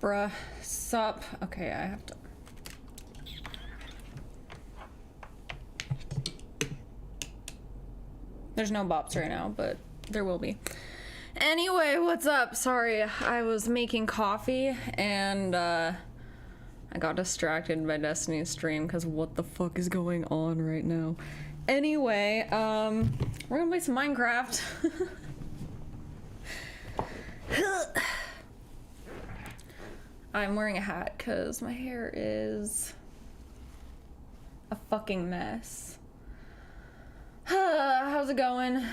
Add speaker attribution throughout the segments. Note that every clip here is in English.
Speaker 1: Bruh, sup. Okay, I have to. There's no bops right now, but there will be. Anyway, what's up? Sorry, I was making coffee and I got distracted by Destiny's stream because what the fuck is going on right now? Anyway, we're gonna play some Minecraft. I'm wearing a hat because my hair is a fucking mess. How's it going?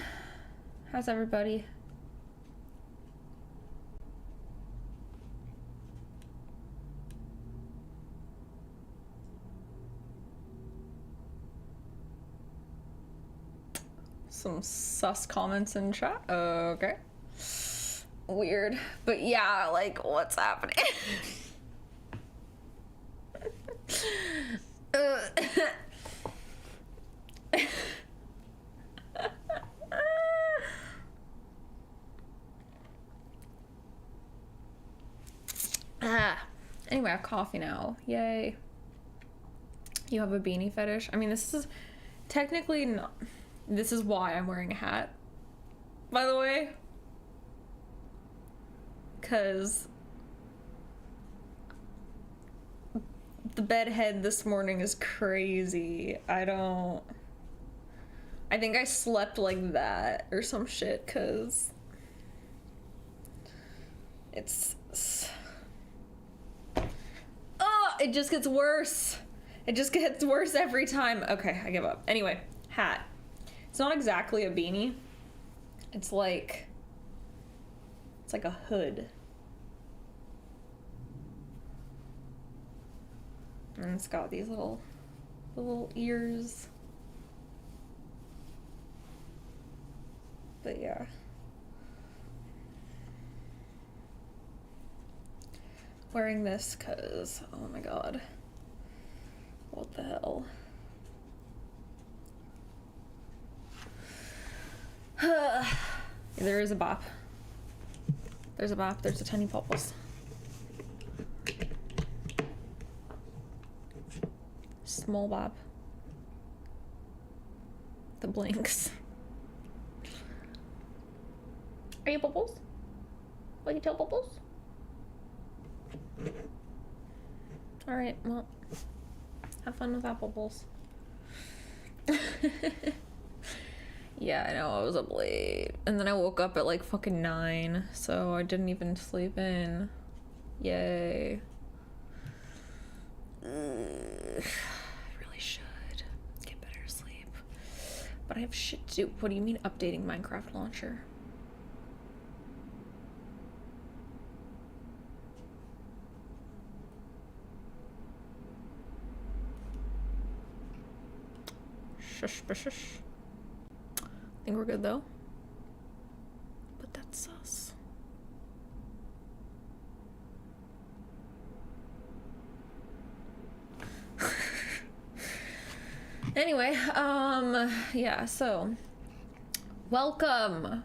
Speaker 1: How's everybody? Some sus comments in chat. Okay. Weird. But yeah, like, what's happening? Anyway, I have coffee now. Yay. You have a beanie fetish? I mean, this is technically not. This is why I'm wearing a hat, by the way. Because the bed head this morning is crazy. I think I slept like that or some shit, because it's... Oh, it just gets worse. It just gets worse every time. Okay, I give up. Anyway, hat. It's not exactly a beanie. It's like a hood. And it's got these little ears. But yeah. Wearing this cause, oh my god. What the hell? There is a bop. There's a bop. There's a tiny bubbles. Small bop. The blinks. Are you Bubbles? Will you tell Bubbles? Alright, well, have fun with that, Bubbles. Yeah, I know, I was up late. And then I woke up at like fucking 9, so I didn't even sleep in. Yay. I really should get better sleep. But I have shit to do. What do you mean updating Minecraft launcher? Suspicious. I think we're good though. But that's sus. Anyway, yeah, so welcome.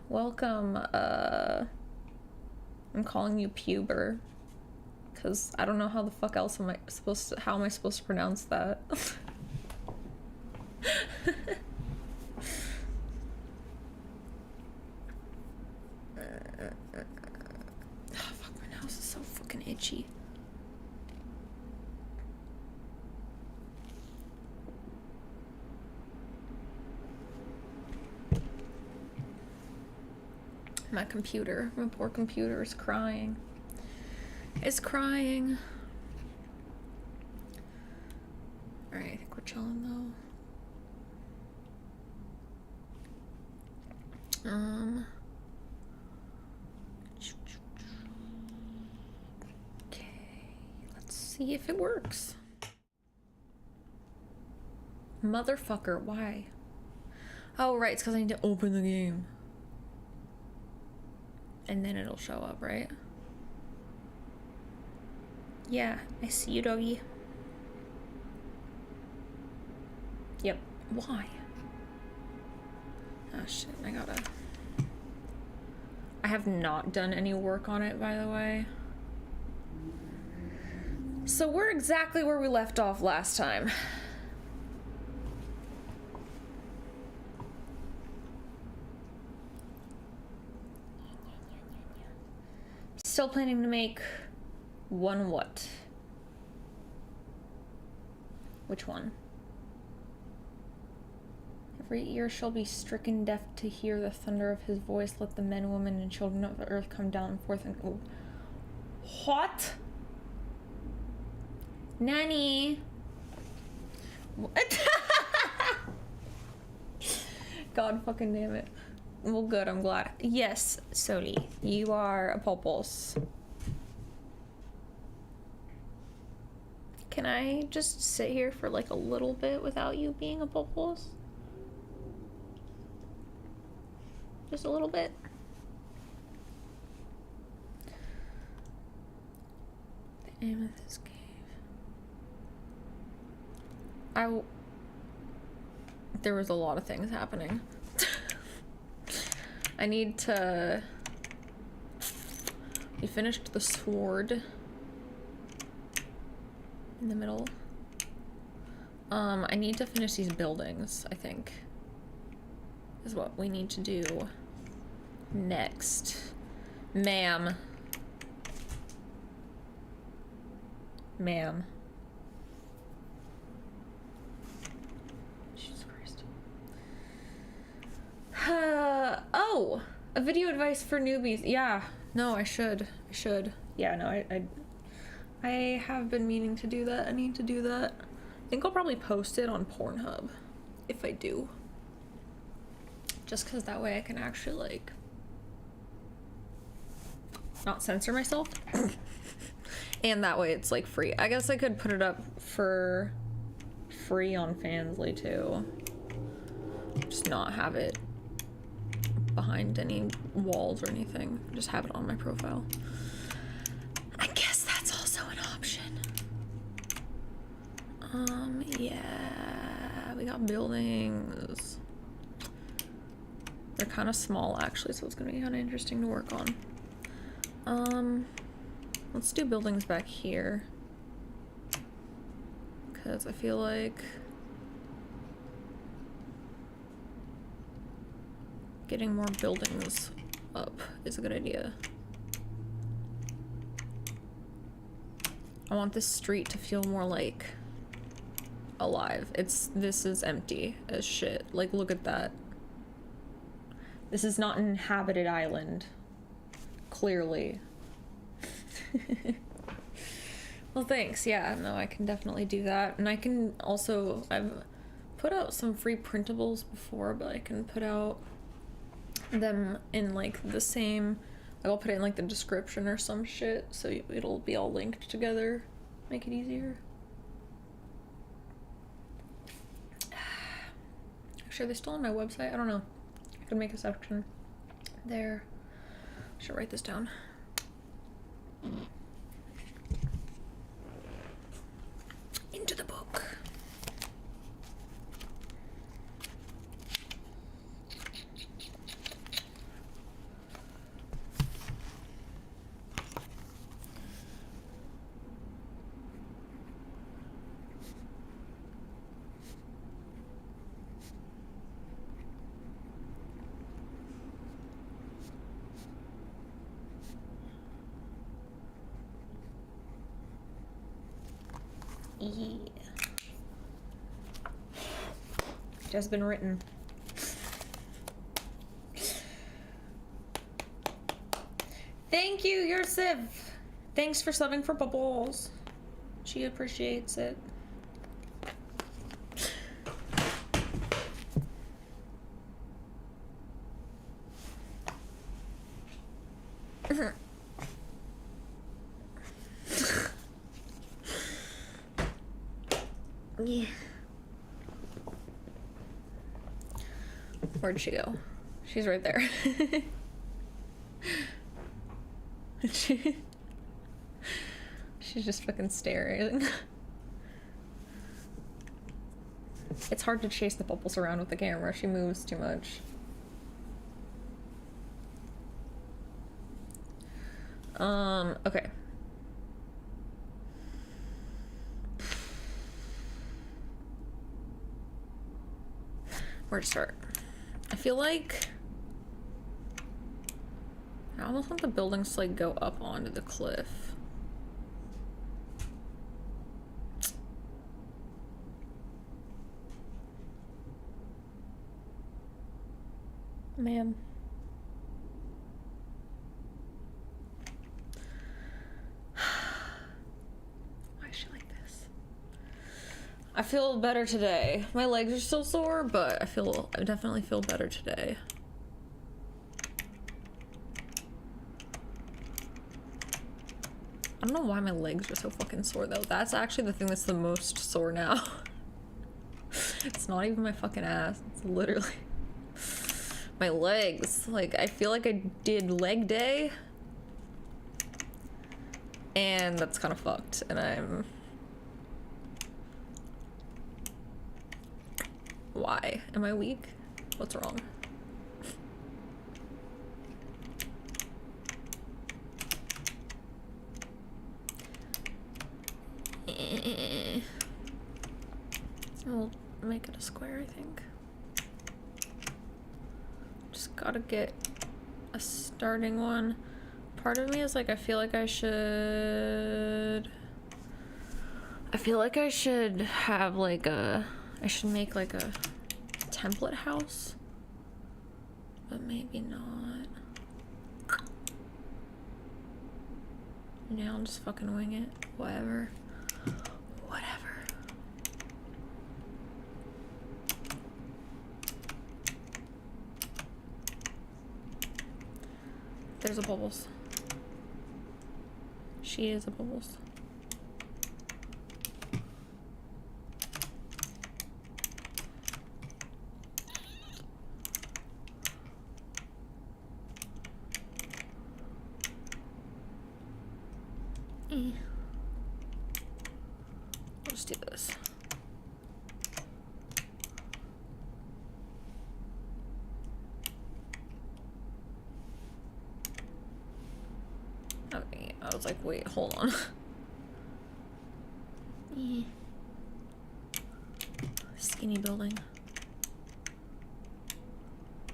Speaker 1: I'm calling you Puber because I don't know how the fuck else am I supposed to, how am I supposed to pronounce that? Oh, fuck, my nose is so fucking itchy. My poor computer is crying. It's crying. Alright, I think we're chilling though. Okay, let's see if it works. Motherfucker, why? Oh, right, it's because I need to open the game. And then it'll show up, right? Yeah, I see you, doggy. Yep. Why? Oh shit, I have not done any work on it, by the way. So we're exactly where we left off last time. Still planning to make one what? Which one? Every ear shall be stricken deaf to hear the thunder of his voice. Let the men, women, and children of the earth come down forth and... Oh. What? Nanny. What? God fucking damn it. Well, good, I'm glad. Yes, Soli, you are a pulpos. Can I just sit here for like a little bit without you being a pulpos? Just a little bit. The amethyst cave. There was a lot of things happening. I need to... We finished the sword in the middle. I need to finish these buildings, I think. Is what we need to do next. Ma'am. Ma'am. Jesus Christ. Oh! A video advice for newbies. Yeah. No, I should. Yeah, no, I have been meaning to do that. I need to do that. I think I'll probably post it on Pornhub. If I do. Just because that way I can actually, like, not censor myself. And that way it's, like, free. I guess I could put it up for free on Fansly, too. Just not have it behind any walls or anything. Just have it on my profile. I guess that's also an option. Yeah, we got buildings. They're kind of small, actually, so it's gonna be kind of interesting to work on. Let's do buildings back here. Because I feel like getting more buildings up is a good idea. I want this street to feel more like alive. This is empty as shit. Like, look at that. This is not an inhabited island. Clearly. Well, thanks. Yeah, no, I can definitely do that. And I can also, I've put out some free printables before, but I can put out them in like the same, like I'll put it in like the description or some shit, so it'll be all linked together. Make it easier. Actually, are they still on my website? I don't know. I could make a section there. I should write this down. Into the book. Yeah. It has been written. Thank you, Yosef. Thanks for subbing for Bubbles. She appreciates it. Yeah. Where'd she go? She's right there. She's just fucking staring. It's hard to chase the bubbles around with the camera. She moves too much. Okay. Where to start? I feel like I almost want the buildings to like go up onto the cliff. Man. Why is she like this? I feel better today. My legs are still sore, but I definitely feel better today. I don't know why my legs are so fucking sore though. That's actually the thing that's the most sore now. It's not even my fucking ass. It's literally my legs. Like, I feel like I did leg day. And that's kind of fucked. And I'm... Why? Am I weak? What's wrong? We'll make it a square, I think. Just gotta get a starting one. Part of me is like, I feel like I should have like I should make like a template house, but maybe not. Yeah, I'll just fucking wing it. Whatever. There's a bubbles. She is a bubbles. Let's do this. Okay, I was like, wait, hold on. Skinny building.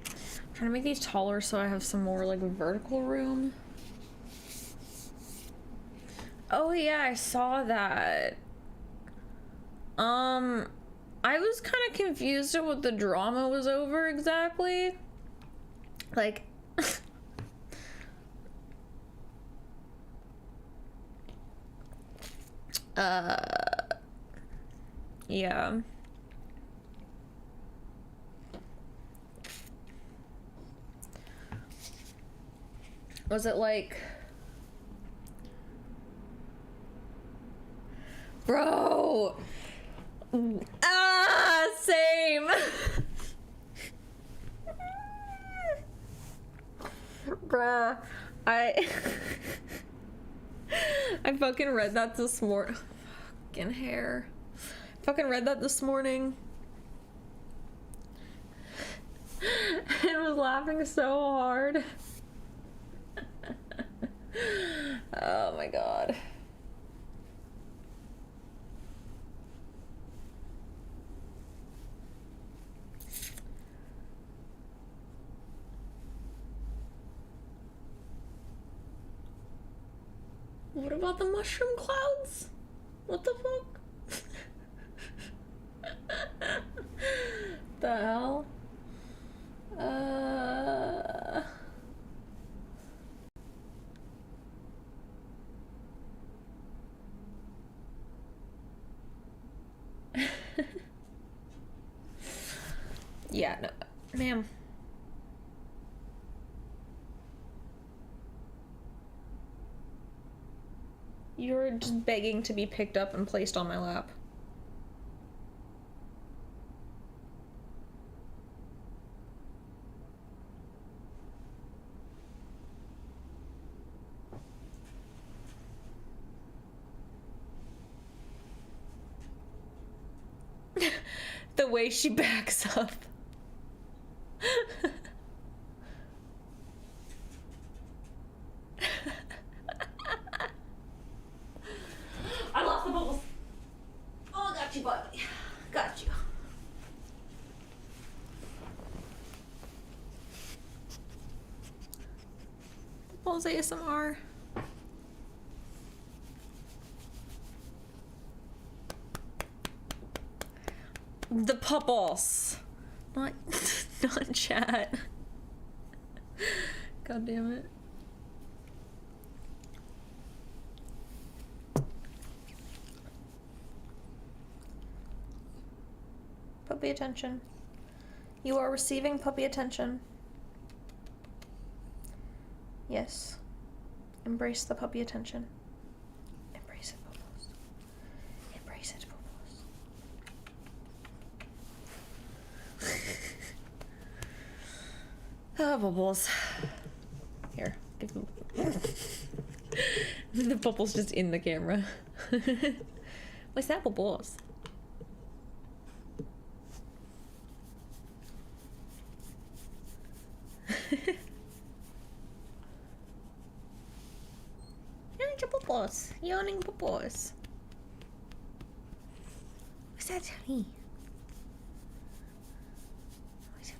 Speaker 1: I'm trying to make these taller so I have some more like vertical room. Oh yeah, I saw that. I was kind of confused at what the drama was over exactly. Like, yeah. Was it like, bro? Same. Bruh, I fucking read that this morning. Fucking hair. Fucking read that this morning. And was laughing so hard. Oh my god. What about the mushroom clouds? What the fuck? The hell? Yeah, no, ma'am. You're just begging to be picked up and placed on my lap. The way she backs up. I lost the bubbles. Oh, got you, buddy. Got you. Bubbles ASMR. The Bubbles. Not chat. God damn it. Puppy attention. You are receiving puppy attention. Yes. Embrace the puppy attention. Embrace it, Bubbles. Embrace it, Bubbles. Ah, Bubbles. Here, give them. The Bubbles just in the camera. What's that, Bubbles? Yawning Bubbles. What's that, honey? What's that?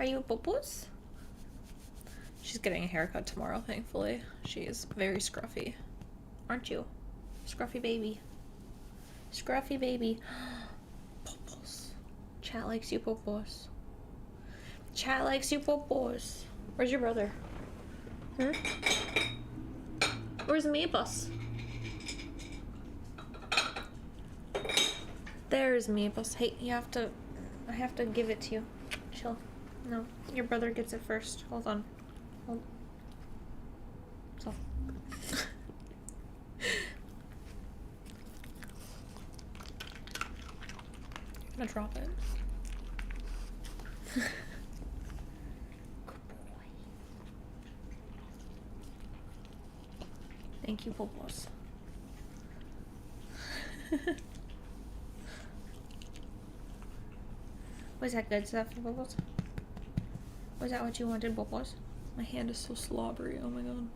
Speaker 1: Are you Bubbles? She's getting a haircut tomorrow, thankfully. She is very scruffy. Aren't you? Scruffy baby. Scruffy baby. Chat likes you, Popos. Chat likes you, Popos. Where's your brother? Huh? Where's Meepus? There's Meepus. Hey, I have to give it to you. Chill. No, your brother gets it first. Hold on. Hold. So. I'm gonna drop it. Good boy. Thank you, Bubbles. Was that good stuff, Bubbles? Was that what you wanted, Bubbles? My hand is so slobbery, oh my god.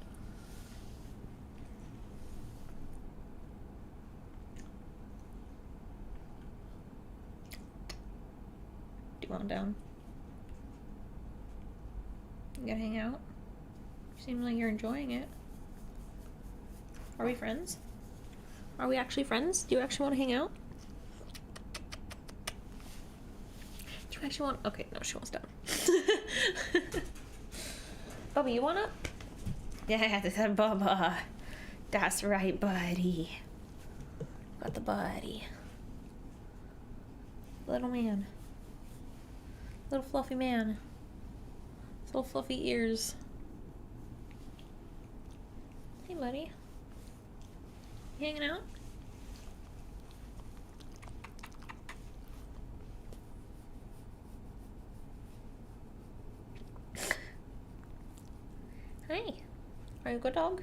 Speaker 1: Do you want down? You gonna hang out? You seem like you're enjoying it. Are we friends? Are we actually friends? Do you actually want to hang out? Do you actually want... Okay, no, she wants down. Bubba, you want up? Yeah, that's Bubba. That's right, buddy. Got the buddy. Little man. Little fluffy man. Little fluffy ears. Hey, buddy. You hanging out? Hi. Are you a good dog?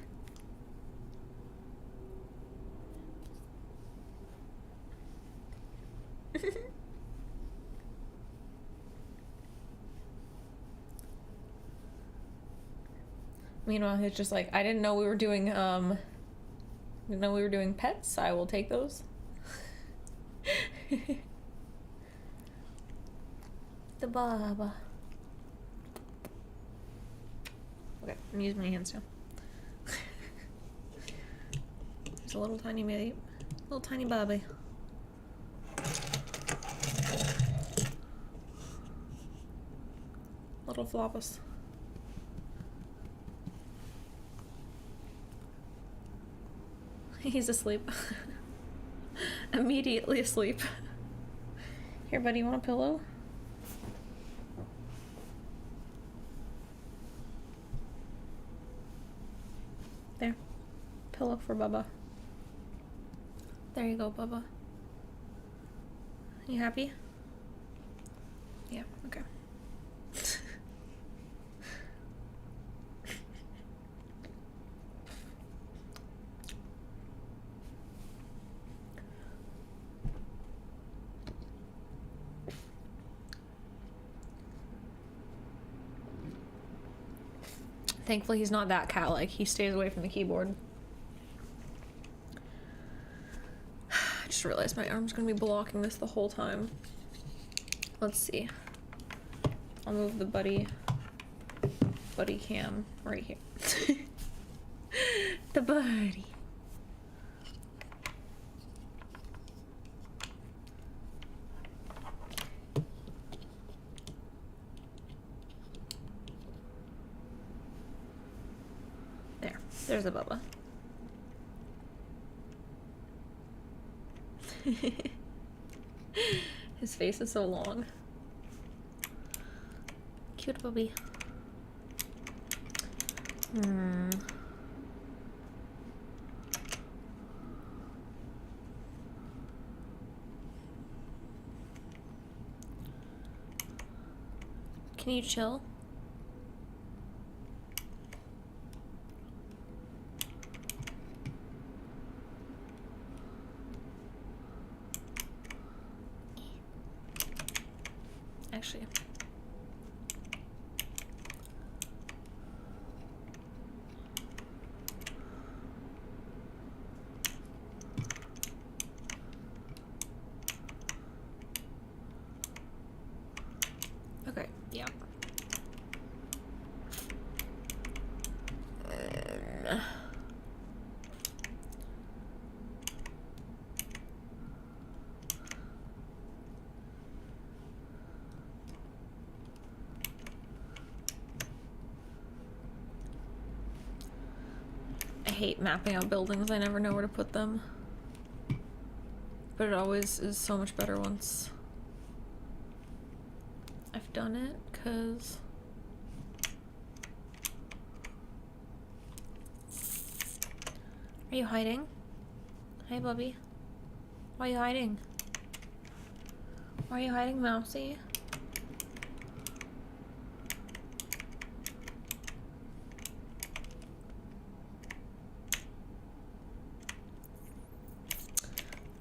Speaker 1: Meanwhile, he's just like, I didn't know we were doing pets. I will take those. The Baba. Okay, I'm using my hands now. There's a little tiny baby. Little tiny Bobby. Little floppus. He's asleep. Immediately asleep. Here, buddy, you want a pillow? There. Pillow for Bubba. There you go, Bubba. You happy? Yeah, okay. Thankfully, he's not that cat-like. He stays away from the keyboard. just realized my arm's gonna be blocking this the whole time. Let's see. I'll move the buddy cam right here. The buddy. There's a Bubba. His face is so long. Cute Bubby. Can you chill? Actually. Okay, yeah. I hate mapping out buildings. I never know where to put them. But it always is so much better once I've done it, because are you hiding? Hey, Bubby. Why are you hiding? Why are you hiding, Mousy?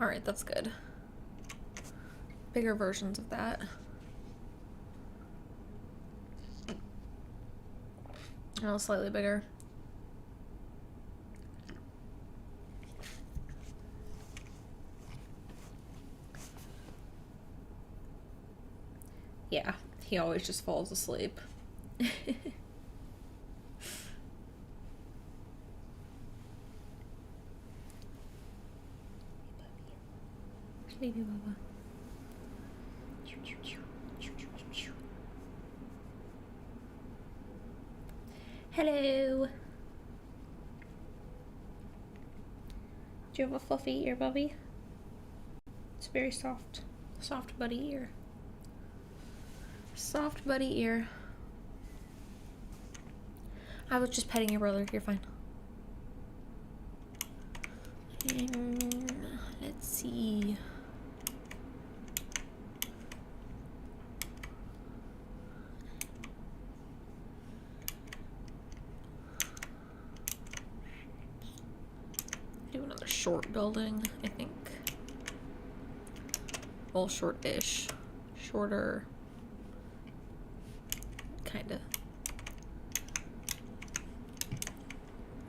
Speaker 1: Alright, that's good. Bigger versions of that. Oh, slightly bigger. Yeah, he always just falls asleep. Baby Baba. Hello. Do you have a fluffy ear, Bubby? It's very soft. Soft buddy ear. Soft buddy ear. I was just petting your brother. You're fine. Let's see. Do another short building, I think. Well, short-ish. Shorter. Kinda.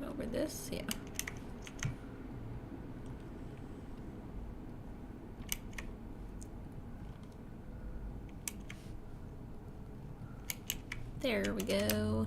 Speaker 1: Over this, yeah. There we go.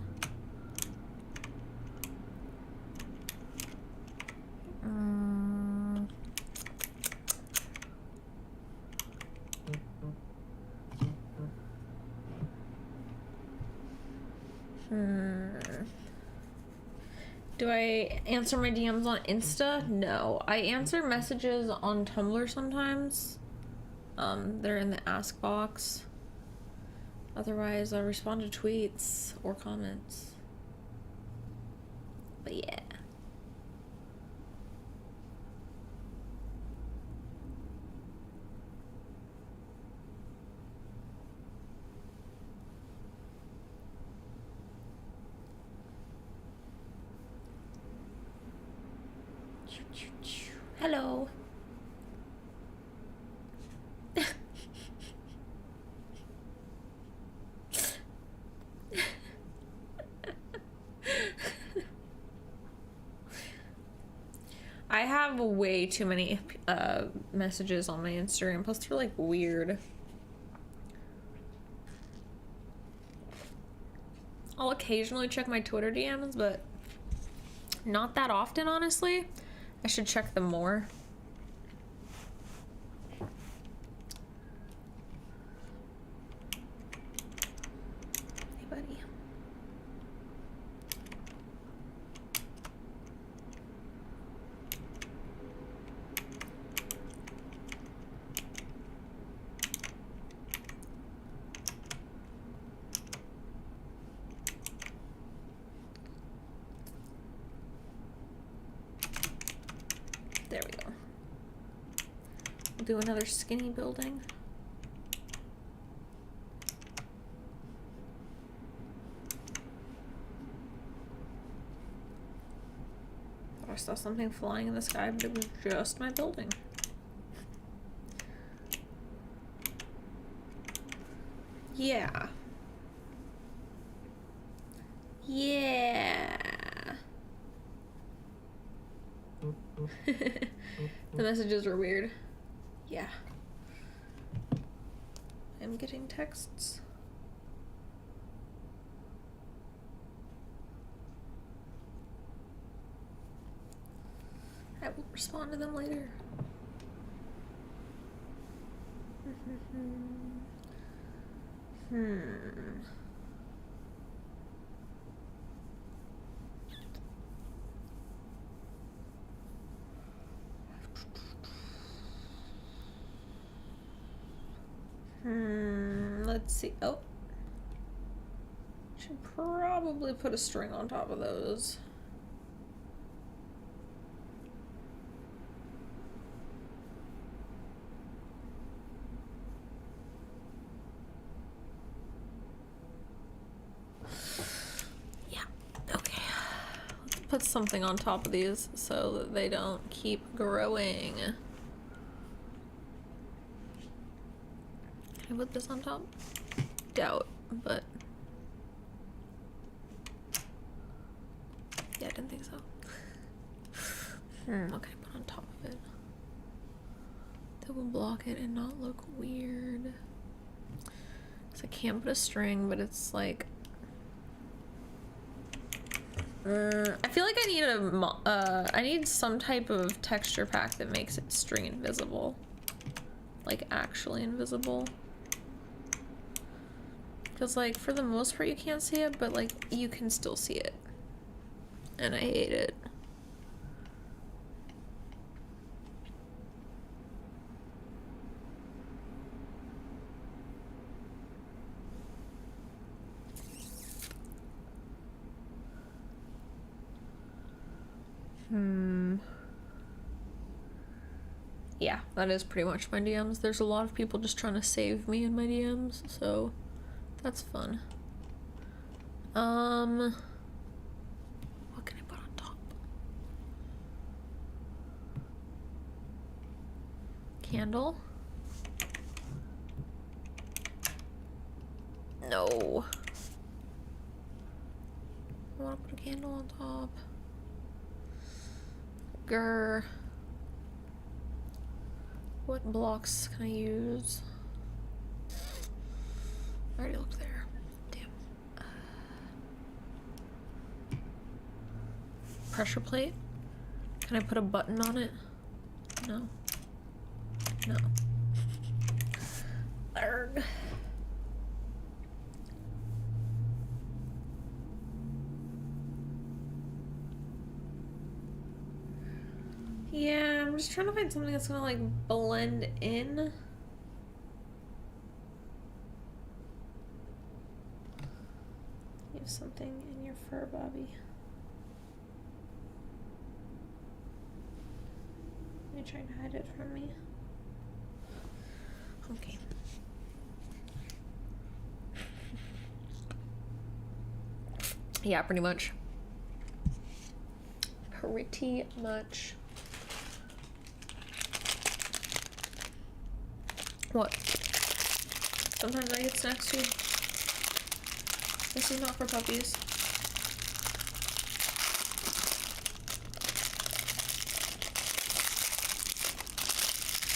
Speaker 1: Do I answer my DMs on Insta? No. I answer messages on Tumblr sometimes. They're in the ask box. Otherwise, I respond to tweets or comments. But yeah. Hello. I have way too many messages on my Instagram, plus they're like weird. I'll occasionally check my Twitter DMs, but not that often, honestly. I should check them more. Hey, buddy. There we go. We'll do another skinny building. Thought I saw something flying in the sky, but it was just my building. Yeah. Yeah. The messages were weird. Yeah. I'm getting texts. I will respond to them later. Let's see. Oh. Should probably put a string on top of those. Yeah. Okay. Let's put something on top of these so that they don't keep growing. Can I put this on top? Doubt, but yeah, I didn't think so. What can I put on top of it that will block it and not look weird? So I can't put a string, but it's like I feel like I need I need some type of texture pack that makes it string invisible, like actually invisible. Because, like, for the most part you can't see it, but, like, you can still see it. And I hate it. Yeah, that is pretty much my DMs. There's a lot of people just trying to save me in my DMs, so that's fun. What can I put on top? Candle? No. I want to put a candle on top. Grr. What blocks can I use? I already looked there. Damn. Pressure plate? Can I put a button on it? No. No. Arrgh. Yeah, I'm just trying to find something that's gonna like blend in. You have something in your fur, Bobby. Are you trying to hide it from me? Okay. Yeah, pretty much. Pretty much. What? Sometimes I get snacks too. This is not for puppies.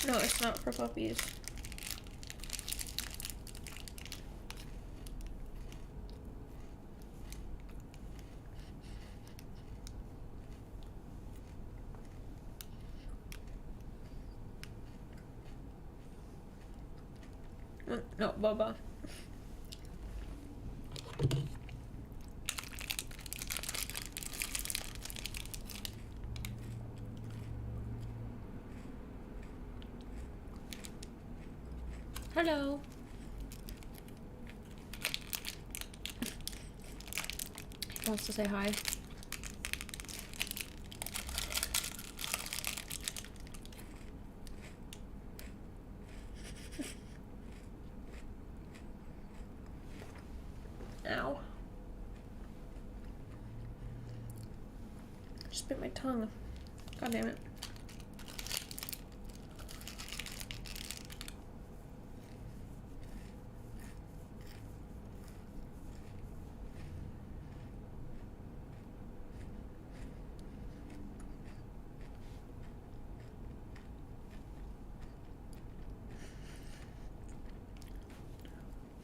Speaker 1: No, it's not for puppies. No, Bubba. Hello. He wants to say hi. Ow. Just bit my tongue. God damn it.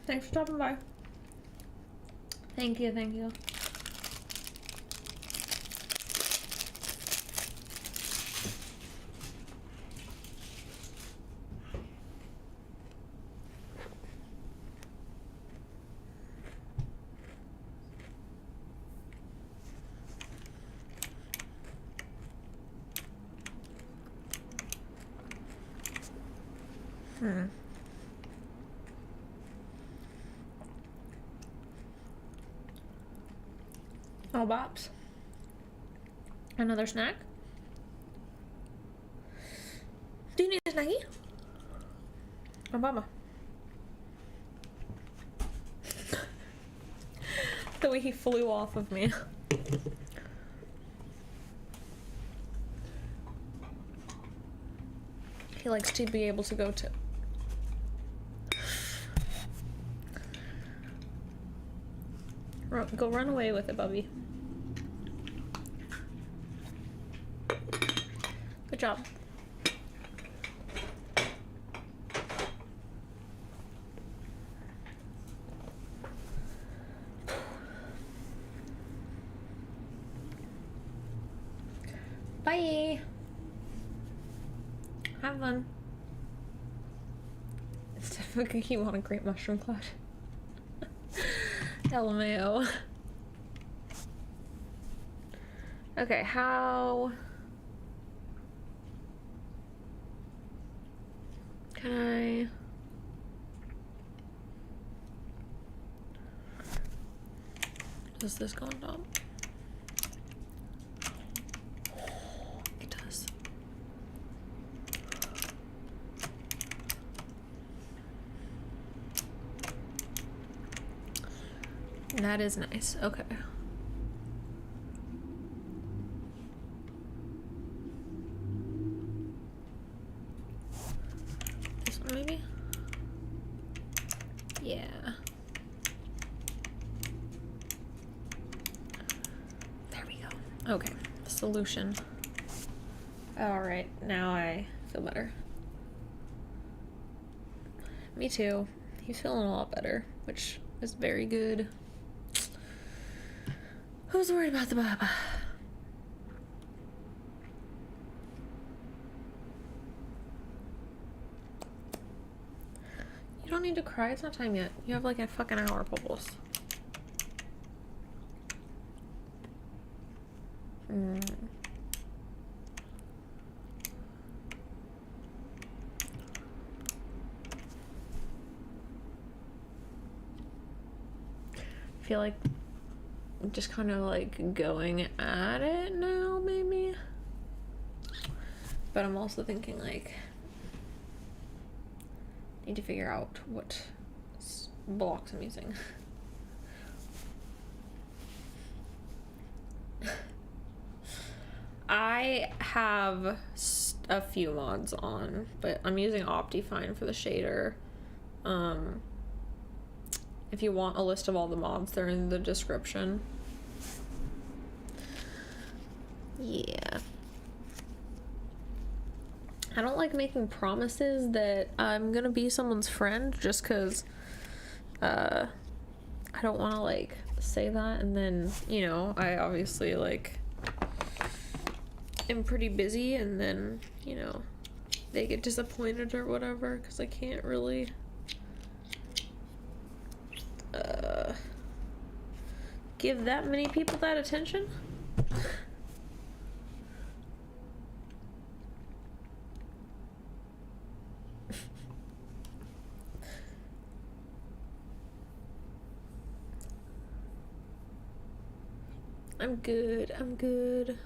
Speaker 1: Thanks for stopping by. Thank you, thank you. Oh, Bops. Another snack? Do you need a snacky? Oh, Mama. The way he flew off of me. He likes to be able to go to... Go run away with it, Bubby. Good job. Bye. Have fun. Instead of a cookie, you want a great mushroom cloud. LMAO. Okay, how can I does this go on top? It does. That is nice. Okay. This one maybe? Yeah. There we go. Okay. Solution. Alright, now I feel better. Me too. He's feeling a lot better, which is very good. Who's worried about the Baba? You don't need to cry, it's not time yet. You have like a fucking hour, Bubbles. I feel like I'm just kind of like going at it now, maybe. But I'm also thinking like, need to figure out what blocks I'm using. I have a few mods on, but I'm using Optifine for the shader. If you want a list of all the mods, they're in the description. Yeah. I don't like making promises that I'm gonna be someone's friend just because I don't want to like say that and then, you know, I obviously like am pretty busy and then, you know, they get disappointed or whatever because I can't really give that many people that attention. I'm good.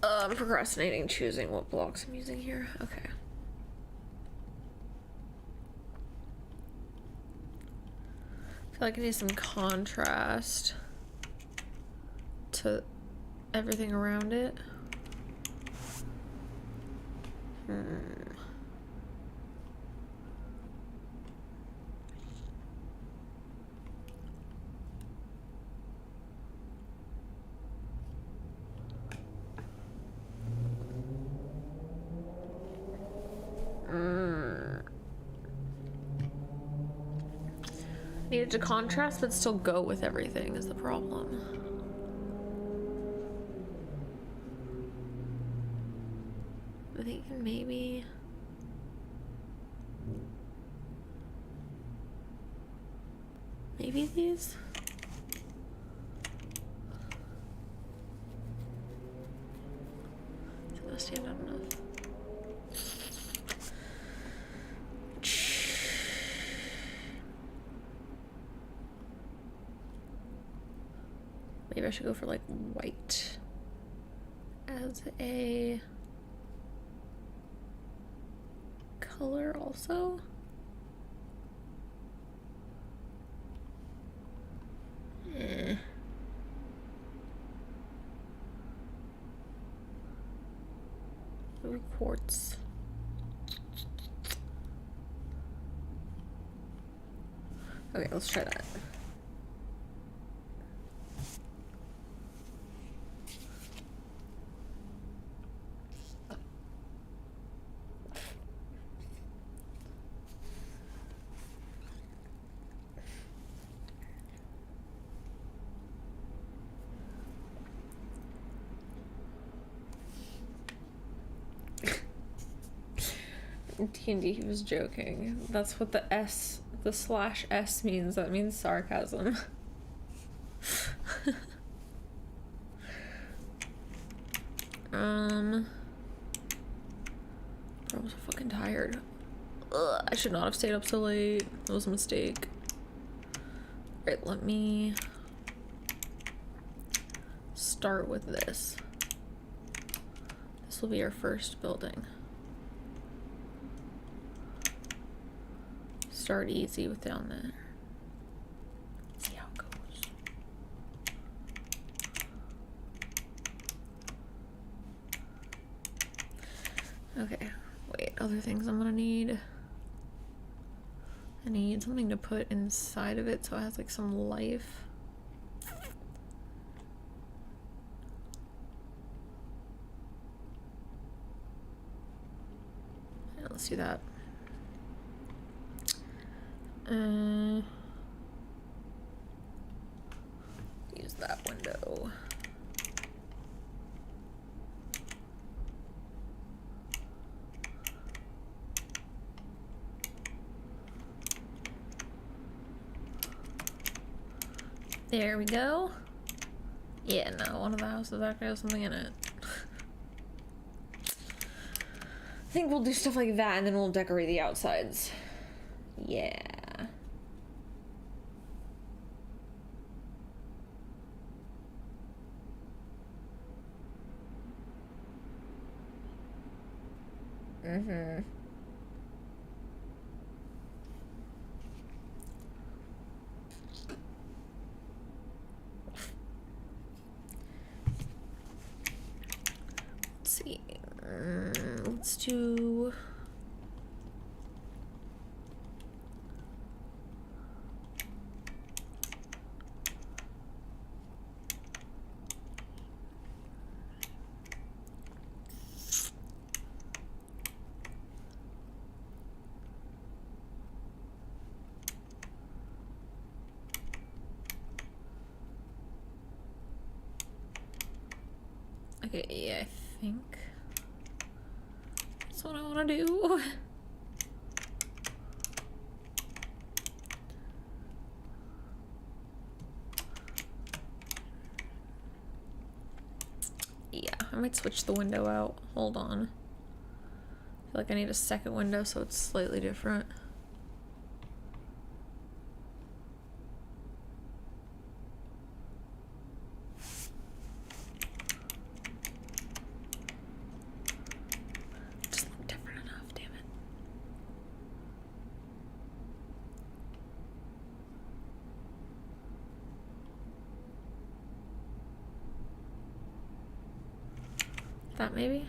Speaker 1: I'm procrastinating choosing what blocks I'm using here. Okay. I feel like I need some contrast to everything around it. Needed to contrast but still go with everything is the problem. I think maybe these. It's gonna stand out enough. Maybe I should go for like white as a color also. Maybe quartz. Okay, let's try that. D&D, he was joking. That's what the /S means. That means sarcasm. Bro, I'm so fucking tired. Ugh, I should not have stayed up so late. That was a mistake. Right, let me start with this. This will be our first building. Start easy with down there. See how it goes. Okay, wait, other things I'm gonna need. I need something to put inside of it so it has like some life. Yeah, let's do that. Use that window. There we go. Yeah, no, one of the houses actually has something in it. I think we'll do stuff like that and then we'll decorate the outsides. Yeah. Let's see. Let's do... Okay, yeah, I think that's what I want to do. Yeah, I might switch the window out. Hold on. I feel like I need a second window so it's slightly different. Just look different enough, damn it. That maybe?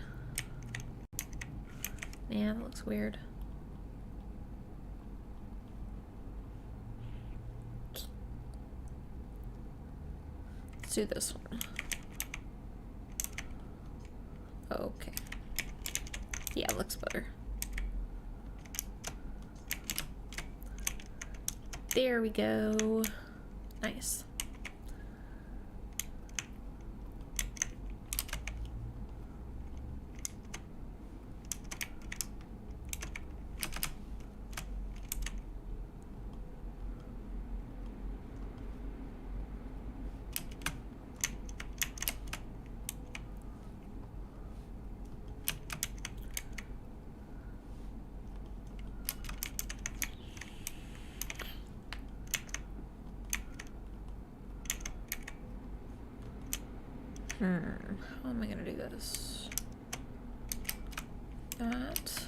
Speaker 1: Yeah, that looks weird. Let's do this one. Okay. Yeah, it looks better. There we go. Nice. How am I gonna do this? That.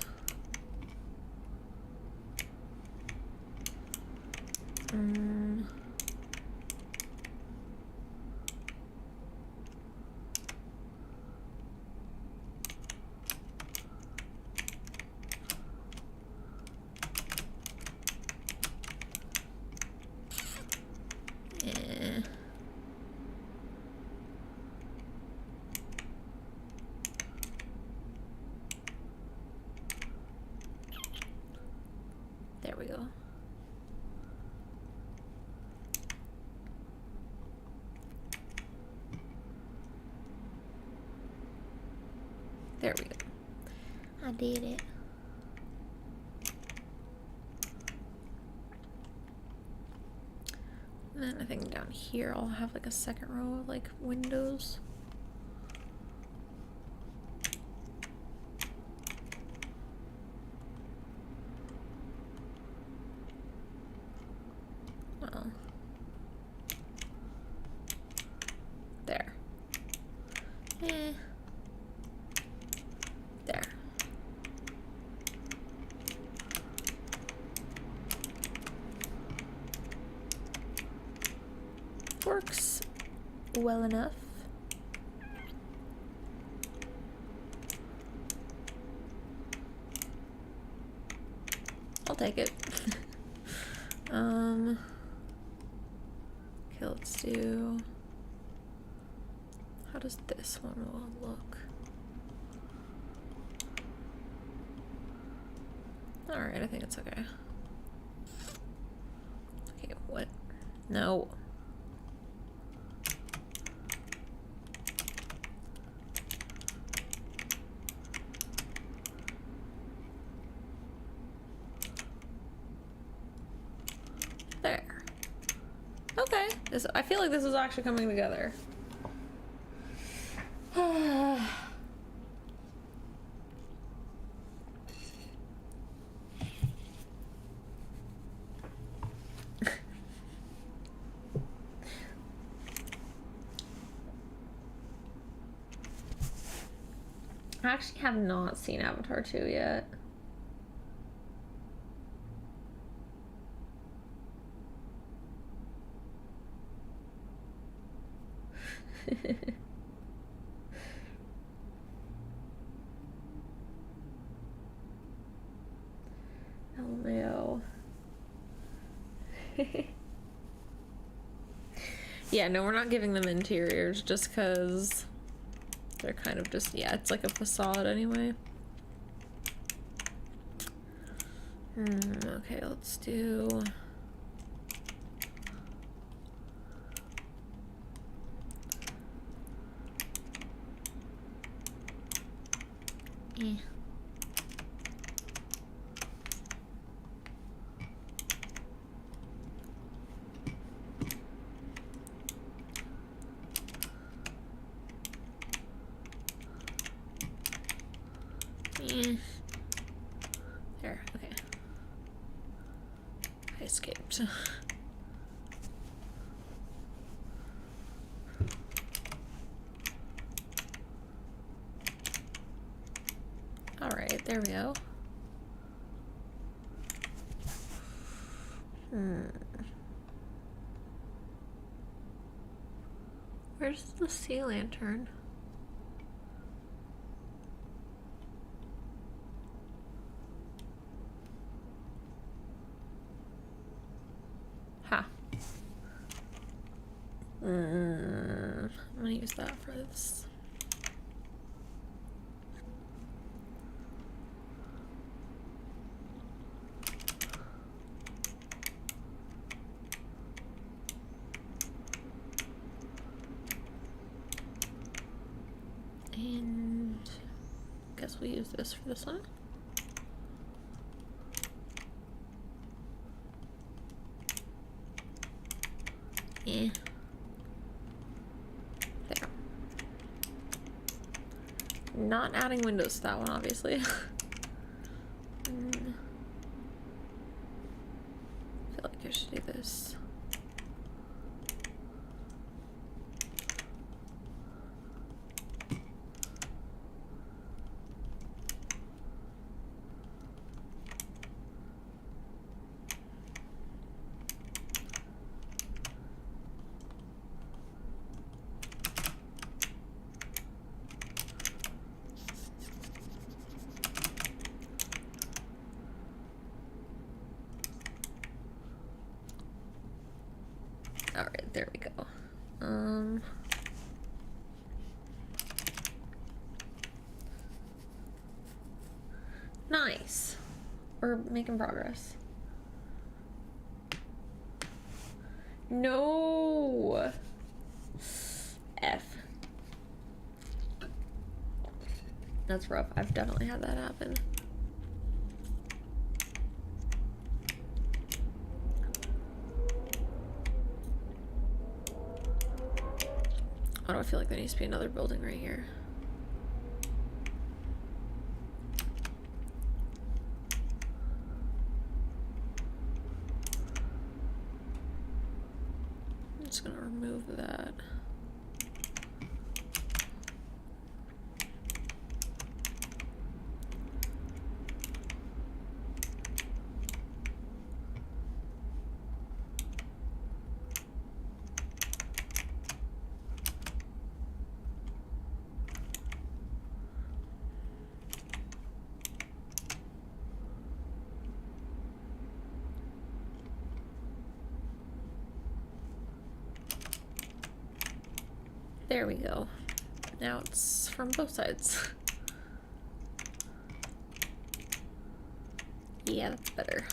Speaker 1: There we go. There we go. I did it. And then I think down here I'll have like a second row of like windows. Well, there. There. Works well enough. I'll take it. Okay, let's do, how does this one look? Alright, I think it's okay. Okay, what? No. There. Okay. I feel like this is actually coming together. I actually have not seen Avatar 2 yet. lmao. Yeah, no, we're not giving them interiors just because they're kind of just, yeah, it's like a facade anyway. Okay, let's do... Eh. There, okay. I escaped. Alright, there we go. Where's the sea lantern? Ha. I'm gonna use that for this. And I guess we use this for this one. Yeah. There. Not adding windows to that one, obviously. I feel like I should do this. Alright, there we go. Nice. We're making progress. No. F. That's rough. I've definitely had that happen. Why do I feel like there needs to be another building right here? I'm just gonna remove that. There we go. Now it's from both sides. Yeah, that's better.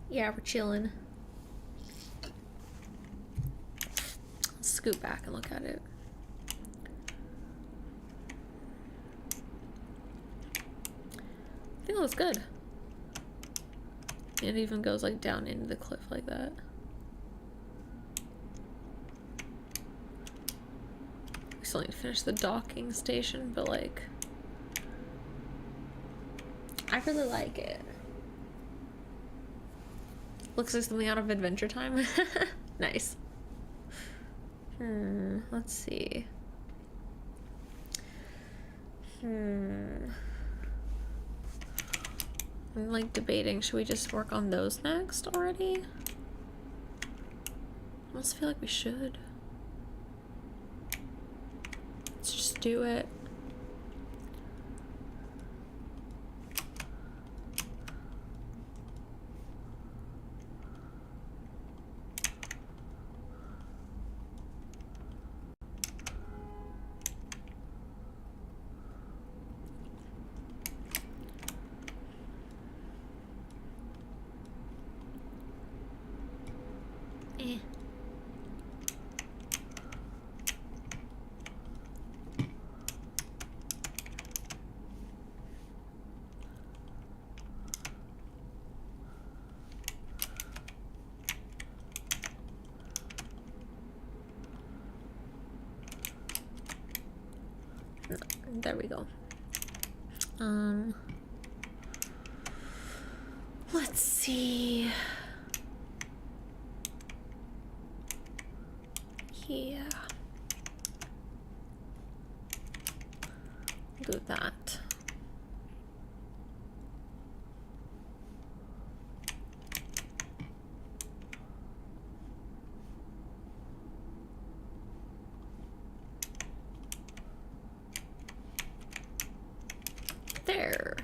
Speaker 1: Yeah, we're chilling. Let's scoot back and look at it. I think it looks good. It even goes like down into the cliff like that. We still need to finish the docking station, but like, I really like it. Looks like something out of Adventure Time. Nice. Let's see. I'm like debating, should we just work on those next already? I almost feel like we should. Let's just do it. There we go. Let's see. Yeah. Do that. There.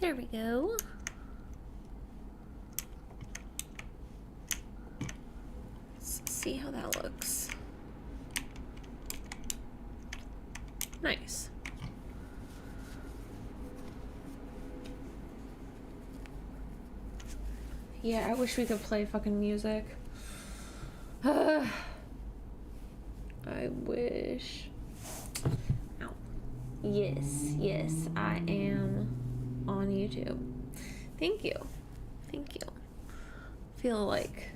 Speaker 1: There we go. Let's see how that looks. Nice. Yeah, I wish we could play fucking music. I wish. Ow. Yes, I am on YouTube. Thank you. Feel like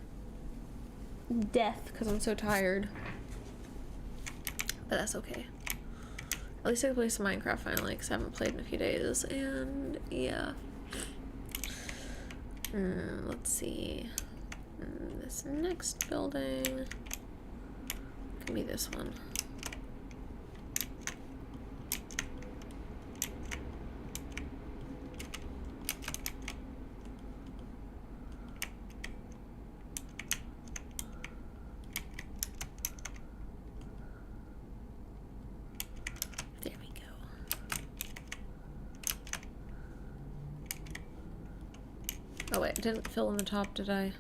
Speaker 1: death because I'm so tired. But that's okay. At least I can play some Minecraft finally because I haven't played in a few days. And yeah. Let's see. This next building can be this one. There we go. Oh wait, I didn't fill in the top, did I?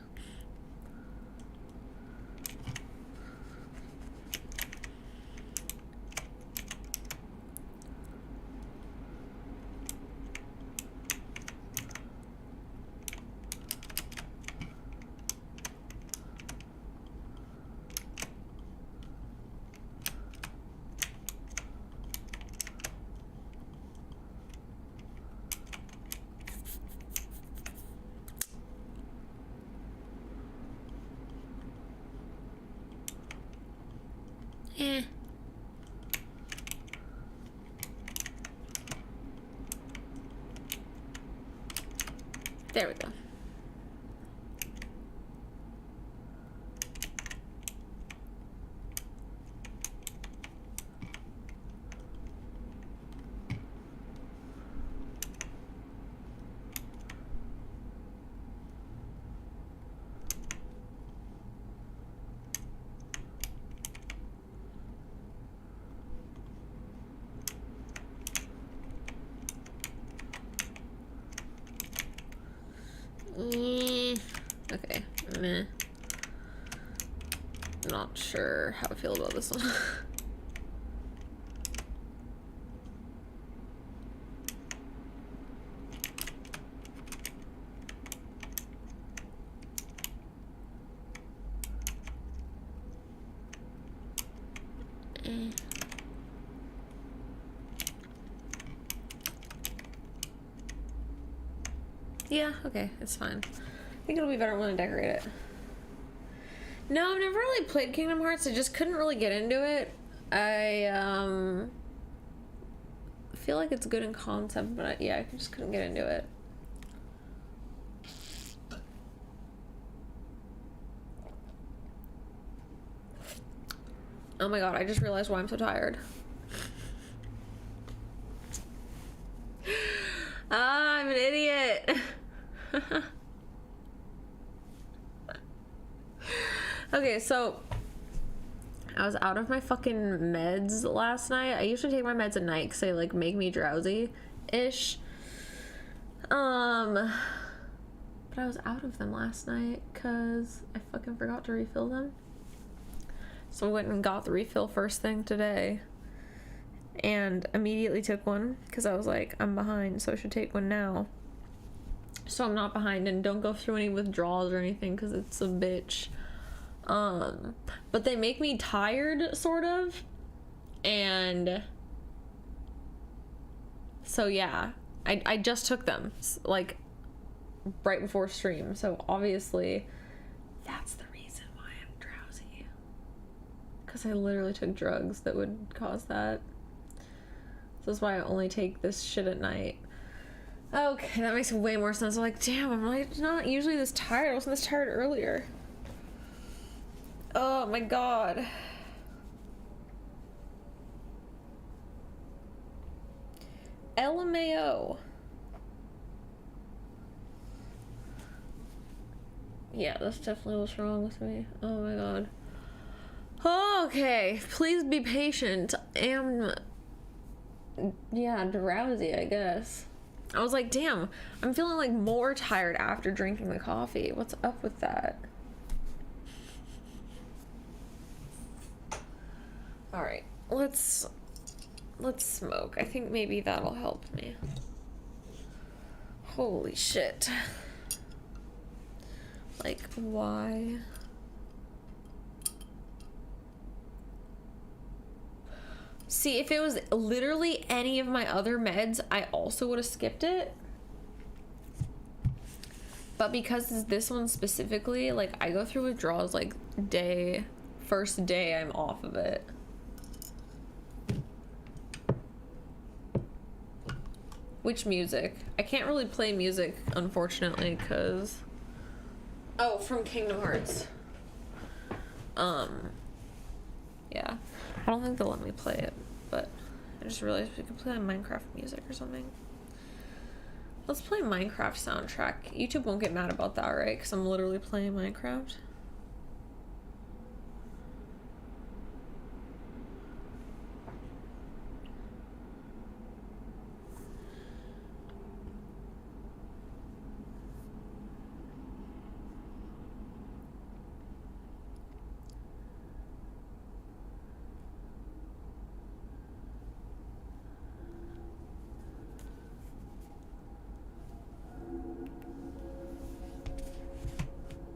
Speaker 1: There we go. Okay, meh. Not sure how I feel about this one. Yeah, okay, it's fine. I think it'll be better when I decorate it. No, I've never really played Kingdom Hearts. I just couldn't really get into it. I feel like it's good in concept, but I just couldn't get into it. Oh my god, I just realized why I'm so tired. I'm an idiot. Okay, so I was out of my fucking meds last night. I usually take my meds at night because they like make me drowsy-ish. But I was out of them last night because I fucking forgot to refill them. So I went and got the refill first thing today and immediately took one because I was like, I'm behind, so I should take one now. so I'm not behind, and don't go through any withdrawals or anything because it's a bitch. But they make me tired, sort of, and so yeah, I just took them like right before stream, so obviously that's the reason why I'm drowsy, because I literally took drugs that would cause that. This is why I only take this shit at night. Okay, that makes way more sense. I'm like, damn, I'm like not usually this tired. I wasn't this tired earlier. Oh my god. LMAO. Yeah, that's definitely what's wrong with me. Oh my god. Okay, please be patient. Yeah, drowsy, I guess. I was like, damn, I'm feeling like more tired after drinking the coffee. What's up with that? All right, let's smoke. I think maybe that'll help me. Holy shit. Like, why? See, if it was literally any of my other meds, I also would have skipped it. But because this one specifically, like, I go through withdrawals like first day I'm off of it. Which music? I can't really play music, unfortunately, because... Oh, from Kingdom Hearts. Yeah. I don't think they'll let me play it, but I just realized we could play Minecraft music or something. Let's play Minecraft soundtrack. YouTube won't get mad about that, right? Because I'm literally playing Minecraft.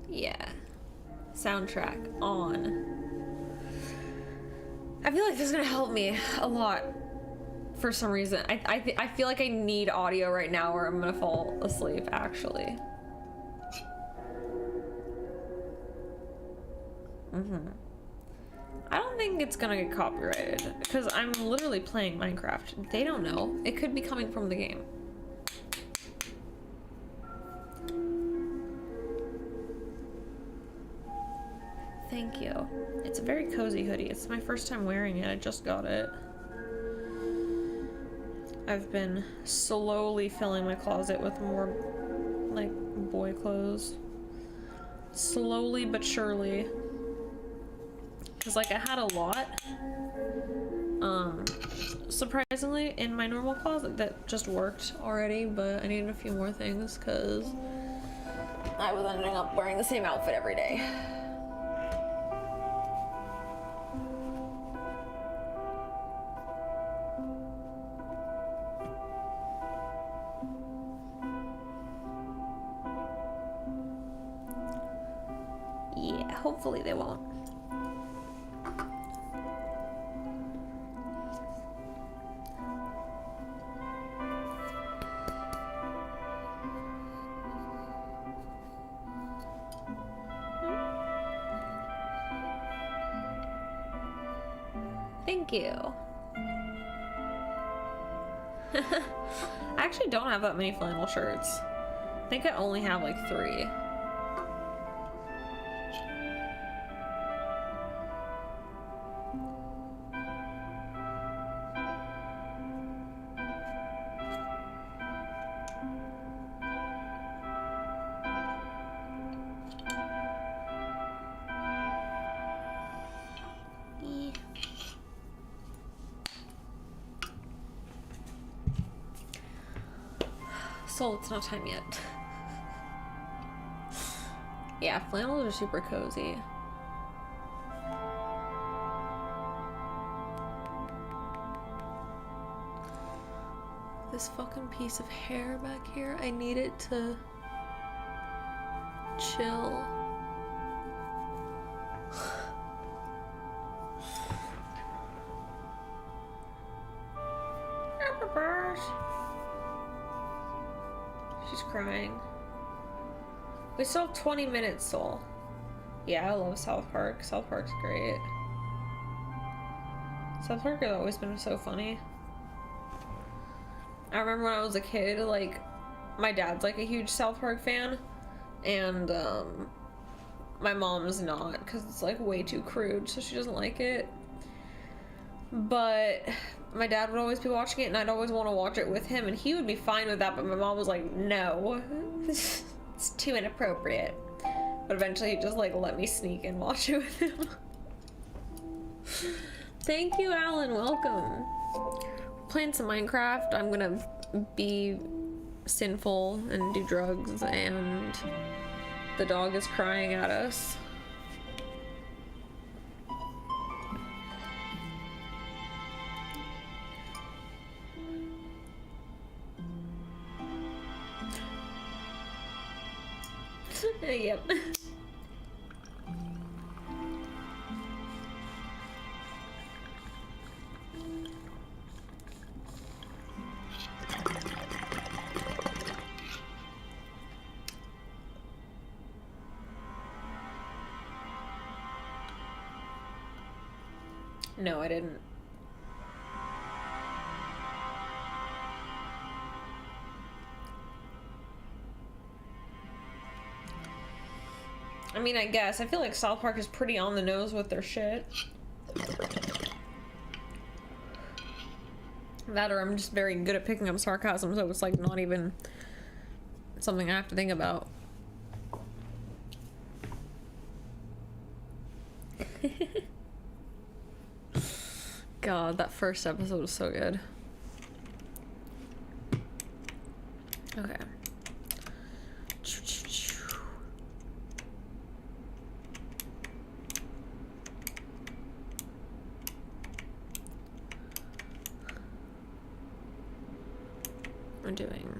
Speaker 1: Yeah. Soundtrack on. I feel like this is gonna help me a lot for some reason. I feel like I need audio right now or I'm gonna fall asleep, actually. I don't think it's gonna get copyrighted because I'm literally playing Minecraft. They don't know. It could be coming from the game. Thank you. It's a very cozy hoodie. It's my first time wearing it. I just got it. I've been slowly filling my closet with more, like, boy clothes. Slowly but surely. Because, like, I had a lot, surprisingly, in my normal closet that just worked already, but I needed a few more things because I was ending up wearing the same outfit every day. Yeah, hopefully they won't. Thank you. I actually don't have that many flannel shirts. I think I only have like 3. So it's not time yet. Yeah, flannels are super cozy. This fucking piece of hair back here, I need it to chill. She's crying. We still have 20 minutes, Soul. Yeah, I love South Park. South Park's great. South Park has always been so funny. I remember when I was a kid, like, my dad's like a huge South Park fan, and my mom's not, because it's like way too crude, so she doesn't like it. But my dad would always be watching it, and I'd always want to watch it with him, and he would be fine with that, but my mom was like, no, it's too inappropriate. But eventually he just like let me sneak and watch it with him. Thank you, Alan, welcome. Playing some Minecraft. I'm gonna be sinful and do drugs, and the dog is crying at us. Yep. No, I didn't. I mean, I guess. I feel like South Park is pretty on the nose with their shit. That or I'm just very good at picking up sarcasm, so it's like not even something I have to think about. God, that first episode was so good. Okay. We're doing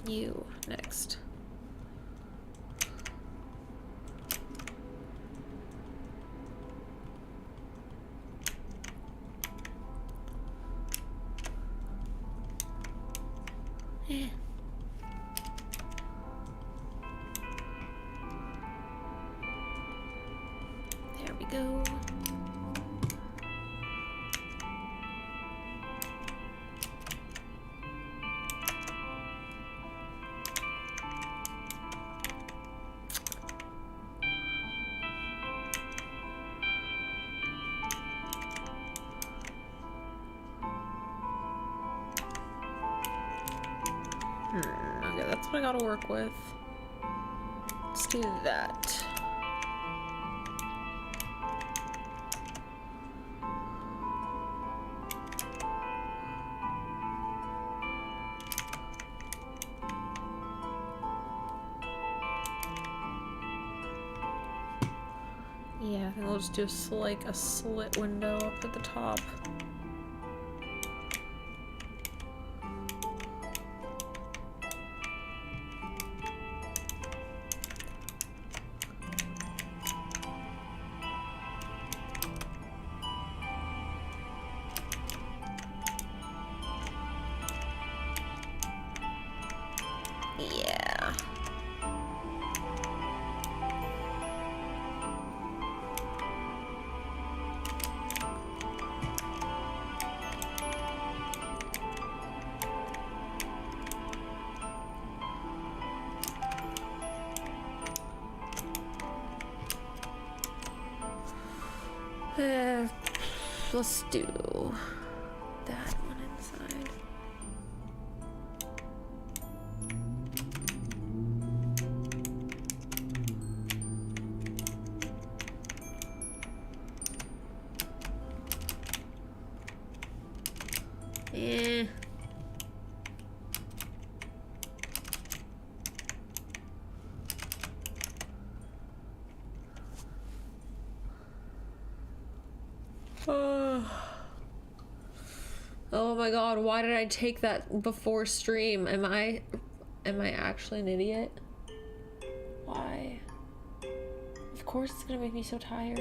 Speaker 1: you next. Yeah. There we go. Okay, that's what I gotta work with. Let's do that. Yeah, I think I'll just do like a slit window up at the top. Yeah. Let's do that one inside. Eh. Oh my god, why did I take that before stream? Am I actually an idiot? Why? course it's gonna make me so tired.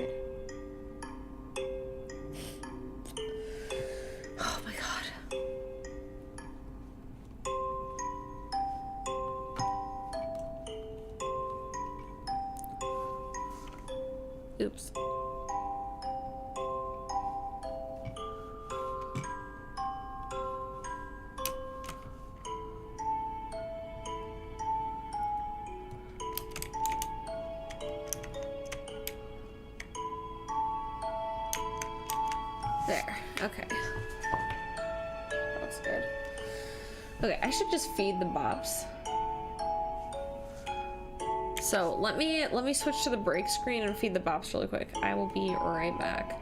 Speaker 1: Oh my god. Oops. There. Okay. That's good. Okay, I should just feed the bops. So let me switch to the break screen and feed the bops really quick. I will be right back.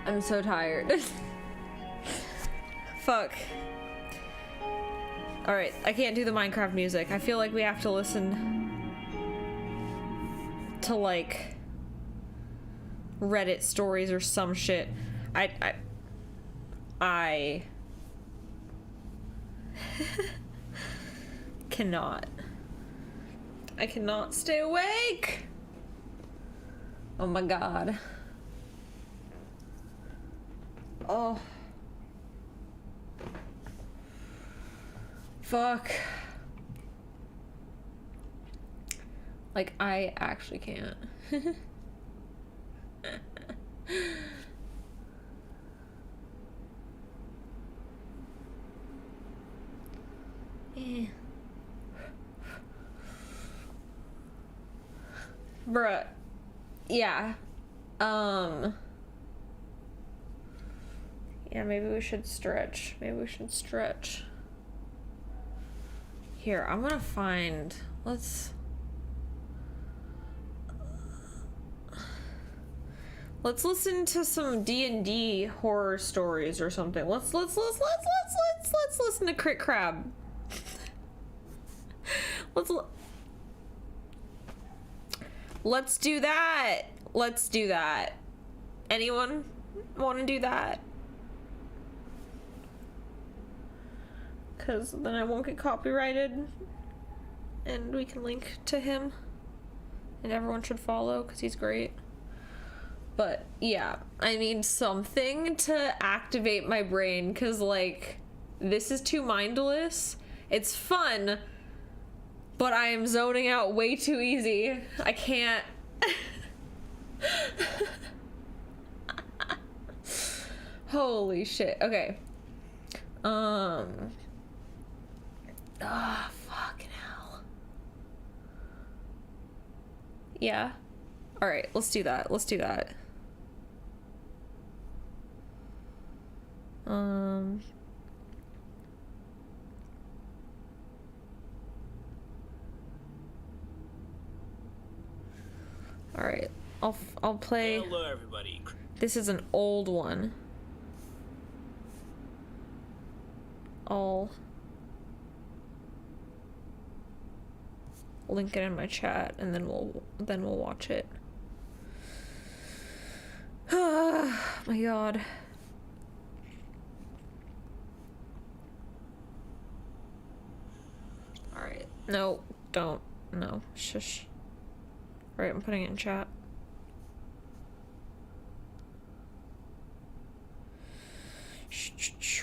Speaker 1: I'm so tired. Fuck. Alright, I can't do the Minecraft music. I feel like we have to listen to, like, Reddit stories or some shit. I cannot. I cannot stay awake. Oh my god. Oh. Fuck. Like, I actually can't. Yeah. Bruh. Yeah. Yeah, maybe we should stretch. Maybe we should stretch. Here, I'm gonna find... Let's listen to some D&D horror stories or something. Let's listen to Crit Crab. Let's do that. Let's do that. Anyone want to do that? Because then I won't get copyrighted. And we can link to him. And everyone should follow because he's great. But yeah, I need something to activate my brain because, like, this is too mindless. It's fun, but I am zoning out way too easy. I can't. Holy shit. Okay. Fucking hell. Yeah. All right, let's do that. Let's do that. All right, I'll play.
Speaker 2: Hello, everybody.
Speaker 1: This is an old one. I'll link it in my chat, and then we'll watch it. Oh my god. Alright. No, don't. No. Shush. Alright, I'm putting it in chat.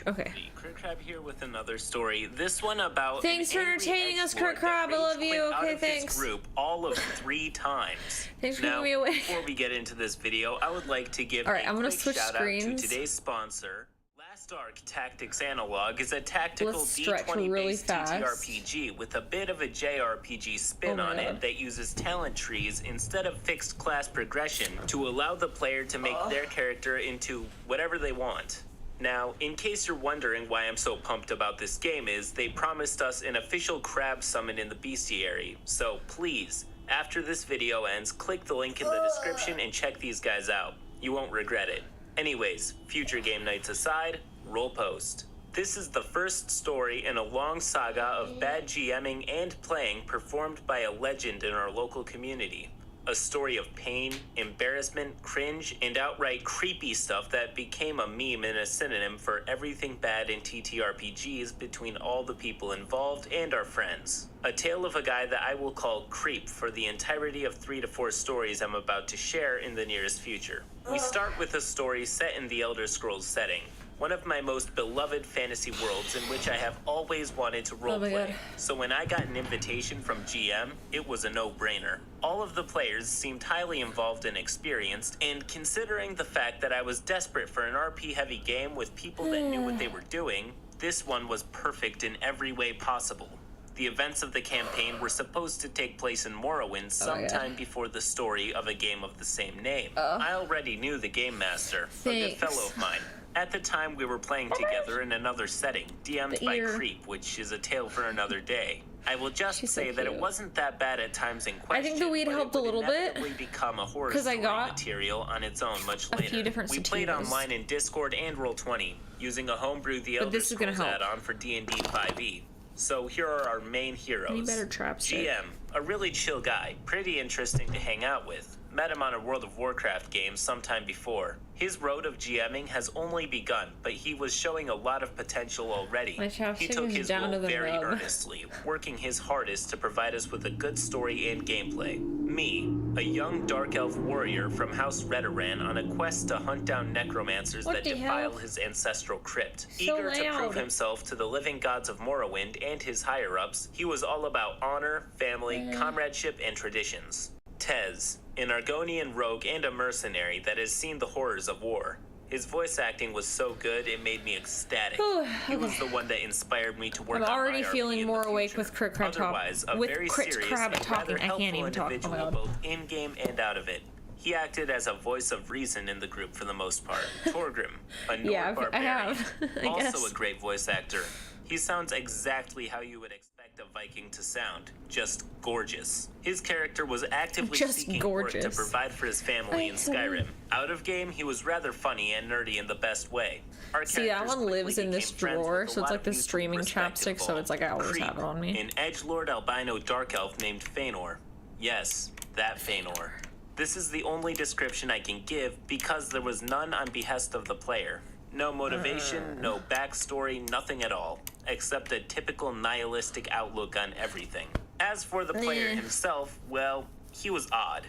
Speaker 1: Okay.
Speaker 2: Crit Crab here with another story. This one about.
Speaker 1: Thanks for entertaining us, Crit Crab. I love you. Okay, thanks.
Speaker 2: Group all of 3 times.
Speaker 1: Thanks for giving me away.
Speaker 2: Before we get into this video, I would like to give
Speaker 1: I'm gonna
Speaker 2: quick
Speaker 1: switch
Speaker 2: shout
Speaker 1: screens.
Speaker 2: out to today's sponsor. Last Arc Tactics Analog is a tactical
Speaker 1: D20
Speaker 2: really
Speaker 1: based
Speaker 2: TTRPG with a bit of a JRPG spin on it that uses talent trees instead of fixed class progression to allow the player to make their character into whatever they want. Now, in case you're wondering why I'm so pumped about this game is, they promised us an official crab summon in the bestiary, so please, after this video ends, click the link in the description and check these guys out. You won't regret it. Anyways, future game nights aside, roll post. This is the first story in a long saga of bad GMing and playing performed by a legend in our local community. A story of pain, embarrassment, cringe, and outright creepy stuff that became a meme and a synonym for everything bad in TTRPGs between all the people involved and our friends. A tale of a guy that I will call Creep for the entirety of 3 to 4 stories I'm about to share in the nearest future. We start with a story set in the Elder Scrolls setting. One of my most beloved fantasy worlds in which I have always wanted to roleplay. So when I got an invitation from GM, it was a no-brainer. All of the players seemed highly involved and experienced, and considering the fact that I was desperate for an RP-heavy game with people that knew what they were doing, this one was perfect in every way possible. The events of the campaign were supposed to take place in Morrowind sometime before the story of a game of the same name. I already knew the game master, a good fellow of mine. At the time, we were playing together in another setting, DM'd by Creep, which is a tale for another day. I will just say that it wasn't that bad at times in question.
Speaker 1: I think the weed helped a little bit
Speaker 2: become a horror story material on its own much later.
Speaker 1: A few different
Speaker 2: we played online in Discord and Roll20 using a homebrew The Elder Scrolls add-on for D&D 5e. So here are our main heroes. GM, a really chill guy, pretty interesting to hang out with. Met him on a World of Warcraft game sometime before. His road of GMing has only begun, but he was showing a lot of potential already. He took his role very earnestly, working his hardest to provide us with a good story and gameplay. Me, a young dark elf warrior from House Redoran on a quest to hunt down necromancers that defile his ancestral crypt. Eager to prove himself to the living gods of Morrowind and his higher-ups, he was all about honor, family, comradeship, and traditions. Tez, an Argonian rogue and a mercenary that has seen the horrors of war. His voice acting was so good, it made me ecstatic. He was the one that inspired me to work on my RP. I'm already feeling more awake with Crit Crab talking. Otherwise, a very serious and rather helpful individual both in-game and out of it. He acted as a voice of reason in the group for the most part. Torgrim, a Nord barbarian, also a great voice actor. He sounds exactly how you would expect a Viking to sound, just gorgeous. His character was actively seeking work to provide for his family in Skyrim. Out of game, he was rather funny and nerdy in the best way.
Speaker 1: See, that one lives in this drawer, so it's like the streaming chapstick, so it's like I always have it on me.
Speaker 2: An edgelord albino dark elf named Feanor. Yes, that Feanor. This is the only description I can give because there was none on behest of the player. No motivation, no backstory, nothing at all, except a typical nihilistic outlook on everything. As for the player himself, well, he was odd.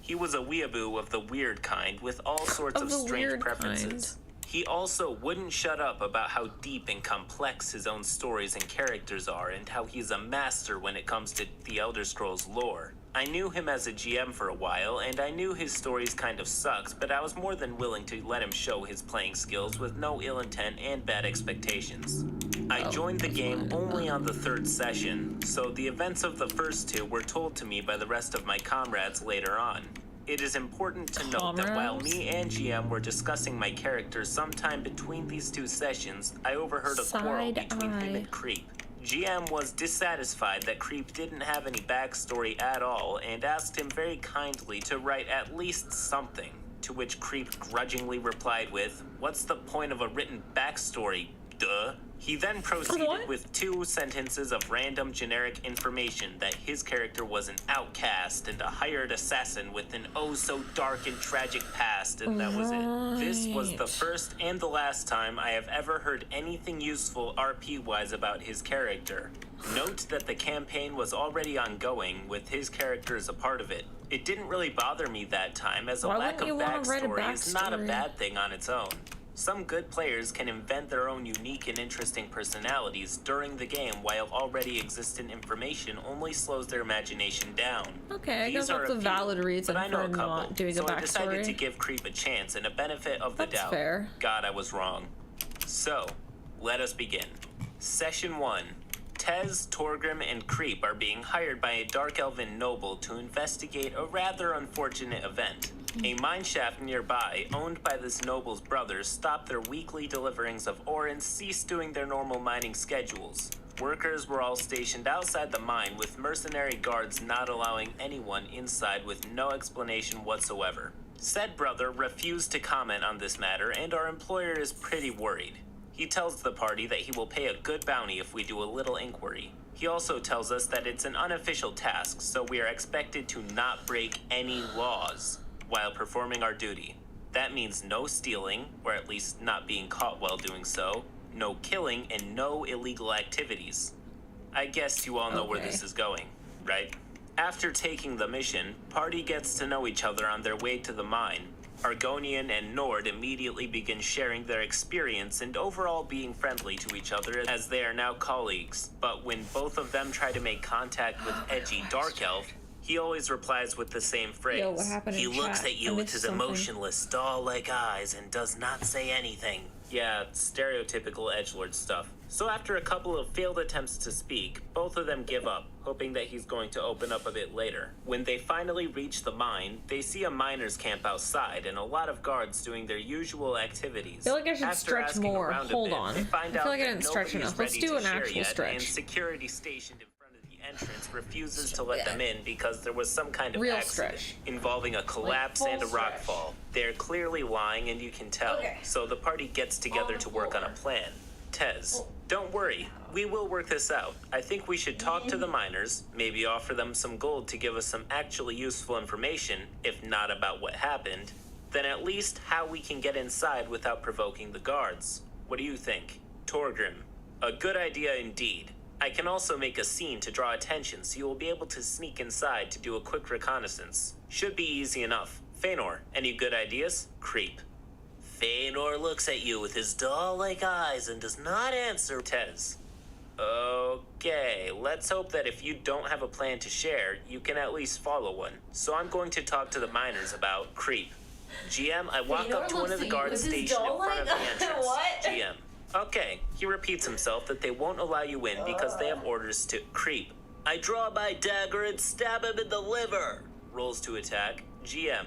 Speaker 2: He was a weeaboo of the weird kind with all sorts of strange preferences. He also wouldn't shut up about how deep and complex his own stories and characters are and how he's a master when it comes to the Elder Scrolls lore. I knew him as a GM for a while, and I knew his stories kind of sucked, but I was more than willing to let him show his playing skills with no ill intent and bad expectations. I joined the game only on the 3rd session, so the events of the first 2 were told to me by the rest of my comrades later on. It is important to note that while me and GM were discussing my character sometime between these 2 sessions, I overheard a quarrel between him and Creep. GM was dissatisfied that Creep didn't have any backstory at all and asked him very kindly to write at least something, to which Creep grudgingly replied with, "What's the point of a written backstory, duh?" He then proceeded with 2 sentences of random generic information that his character was an outcast and a hired assassin with an oh-so-dark and tragic past, and that was it. This was the first and the last time I have ever heard anything useful RP-wise about his character. Note that the campaign was already ongoing, with his character as a part of it. It didn't really bother me that time, as a lack of backstory is not a bad thing on its own. Some good players can invent their own unique and interesting personalities during the game, while already existent information only slows their imagination down.
Speaker 1: Okay, I guess that's a valid reason for not doing a backstory.
Speaker 2: So I decided to give Creep a chance and a benefit of the doubt.
Speaker 1: Fair.
Speaker 2: God, I was wrong. So, let us begin. Session 1. Tez, Torgrim, and Creep are being hired by a dark elven noble to investigate a rather unfortunate event. A mineshaft nearby, owned by this noble's brothers, stopped their weekly deliverings of ore and ceased doing their normal mining schedules. Workers were all stationed outside the mine, with mercenary guards not allowing anyone inside with no explanation whatsoever. Said brother refused to comment on this matter, and our employer is pretty worried. He tells the party that he will pay a good bounty if we do a little inquiry. He also tells us that it's an unofficial task, so we are expected to not break any laws while performing our duty. That means no stealing, or at least not being caught while doing so, no killing, and no illegal activities. I guess you all know where this is going, right? After taking the mission, party gets to know each other on their way to the mine. Argonian and Nord immediately begin sharing their experience and overall being friendly to each other as they are now colleagues. But when both of them try to make contact with edgy Dark Elf, he always replies with the same phrase.
Speaker 1: Yo, what happened in
Speaker 2: he looks at you with his emotionless, doll-like eyes and does not say anything. Yeah, stereotypical edgelord stuff. So after a couple of failed attempts to speak, both of them give up, hoping that he's going to open up a bit later. When they finally reach the mine, they see a miners' camp outside and a lot of guards doing their usual activities.
Speaker 1: I feel like I should
Speaker 2: After
Speaker 1: stretch
Speaker 2: asking
Speaker 1: more.
Speaker 2: around a
Speaker 1: Hold
Speaker 2: bit,
Speaker 1: on.
Speaker 2: they find
Speaker 1: I
Speaker 2: out
Speaker 1: feel like I
Speaker 2: that
Speaker 1: didn't stretch
Speaker 2: nobody's
Speaker 1: enough. Let's
Speaker 2: ready
Speaker 1: do
Speaker 2: to
Speaker 1: an
Speaker 2: share
Speaker 1: actual
Speaker 2: yet,
Speaker 1: stretch.
Speaker 2: And security stationed in front of the entrance refuses to let them in because there was some kind of
Speaker 1: Real
Speaker 2: accident
Speaker 1: stretch.
Speaker 2: involving a collapse
Speaker 1: full
Speaker 2: and a
Speaker 1: stretch.
Speaker 2: rockfall. They're clearly lying and you can tell.
Speaker 1: Okay.
Speaker 2: So the party gets together to work on a plan. Tez, don't worry. We will work this out. I think we should talk to the miners, maybe offer them some gold to give us some actually useful information, if not about what happened, then at least how we can get inside without provoking the guards. What do you think? Torgrim, a good idea indeed. I can also make a scene to draw attention so you will be able to sneak inside to do a quick reconnaissance. Should be easy enough. Feanor, any good ideas? Creep. Feanor looks at you with his doll-like eyes and does not answer. Tez. Okay, let's hope that if you don't have a plan to share, you can at least follow one. So I'm going to talk to the miners about Creep. GM, I walk up to one of the guards stationed in front of the entrance.
Speaker 1: What?
Speaker 2: GM. Okay, he repeats himself that they won't allow you in because they have orders to Creep. I draw my dagger and stab him in the liver. Rolls to attack. GM.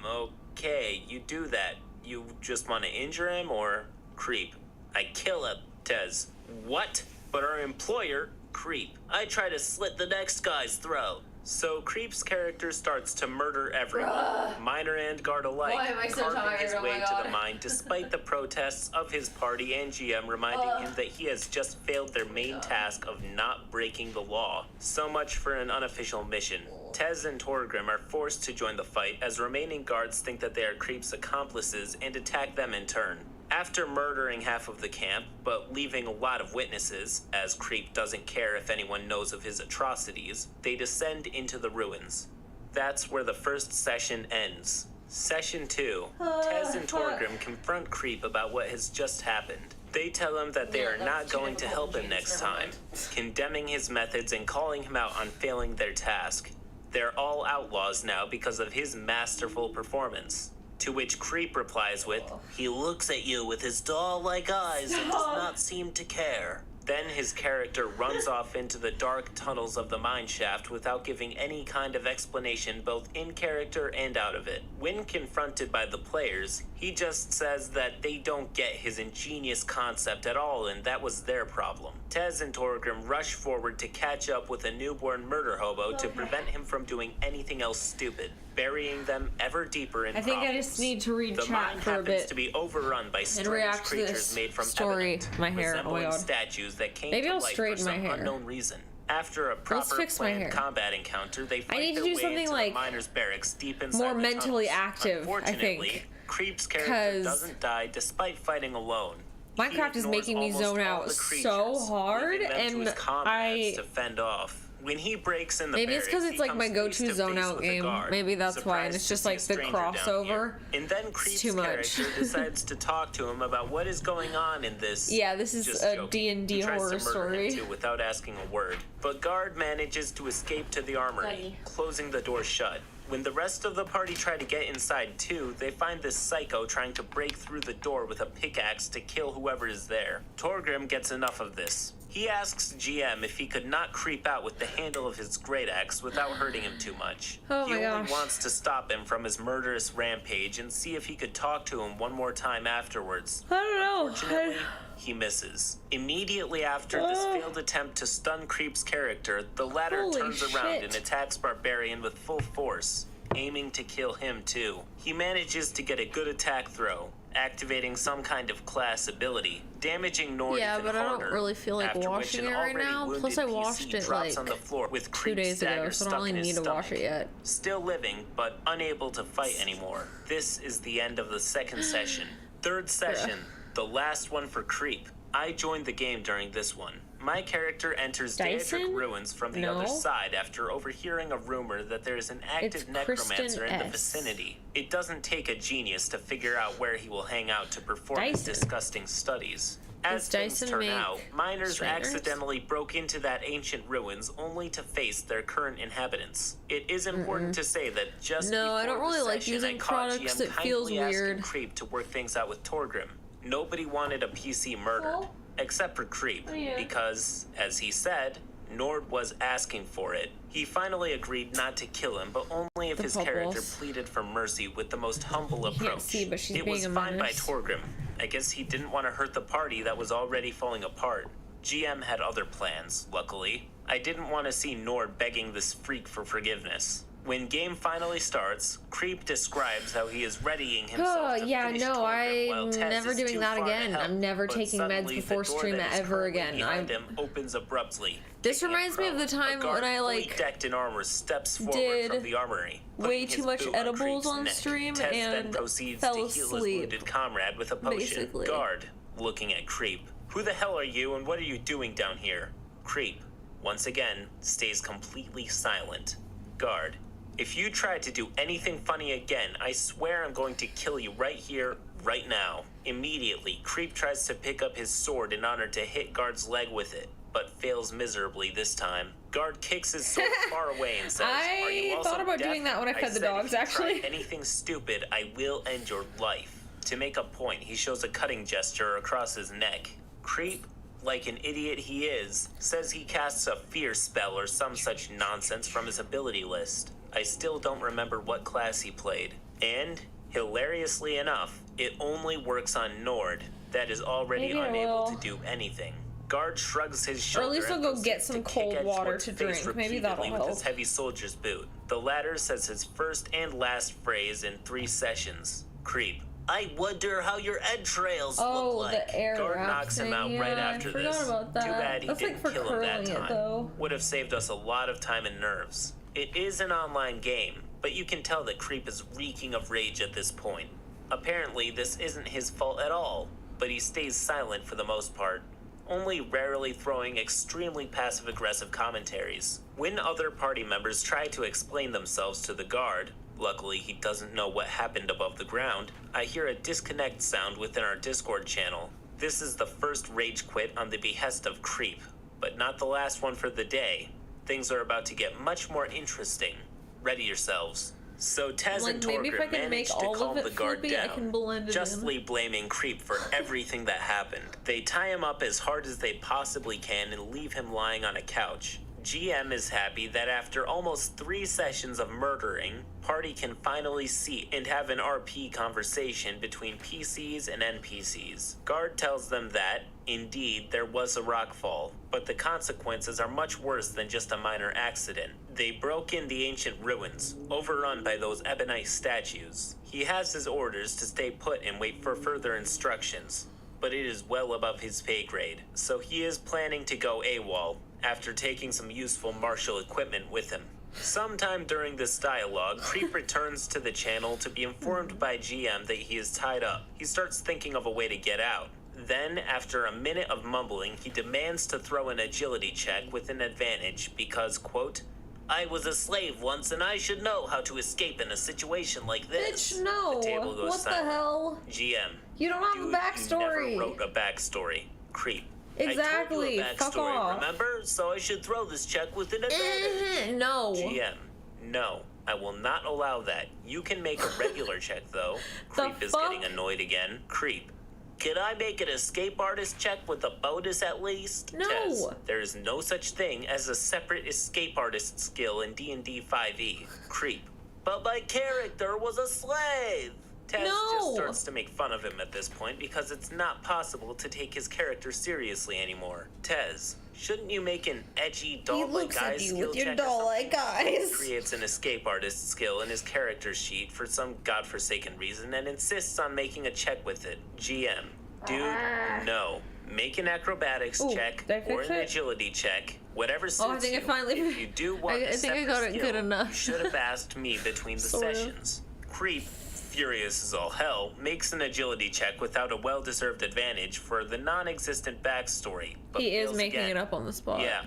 Speaker 2: Okay, you do that. You just want to injure him or Creep? I kill him. Tez. What? But our employer, Creep. I try to slit the next guy's throat. So Creep's character starts to murder everyone, miner and guard alike,
Speaker 1: Why am I so
Speaker 2: carving
Speaker 1: tired?
Speaker 2: his
Speaker 1: Oh
Speaker 2: way
Speaker 1: my
Speaker 2: to
Speaker 1: God.
Speaker 2: the mine despite the protests of his party and GM reminding him that he has just failed their main task of not breaking the law. So much for an unofficial mission. Tez and Torgrim are forced to join the fight as remaining guards think that they are Creep's accomplices and attack them in turn. After murdering half of the camp, but leaving a lot of witnesses, as Creep doesn't care if anyone knows of his atrocities, they descend into the ruins. That's where the first session ends. Session 2. Tez and Torgrim confront Creep about what has just happened. They tell him that they are not going to help him next time, condemning his methods and calling him out on failing their task. They're all outlaws now because of his masterful performance. To which Creep replies with, he looks at you with his doll-like eyes and does not seem to care. Then his character runs off into the dark tunnels of the mine shaft without giving any kind of explanation both in character and out of it. When confronted by the players, he just says that they don't get his ingenious concept at all and that was their problem. Tez and Torgrim rush forward to catch up with a newborn murder hobo to prevent him from doing anything else stupid, burying them ever deeper in problems.
Speaker 1: I just need to read
Speaker 2: the
Speaker 1: chat
Speaker 2: mine
Speaker 1: for a
Speaker 2: happens
Speaker 1: bit
Speaker 2: to be overrun by strange
Speaker 1: react to
Speaker 2: creatures
Speaker 1: this
Speaker 2: made from
Speaker 1: story.
Speaker 2: ebonite,
Speaker 1: My hair, oh my
Speaker 2: resembling
Speaker 1: God.
Speaker 2: statues that came
Speaker 1: Maybe
Speaker 2: to
Speaker 1: I'll
Speaker 2: life for
Speaker 1: straighten my
Speaker 2: some
Speaker 1: hair.
Speaker 2: unknown reason. After a proper
Speaker 1: fix my
Speaker 2: planned
Speaker 1: hair.
Speaker 2: combat encounter, they fight
Speaker 1: need to
Speaker 2: their
Speaker 1: do
Speaker 2: way
Speaker 1: something
Speaker 2: into
Speaker 1: like
Speaker 2: the miners' barracks deep inside
Speaker 1: more
Speaker 2: the
Speaker 1: mentally
Speaker 2: tunnels.
Speaker 1: active, I
Speaker 2: Unfortunately,
Speaker 1: think.
Speaker 2: Creep's character
Speaker 1: 'Cause
Speaker 2: doesn't die despite fighting alone. He
Speaker 1: Minecraft is
Speaker 2: ignores
Speaker 1: making me
Speaker 2: almost
Speaker 1: zone
Speaker 2: all
Speaker 1: out
Speaker 2: the
Speaker 1: so
Speaker 2: creatures,
Speaker 1: hard,
Speaker 2: leaving them to
Speaker 1: and
Speaker 2: his comrades to fend off. When he breaks in the
Speaker 1: maybe it's because
Speaker 2: barracks,
Speaker 1: it's like
Speaker 2: he
Speaker 1: my
Speaker 2: comes
Speaker 1: go-to
Speaker 2: face to
Speaker 1: zone
Speaker 2: face
Speaker 1: out
Speaker 2: with a
Speaker 1: game.
Speaker 2: guard,
Speaker 1: Maybe that's why, and
Speaker 2: surprised
Speaker 1: it's
Speaker 2: to
Speaker 1: just
Speaker 2: see
Speaker 1: like
Speaker 2: a
Speaker 1: the
Speaker 2: stranger down
Speaker 1: crossover.
Speaker 2: here. And then Creep's
Speaker 1: too much.
Speaker 2: character decides to talk to him about what is going on in this.
Speaker 1: Yeah, this is
Speaker 2: Just
Speaker 1: a
Speaker 2: joking.
Speaker 1: D&D
Speaker 2: He tries
Speaker 1: horror
Speaker 2: to murder him,
Speaker 1: story.
Speaker 2: too, without asking a word. But Guard manages to escape to the armory,
Speaker 1: Funny.
Speaker 2: closing the door shut. When the rest of the party try to get inside too, they find this psycho trying to break through the door with a pickaxe to kill whoever is there. Torgrim gets enough of this. He asks GM if he could not creep out with the handle of his great axe without hurting him too much.
Speaker 1: Oh
Speaker 2: he
Speaker 1: my
Speaker 2: only
Speaker 1: gosh.
Speaker 2: wants to stop him from his murderous rampage and see if he could talk to him one more time afterwards.
Speaker 1: I don't know.
Speaker 2: Unfortunately, he misses. Immediately after this failed attempt to stun Creep's character, the latter
Speaker 1: Holy
Speaker 2: turns around
Speaker 1: shit.
Speaker 2: and attacks Barbarian with full force, aiming to kill him too. He manages to get a good attack throw, activating some kind of class ability, damaging Nord
Speaker 1: Yeah,
Speaker 2: even
Speaker 1: but I don't
Speaker 2: harder,
Speaker 1: really feel like
Speaker 2: after which
Speaker 1: washing
Speaker 2: an
Speaker 1: it right
Speaker 2: already
Speaker 1: now.
Speaker 2: wounded
Speaker 1: Plus I
Speaker 2: PC
Speaker 1: washed it,
Speaker 2: drops
Speaker 1: like,
Speaker 2: on the floor with
Speaker 1: 2
Speaker 2: Creep's
Speaker 1: days ago,
Speaker 2: dagger
Speaker 1: so I
Speaker 2: stuck
Speaker 1: don't really
Speaker 2: in his
Speaker 1: need to
Speaker 2: stomach.
Speaker 1: wash it yet.
Speaker 2: Still living, but unable to fight anymore. This is the end of the second session. Third session, the last one for Creep. I joined the game during this one. My character enters
Speaker 1: Dyson?
Speaker 2: Daedric ruins from the
Speaker 1: No.
Speaker 2: other side after overhearing a rumor that there is an active
Speaker 1: It's
Speaker 2: necromancer
Speaker 1: Kristen
Speaker 2: in the
Speaker 1: S.
Speaker 2: vicinity. It doesn't take a genius to figure out where he will hang out to perform his
Speaker 1: Dyson.
Speaker 2: disgusting studies. As
Speaker 1: Does
Speaker 2: things
Speaker 1: Dyson
Speaker 2: turn
Speaker 1: make
Speaker 2: out, miners
Speaker 1: straighteners?
Speaker 2: accidentally broke into that ancient ruins only to face their current inhabitants. It is important to say that just
Speaker 1: No,
Speaker 2: before
Speaker 1: I don't really
Speaker 2: the
Speaker 1: like
Speaker 2: session,
Speaker 1: using
Speaker 2: I caught
Speaker 1: products
Speaker 2: GM
Speaker 1: that feels
Speaker 2: kindly asking
Speaker 1: weird.
Speaker 2: Creep to work things out with Torgrim. Nobody wanted a PC murdered, except for Creep, because, as he said, Nord was asking for it. He finally agreed not to kill him, but only if his character pleaded for mercy with the most humble approach.
Speaker 1: Can't see, but she's
Speaker 2: it
Speaker 1: being
Speaker 2: was
Speaker 1: a
Speaker 2: fine by
Speaker 1: menace.
Speaker 2: Torgrim. I guess he didn't want to hurt the party that was already falling apart. GM had other plans, luckily. I didn't want to see Nord begging this freak for forgiveness. When game finally starts, Creep describes how he is readying himself to finish Torgrim while Tez
Speaker 1: never
Speaker 2: is
Speaker 1: doing
Speaker 2: too
Speaker 1: that
Speaker 2: far to
Speaker 1: again.
Speaker 2: help.
Speaker 1: I'm never
Speaker 2: But
Speaker 1: taking meds
Speaker 2: suddenly,
Speaker 1: before
Speaker 2: the door
Speaker 1: stream
Speaker 2: that is
Speaker 1: ever
Speaker 2: currently
Speaker 1: again.
Speaker 2: behind him opens abruptly.
Speaker 1: This reminds me of the time when I
Speaker 2: fully decked in armor steps forward
Speaker 1: did
Speaker 2: from the armory,
Speaker 1: way
Speaker 2: putting
Speaker 1: too
Speaker 2: his
Speaker 1: much
Speaker 2: boot
Speaker 1: edibles
Speaker 2: Creep's
Speaker 1: on
Speaker 2: neck.
Speaker 1: stream
Speaker 2: Tez then
Speaker 1: and
Speaker 2: proceeds
Speaker 1: fell
Speaker 2: to heal his
Speaker 1: asleep,
Speaker 2: wounded comrade with a potion.
Speaker 1: basically.
Speaker 2: Guard, looking at Creep. Who the hell are you and what are you doing down here? Creep, once again, stays completely silent. Guard, if you try to do anything funny again, I swear I'm going to kill you right here, right now. Immediately, Creep tries to pick up his sword in honor to hit Guard's leg with it, but fails miserably this time. Guard kicks his sword far away and says, "Are you also
Speaker 1: thought about
Speaker 2: deaf?
Speaker 1: doing that when I fed the
Speaker 2: said
Speaker 1: dogs,
Speaker 2: if you
Speaker 1: actually."
Speaker 2: try anything stupid, I will end your life." To make a point, he shows a cutting gesture across his neck. Creep, like an idiot he is, says he casts a fear spell or some such nonsense from his ability list. I still don't remember what class he played. And, hilariously enough, it only works on Nord, that is already unable to do anything. Guard shrugs his shoulder.
Speaker 1: Or at least he'll go get some cold water to drink. Maybe that'll help.
Speaker 2: With his heavy soldier's boot. The latter says his first and last phrase in 3 sessions. Creep. I wonder how your entrails look like.
Speaker 1: The air
Speaker 2: Guard knocks him out right after this.
Speaker 1: About that.
Speaker 2: Too bad he
Speaker 1: That's
Speaker 2: didn't
Speaker 1: like
Speaker 2: kill him that time.
Speaker 1: Though.
Speaker 2: Would have saved us a lot of time and nerves. It is an online game, but you can tell that Creep is reeking of rage at this point. Apparently, this isn't his fault at all, but he stays silent for the most part, only rarely throwing extremely passive-aggressive commentaries. When other party members try to explain themselves to the guard, luckily he doesn't know what happened above the ground, I hear a disconnect sound within our Discord channel. This is the first rage quit on the behest of Creep, but not the last one for the day. Things are about to get much more interesting. Ready yourselves. So Tez and Torgrim manage to calm the guard down, justly blaming Creep for everything that happened. They tie him up as hard as they possibly can and leave him lying on a couch. GM is happy that after almost 3 sessions of murdering, party can finally see and have an RP conversation between PCs and NPCs. Guard tells them that, indeed, there was a rockfall, but the consequences are much worse than just a minor accident. They broke in the ancient ruins, overrun by those ebonite statues. He has his orders to stay put and wait for further instructions, but it is well above his pay grade, so he is planning to go AWOL, after taking some useful martial equipment with him. Sometime during this dialogue, Creep returns to the channel to be informed by GM that he is tied up. He starts thinking of a way to get out. Then, after a minute of mumbling, he demands to throw an agility check with an advantage because, quote, I was a slave once and I should know how to escape in a situation like this.
Speaker 1: Bitch, no.
Speaker 2: The table goes
Speaker 1: what
Speaker 2: silent.
Speaker 1: The hell?
Speaker 2: GM.
Speaker 1: You don't have a backstory.
Speaker 2: You never wrote a backstory. Creep.
Speaker 1: Exactly.
Speaker 2: I told you a backstory,
Speaker 1: Fuck off.
Speaker 2: remember? So I should throw this check with an advantage.
Speaker 1: No.
Speaker 2: GM. No. I will not allow that. You can make a regular check, though. Creep is getting annoyed again. Creep. Can I make an escape artist check with a bonus at least?
Speaker 1: No.
Speaker 2: Tez, there is no such thing as a separate escape artist skill in D&D 5e. Creep. But my character was a slave. Tez just starts to make fun of him at this point because it's not possible to take his character seriously anymore. Tez, shouldn't you make an edgy doll-like eyes skill check? With your doll-like eyes. Creates an escape artist skill in his character sheet for some godforsaken reason and insists on making a check with it. GM, dude, no. Make an acrobatics check or an agility check, whatever suits
Speaker 1: I think
Speaker 2: you.
Speaker 1: I finally.
Speaker 2: If you do want
Speaker 1: I think I got it good enough.
Speaker 2: You should have asked me between the sessions. Creep, furious as all hell, makes an agility check without a well-deserved advantage for the non-existent backstory. But
Speaker 1: he is making it up on the spot.
Speaker 2: Yeah.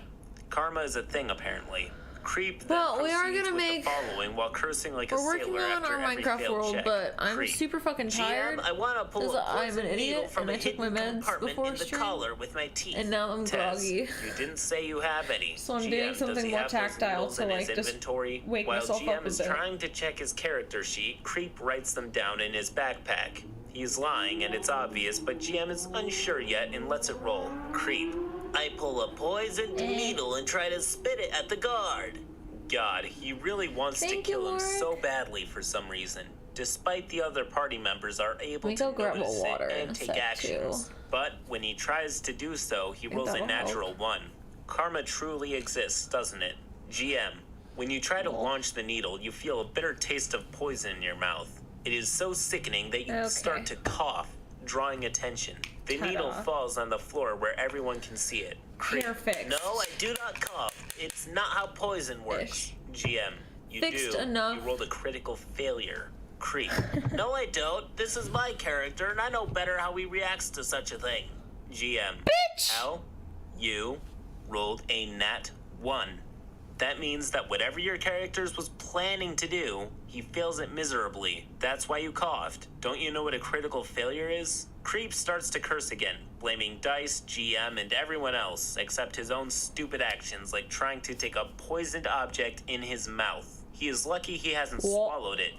Speaker 2: Karma is a thing, apparently. Creep then
Speaker 1: Well, we are
Speaker 2: proceeds
Speaker 1: gonna
Speaker 2: with
Speaker 1: make-
Speaker 2: the following while cursing like a
Speaker 1: We're working
Speaker 2: sailor
Speaker 1: on
Speaker 2: after
Speaker 1: our
Speaker 2: every
Speaker 1: Minecraft
Speaker 2: failed
Speaker 1: world,
Speaker 2: check.
Speaker 1: but I'm
Speaker 2: Creep.
Speaker 1: super fucking tired.
Speaker 2: GM, I want to pull
Speaker 1: Because
Speaker 2: a
Speaker 1: I'm
Speaker 2: poison
Speaker 1: an
Speaker 2: needle
Speaker 1: idiot,
Speaker 2: from
Speaker 1: and
Speaker 2: a
Speaker 1: I took my
Speaker 2: hidden
Speaker 1: meds
Speaker 2: compartment
Speaker 1: before
Speaker 2: in the
Speaker 1: stream,
Speaker 2: collar with my teeth.
Speaker 1: and now I'm
Speaker 2: Tez,
Speaker 1: groggy.
Speaker 2: you didn't say you have any.
Speaker 1: So I'm
Speaker 2: GM,
Speaker 1: doing
Speaker 2: does
Speaker 1: something
Speaker 2: he
Speaker 1: more
Speaker 2: have those
Speaker 1: tactile
Speaker 2: needles
Speaker 1: to,
Speaker 2: in
Speaker 1: like,
Speaker 2: his
Speaker 1: just
Speaker 2: inventory?
Speaker 1: wake
Speaker 2: While
Speaker 1: myself
Speaker 2: GM
Speaker 1: up a
Speaker 2: is
Speaker 1: bit.
Speaker 2: trying to check his character sheet, Creep writes them down in his backpack. He's lying, and it's obvious, but GM is unsure yet and lets it roll. Creep. I pull a poisoned needle and try to spit it at the guard. God, he really wants
Speaker 1: Thank
Speaker 2: to
Speaker 1: you,
Speaker 2: kill him
Speaker 1: Lord.
Speaker 2: so badly for some reason. Despite the other party members are able
Speaker 1: We
Speaker 2: to
Speaker 1: go grab a
Speaker 2: notice
Speaker 1: water
Speaker 2: it
Speaker 1: in
Speaker 2: and
Speaker 1: a
Speaker 2: take
Speaker 1: sec,
Speaker 2: actions.
Speaker 1: too.
Speaker 2: But when he tries to do so, he rolls a
Speaker 1: that'll
Speaker 2: natural 1. Karma truly exists, doesn't it? GM, when you try to launch the needle, you feel a bitter taste of poison in your mouth. It is so sickening that you
Speaker 1: Okay.
Speaker 2: start to cough, drawing attention. The needle
Speaker 1: Ta-da.
Speaker 2: falls on the floor where everyone can see it. Creep.
Speaker 1: Perfect.
Speaker 2: No, I do not cough. It's not how poison works.
Speaker 1: Ish.
Speaker 2: GM, you
Speaker 1: Fixed
Speaker 2: do.
Speaker 1: enough.
Speaker 2: You rolled a critical failure. Creep. No, I don't. This is my character, and I know better how he reacts to such a thing. GM.
Speaker 1: Bitch!
Speaker 2: How? You rolled a nat 1. That means that whatever your characters was planning to do, he fails it miserably. That's why you coughed. Don't you know what a critical failure is? Creep starts to curse again, blaming Dice, GM, and everyone else, except his own stupid actions like trying to take a poisoned object in his mouth. He is lucky he hasn't swallowed it.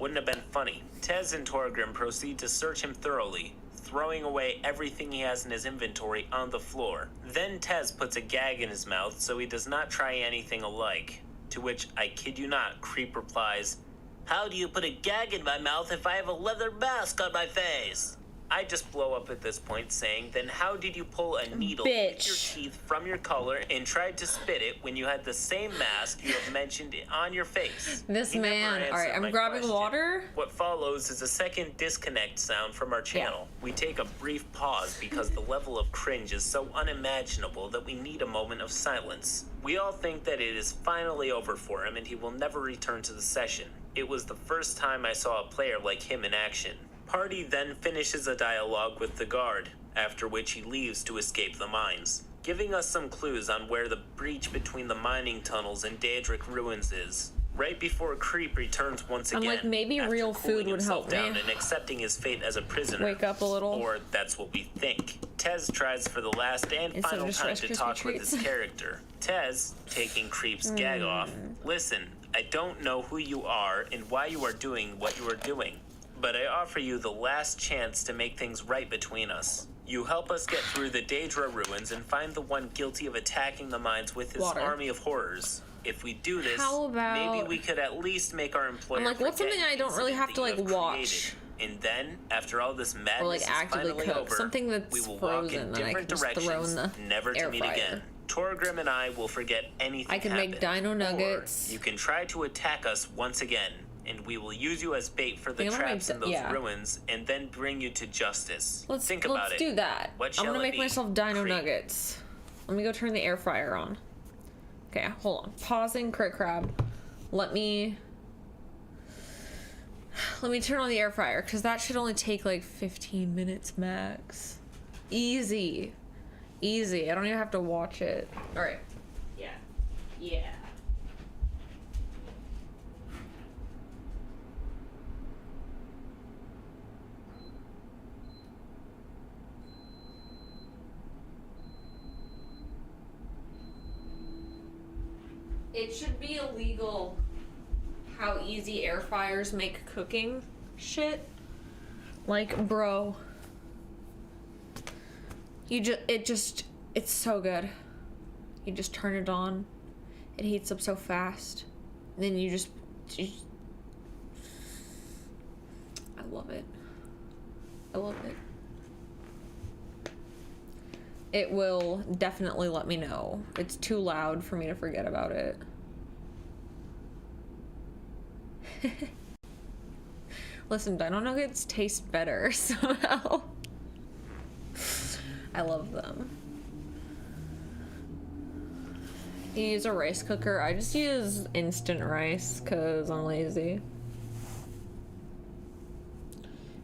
Speaker 2: Wouldn't have been funny. Tez and Torgrim proceed to search him thoroughly, throwing away everything he has in his inventory on the floor. Then Tez puts a gag in his mouth so he does not try anything alike. To which, I kid you not, Creep replies, "How do you put a gag in my mouth if I have a leather mask on my face?" I just blow up at this point saying, then how did you pull a needle with your teeth from your collar and tried to spit it when you had the same mask you have mentioned on your face?
Speaker 1: This
Speaker 2: He never
Speaker 1: man.
Speaker 2: answered
Speaker 1: Alright, I'm
Speaker 2: my
Speaker 1: grabbing
Speaker 2: question.
Speaker 1: water.
Speaker 2: What follows is a second disconnect sound from our channel. We take a brief pause because the level of cringe is so unimaginable that we need a moment of silence. We all think that it is finally over for him and he will never return to the session. It was the first time I saw a player like him in action. Party then finishes a dialogue with the guard, after which he leaves to escape the mines, giving us some clues on where the breach between the mining tunnels and Daedric ruins is. Right before Creep returns once again,
Speaker 1: like, maybe
Speaker 2: after
Speaker 1: real
Speaker 2: cooling
Speaker 1: food would
Speaker 2: himself
Speaker 1: help
Speaker 2: down
Speaker 1: me.
Speaker 2: and accepting his fate as a prisoner.
Speaker 1: Wake up a little.
Speaker 2: Or that's what we think. Tez tries for the last and
Speaker 1: Instead of
Speaker 2: final
Speaker 1: just
Speaker 2: time
Speaker 1: Rice
Speaker 2: to
Speaker 1: Krispie
Speaker 2: talk with
Speaker 1: treats.
Speaker 2: his character. Tez, taking Creep's gag off, listen, I don't know who you are and why you are doing what you are doing, but I offer you the last chance to make things right between us. You help us get through the Daedra ruins and find the one guilty of attacking the mines with his
Speaker 1: Water.
Speaker 2: army of horrors. If we do this,
Speaker 1: How about-
Speaker 2: maybe we could at least make our employer
Speaker 1: I'm like, what's
Speaker 2: forget
Speaker 1: something I don't really
Speaker 2: incident
Speaker 1: have to,
Speaker 2: that you
Speaker 1: like,
Speaker 2: have
Speaker 1: watch?
Speaker 2: created. And then, after all this madness
Speaker 1: Or, like,
Speaker 2: is
Speaker 1: actively
Speaker 2: finally
Speaker 1: cook.
Speaker 2: over,
Speaker 1: Something that's
Speaker 2: we will
Speaker 1: frozen
Speaker 2: walk in
Speaker 1: that I
Speaker 2: different
Speaker 1: can just throw in
Speaker 2: directions,
Speaker 1: the
Speaker 2: never
Speaker 1: air
Speaker 2: to meet
Speaker 1: fryer.
Speaker 2: again. Torgrim and I will forget anything
Speaker 1: I can make
Speaker 2: happened.
Speaker 1: dino nuggets.
Speaker 2: Or you can try to attack us once again, and we will use you as bait for the
Speaker 1: think I'm gonna
Speaker 2: traps
Speaker 1: make
Speaker 2: in those
Speaker 1: yeah.
Speaker 2: ruins, and then bring you to justice.
Speaker 1: Let's
Speaker 2: Think about it.
Speaker 1: do that.
Speaker 2: What
Speaker 1: I'm
Speaker 2: shall
Speaker 1: gonna
Speaker 2: it
Speaker 1: make
Speaker 2: be?
Speaker 1: myself dino
Speaker 2: Creep.
Speaker 1: nuggets. Let me go turn the air fryer on. Okay, hold on. Pausing crit crab. Let me turn on the air fryer because that should only take like 15 minutes max. Easy. Easy. I don't even have to watch it. All right. Yeah. Yeah. It should be illegal how easy air fryers make cooking shit. Like, bro. It's so good. You just turn it on. It heats up so fast. And then you I love it. I love it. It will definitely let me know. It's too loud for me to forget about it. Listen, dino nuggets taste better somehow. I love them. You use a rice cooker. I just use instant rice because I'm lazy.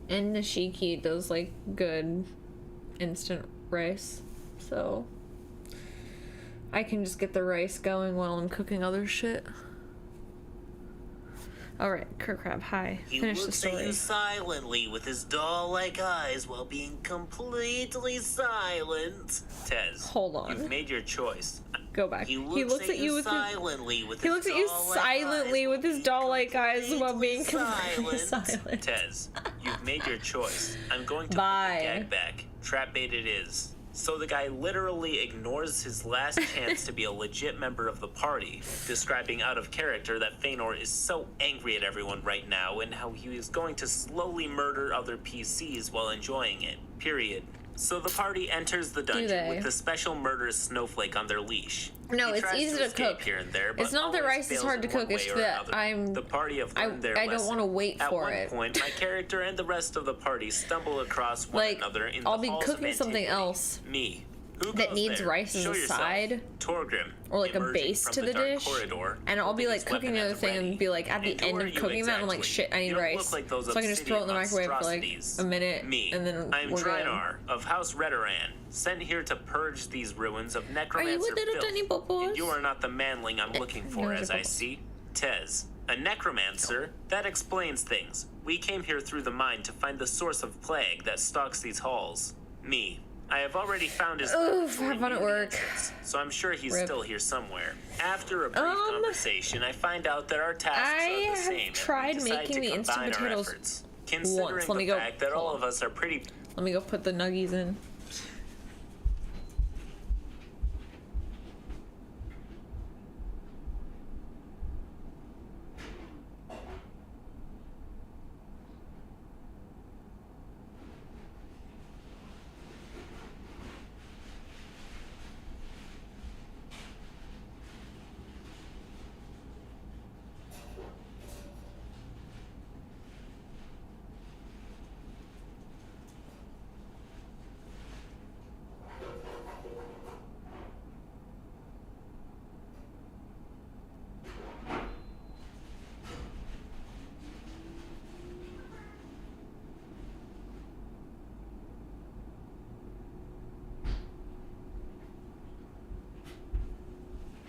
Speaker 1: And Nishiki does like good instant rice. So I can just get the rice going while I'm cooking other shit. Alright, Ghoulcraft, hi. Finish the story.
Speaker 2: He looks at you silently with his doll-like eyes while being completely silent. Tez,
Speaker 1: hold on.
Speaker 2: You've made your choice.
Speaker 1: Go back.
Speaker 2: He looks at you silently with
Speaker 1: his doll-like eyes while being completely silent.
Speaker 2: Tez, you've made your choice. I'm going to put the gag back. Trap bait it is. So the guy literally ignores his last chance to be a legit member of the party, describing out of character that Feanor is so angry at everyone right now and how he is going to slowly murder other PCs while enjoying it. Period. So the party enters the dungeon with the special murderous snowflake on their leash.
Speaker 1: No, it's easy to cook.
Speaker 2: Here and there,
Speaker 1: it's not that rice is hard to cook, it's that
Speaker 2: the party have learned their
Speaker 1: I don't want to wait for it.
Speaker 2: At one point, my character and the rest of the party stumble across one another in
Speaker 1: I'll
Speaker 2: the
Speaker 1: be
Speaker 2: halls
Speaker 1: cooking
Speaker 2: of
Speaker 1: something
Speaker 2: antiquity.
Speaker 1: else.
Speaker 2: Me. Who
Speaker 1: that
Speaker 2: goes
Speaker 1: needs
Speaker 2: there?
Speaker 1: rice as
Speaker 2: Show
Speaker 1: a
Speaker 2: yourself.
Speaker 1: side,
Speaker 2: Torgrim,
Speaker 1: or like a
Speaker 2: emerging
Speaker 1: base
Speaker 2: from
Speaker 1: to the
Speaker 2: dark
Speaker 1: dish,
Speaker 2: corridor,
Speaker 1: and I'll be like cooking the other thing and be like at the end of cooking that I'm like, shit, I need rice, so I can just throw it in the microwave for like a minute, and then
Speaker 2: I'm
Speaker 1: we're good.
Speaker 2: Draenor of House Redoran, sent here to purge these ruins of necromancer filth, and you are not the manling I'm looking for, as I see. Tez, a necromancer? That explains things. We came here through the mine to find the source of plague that stalks these halls. Me. I have already found his
Speaker 1: have fun at work.
Speaker 2: So I'm sure he's still here somewhere. After a brief conversation, I find out that our tasks are the same.
Speaker 1: I have tried making the instant potatoes once. Let me go.
Speaker 2: Fact that all of us are pretty.
Speaker 1: Let me go put the nuggies in.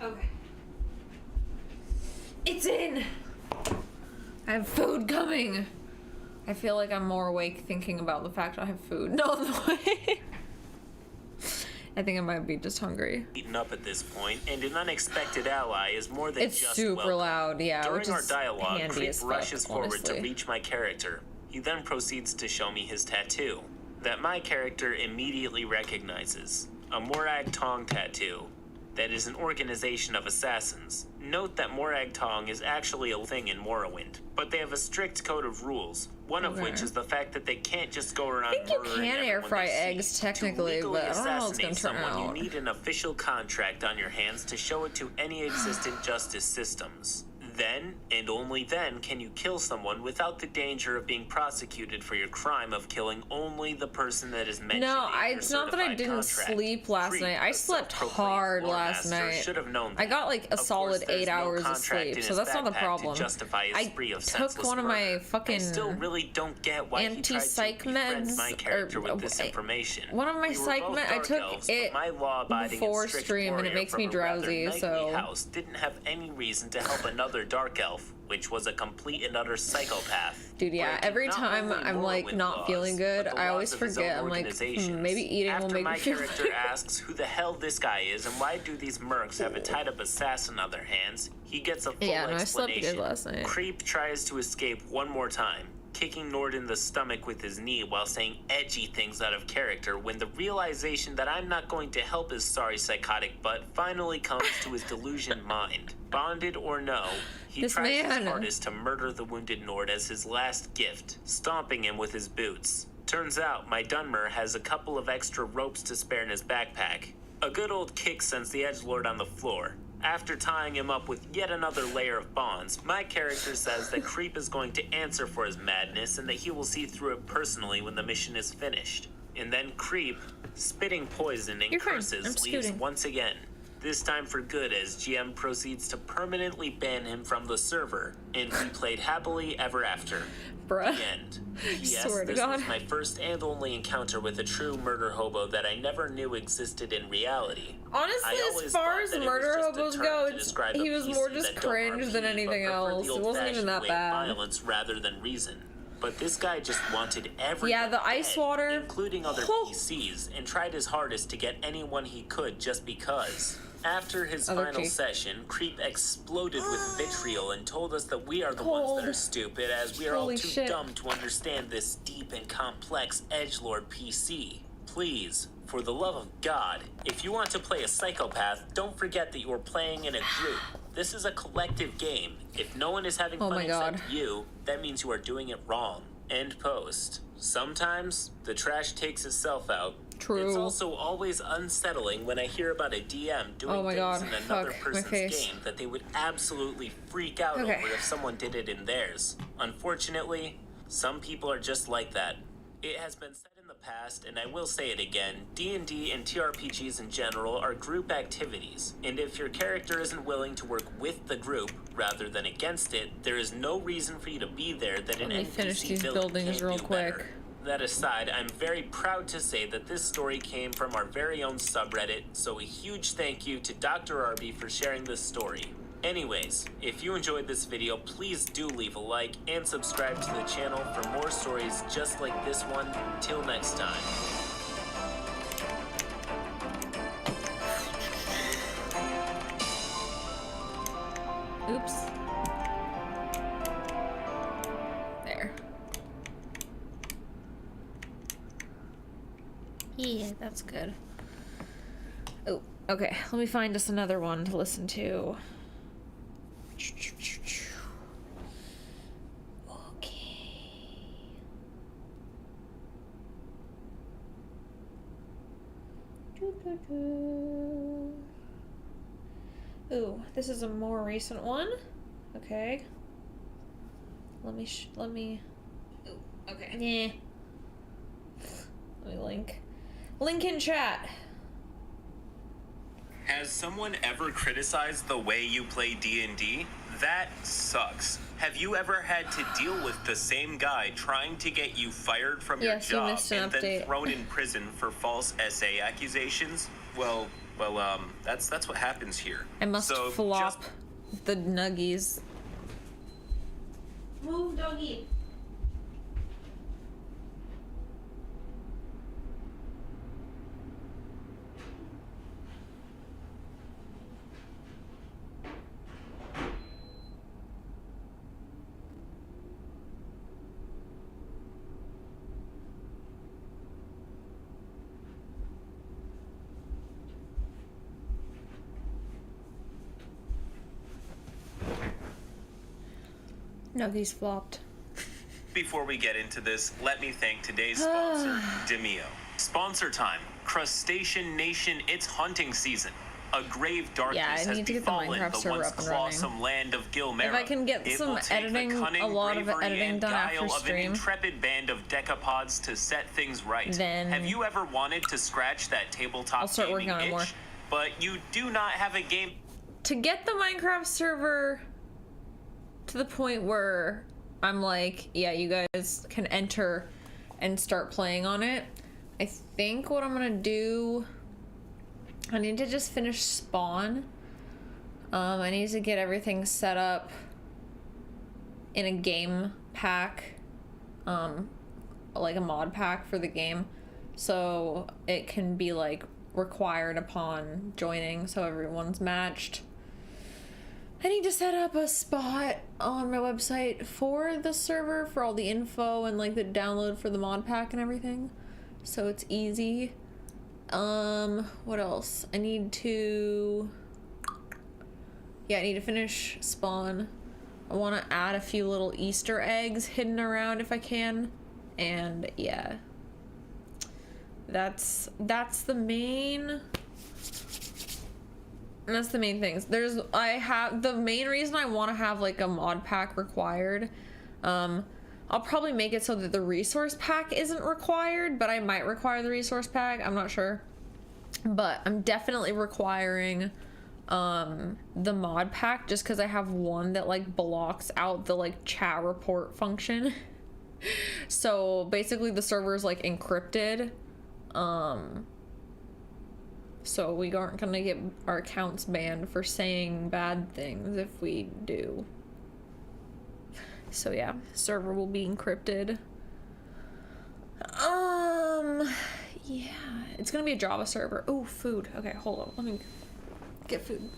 Speaker 1: Okay. It's in! I have food coming! I feel like I'm more awake thinking about the fact I have food on the way. I think I might be just hungry.
Speaker 2: Eaten up at this point, and an unexpected ally is more than just
Speaker 1: super
Speaker 2: welcome.
Speaker 1: Loud, yeah.
Speaker 2: During our dialogue, Creep rushes forward
Speaker 1: honestly.
Speaker 2: to reach my character. He then proceeds to show me his tattoo, that my character immediately recognizes. A Morag Tong tattoo. That is an organization of assassins. Note that Morag Tong is actually a thing in Morrowind, but they have a strict code of rules, one of which is the fact that they can't just go around murdering everyone.
Speaker 1: I think you can air fry eggs technically, but I don't know how it's going to turn out.
Speaker 2: You need an official contract on your hands to show it to any existent justice systems. Then, and only then, can you kill someone without the danger of being prosecuted for your crime of killing only the person that is mentioned in your
Speaker 1: it's not that I didn't
Speaker 2: contract.
Speaker 1: sleep last night. I slept hard last night.
Speaker 2: Should have known
Speaker 1: I got like a solid 8 hours of sleep, so that's not the problem. I took one of my fucking
Speaker 2: still really don't get why
Speaker 1: anti-psych meds,
Speaker 2: my character with this information.
Speaker 1: One of my psych meds, I took it before stream and it makes me drowsy, so...
Speaker 2: House didn't have any reason to help another dark elf, which was a complete and utter psychopath.
Speaker 1: Dude, yeah, every time I'm like not feeling good, I always forget. I'm like, maybe eating will make me feel better.
Speaker 2: After my character asks who the hell this guy is and why do these mercs have a tied up assassin on their hands, he gets a full explanation.
Speaker 1: I slept good last night.
Speaker 2: Creep tries to escape one more time, kicking Nord in the stomach with his knee while saying edgy things out of character when the realization that I'm not going to help his sorry psychotic butt finally comes to his delusioned mind. Bonded or no, he tries his hardest to murder the wounded Nord as his last gift, stomping him with his boots. Turns out my Dunmer has a couple of extra ropes to spare in his backpack. A good old kick sends the edgelord on the floor. After tying him up with yet another layer of bonds, my character says that Creep is going to answer for his madness and that he will see through it personally when the mission is finished. And then Creep, spitting poison and curses, leaves once again. This time for good, as GM proceeds to permanently ban him from the server, and we played happily ever after.
Speaker 1: Bruh.
Speaker 2: The end. P.S.
Speaker 1: Swear to
Speaker 2: This
Speaker 1: God.
Speaker 2: was my first and only encounter with a true murder hobo that I never knew existed in reality.
Speaker 1: Honestly, as far as murder hobos go, he was more just cringe than anything else. It wasn't even that bad.
Speaker 2: Violence rather than reason. But this guy just wanted everyone
Speaker 1: Yeah, the ice
Speaker 2: dead,
Speaker 1: water.
Speaker 2: including other PCs, and tried his hardest to get anyone he could just because. After his final session, Creep exploded with vitriol and told us that we are the ones that are stupid, as we are all too dumb to understand this deep and complex edgelord PC. Please, for the love of God, if you want to play a psychopath, don't forget that you are playing in a group. This is a collective game. If no one is having fun except you, that means you are doing it wrong. End post. Sometimes the trash takes itself out.
Speaker 1: True.
Speaker 2: It's also always unsettling when I hear about a DM doing things in another person's game that they would absolutely freak out over if someone did it in theirs. Unfortunately, some people are just like that. It has been said in the past, and I will say it again, D&D and TRPGs in general are group activities, and if your character isn't willing to work with the group rather than against it, there is no reason for you to be there that an NPC building can't do better. That aside, I'm very proud to say that this story came from our very own subreddit, so a huge thank you to Dr. Arby for sharing this story. Anyways, if you enjoyed this video, please do leave a like and subscribe to the channel for more stories just like this one. Till next time.
Speaker 1: Oops. There. Yeah, that's good. Oh, okay. Let me find us another one to listen to. Ooh, this is a more recent one. Okay. Let me. Ooh, okay. Yeah. Let me link in chat.
Speaker 2: Has someone ever criticized the way you play D&D? That sucks. Have you ever had to deal with the same guy trying to get you fired from your job and then thrown in prison for false essay accusations? Well, that's what happens here.
Speaker 1: I must flop the nuggies. Move, doggy. Nuggies flopped.
Speaker 2: Before we get into this, let me thank today's sponsor, Demio. Sponsor time. Crustacean Nation, it's hunting season. A grave darkness has befallen the once clawsome land of Gilmera.
Speaker 1: If I can get some editing, a lot of editing done after stream,
Speaker 2: of an intrepid band of decapods to set things right.
Speaker 1: Then
Speaker 2: have you ever wanted to scratch that tabletop gaming itch, but you do not have a game
Speaker 1: to get the Minecraft server to the point where I'm like, yeah, you guys can enter and start playing on it? I think what I'm gonna do, I need to just finish spawn. I need to get everything set up in a game pack, like a mod pack for the game, so it can be like required upon joining, so everyone's matched. I need to set up a spot on my website for the server for all the info and like the download for the mod pack and everything, so it's easy. What else? I need to finish spawn. I want to add a few little Easter eggs hidden around if I can, and yeah, that's the main things. The main reason I want to have like a mod pack required, I'll probably make it so that the resource pack isn't required, but I might require the resource pack, I'm not sure. But I'm definitely requiring the mod pack, just because I have one that like blocks out the like chat report function. So basically the server is like encrypted, so we aren't gonna get our accounts banned for saying bad things if we do. So yeah, server will be encrypted. Yeah, it's gonna be a Java server. Oh, food. Okay, hold on, let me get food.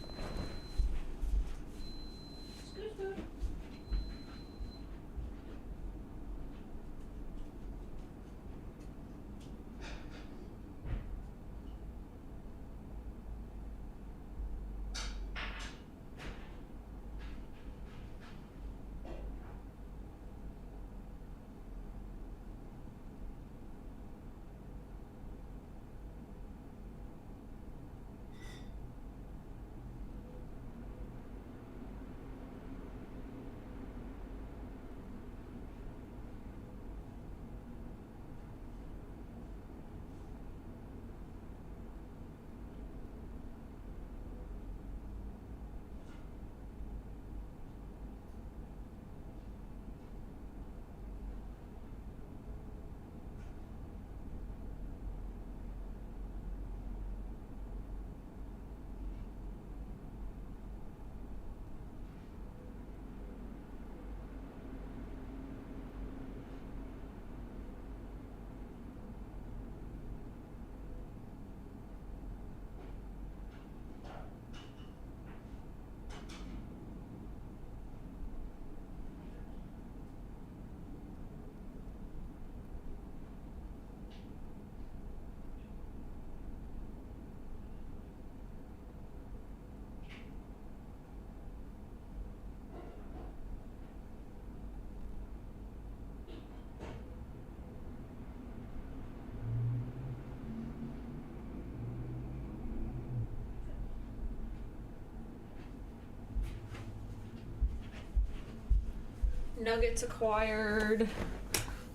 Speaker 1: Nuggets acquired.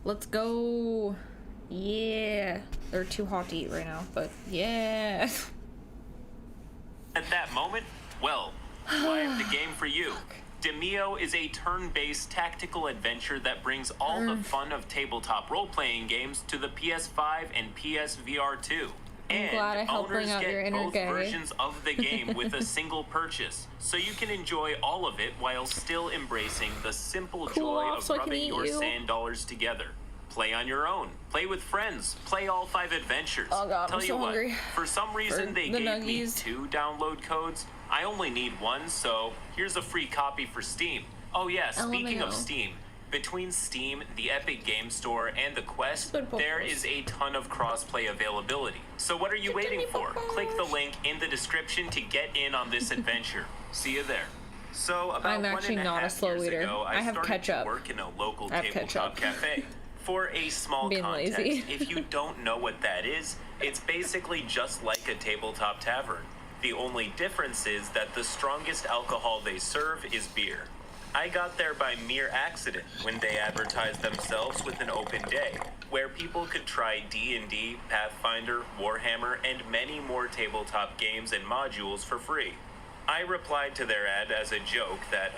Speaker 1: Let's go. Yeah. They're too hot to eat right now, but yeah.
Speaker 2: At that moment, well, I have the game for you. lmao is a turn-based tactical adventure that brings all the fun of tabletop role-playing games to the PS5 and PSVR 2.
Speaker 1: I'm glad I helped bring out your inner
Speaker 2: both
Speaker 1: gay.
Speaker 2: versions of the game with a single purchase, so you can enjoy all of it while still embracing the simple joy of rubbing your sand dollars together. Play on your own, play with friends, play all 5 adventures.
Speaker 1: Oh god,
Speaker 2: Tell
Speaker 1: I'm
Speaker 2: you
Speaker 1: so
Speaker 2: what,
Speaker 1: hungry.
Speaker 2: for some reason they gave me
Speaker 1: nuggies.
Speaker 2: 2 download codes. I only need 1, so here's a free copy for Steam. Oh yeah, speaking of Steam, between Steam, the Epic Game Store, and the Quest, there is a ton of cross-play availability. So what are you waiting for? Click the link in the description to get in on this adventure. See you there. So about
Speaker 1: I'm actually not a slow eater.
Speaker 2: ago,
Speaker 1: I have
Speaker 2: started
Speaker 1: ketchup.
Speaker 2: to work in a local
Speaker 1: I have
Speaker 2: tabletop
Speaker 1: ketchup.
Speaker 2: cafe. For a small
Speaker 1: Being
Speaker 2: context,
Speaker 1: lazy.
Speaker 2: if you don't know what that is, it's basically just like a tabletop tavern. The only difference is that the strongest alcohol they serve is beer. I got there by mere accident when they advertised themselves with an open day, where people could try D&D, Pathfinder, Warhammer, and many more tabletop games and modules for free. I replied to their ad as a joke that,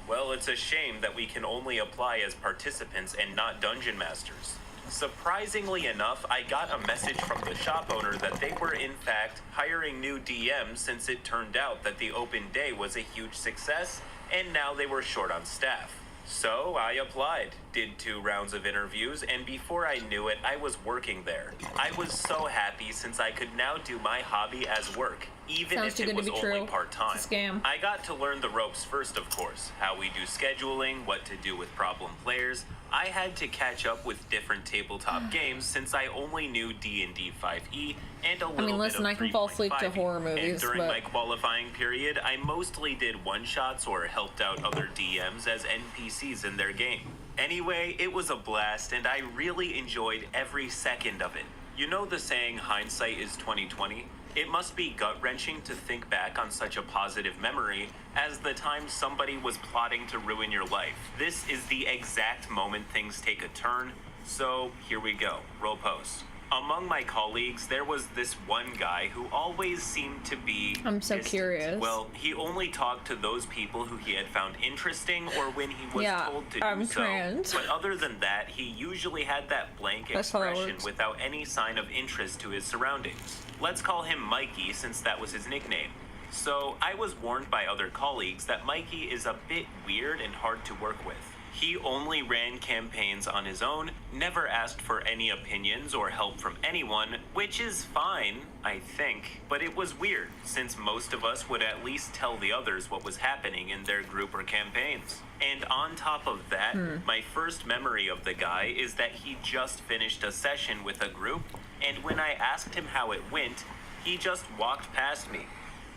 Speaker 2: well, it's a shame that we can only apply as participants and not dungeon masters. Surprisingly enough, I got a message from the shop owner that they were in fact hiring new DMs since it turned out that the open day was a huge success and now they were short on staff. So I applied, did 2 rounds of interviews, and before I knew it, I was working there. I was so happy since I could now do my hobby as work, even if it was only part-time.
Speaker 1: It's a scam.
Speaker 2: I got to learn the ropes first, of course, how we do scheduling, what to do with problem players. I had to catch up with different tabletop games since I only knew D&D 5e and a little bit of
Speaker 1: I can fall asleep to
Speaker 2: 3.5e.
Speaker 1: horror movies,
Speaker 2: And during
Speaker 1: but
Speaker 2: my qualifying period, I mostly did one-shots or helped out other DMs as NPCs in their game. Anyway, it was a blast, and I really enjoyed every second of it. You know the saying, hindsight is 20/20? It must be gut-wrenching to think back on such a positive memory as the time somebody was plotting to ruin your life. This is the exact moment things take a turn, so here we go. Roll post. Among my colleagues, there was this one guy who always seemed to be
Speaker 1: I'm so
Speaker 2: distant.
Speaker 1: curious.
Speaker 2: Well, he only talked to those people who he had found interesting or when he was told to do so.
Speaker 1: Trans.
Speaker 2: But other than that, he usually had that blank expression without any sign of interest to his surroundings. Let's call him Mikey since that was his nickname. So I was warned by other colleagues that Mikey is a bit weird and hard to work with. He only ran campaigns on his own, never asked for any opinions or help from anyone, which is fine, I think. But it was weird, since most of us would at least tell the others what was happening in their group or campaigns. And on top of that, my first memory of the guy is that he just finished a session with a group, and when I asked him how it went, he just walked past me.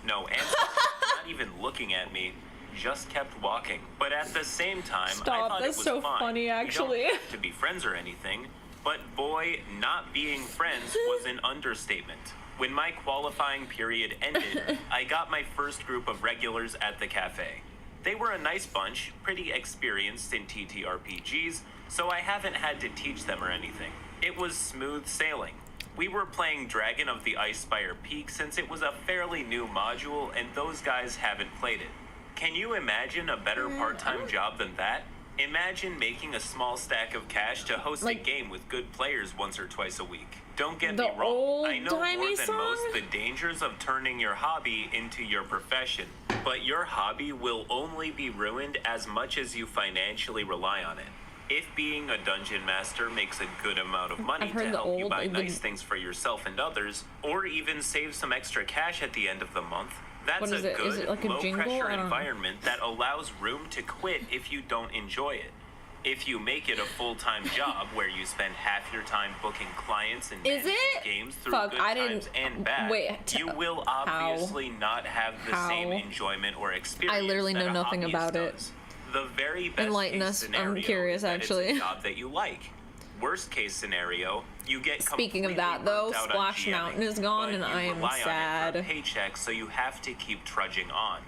Speaker 2: No answer, not even looking at me. Just kept walking. But at the same time, I thought it was
Speaker 1: so
Speaker 2: fine.
Speaker 1: Funny, actually.
Speaker 2: You don't have to be friends or anything. But boy, not being friends was an understatement. When my qualifying period ended, I got my first group of regulars at the cafe. They were a nice bunch, pretty experienced in TTRPGs, so I haven't had to teach them or anything. It was smooth sailing. We were playing Dragon of the Icespire Peak since it was a fairly new module and those guys haven't played it. Can you imagine a better part-time job than that? Imagine making a small stack of cash to host a game with good players once or twice a week. Don't get me wrong, I know more than most the dangers of turning your hobby into your profession, but your hobby will only be ruined as much as you financially rely on it. If being a dungeon master makes a good amount of money to help you buy nice things for yourself and others, or even save some extra cash at the end of the month, that's a good, low-pressure environment that allows room to quit if you don't enjoy it. If you make it a full-time job where you spend half your time booking clients and managing games through good times and bad, you will obviously not have the same enjoyment or experience.
Speaker 1: I literally know nothing about
Speaker 2: it. The very best case scenario
Speaker 1: I'm curious, actually.
Speaker 2: It's a job that you like. Worst case scenario, you get
Speaker 1: Speaking of that, though, Splash Mountain is gone, and I am sad.
Speaker 2: Paycheck, so you have to keep trudging on.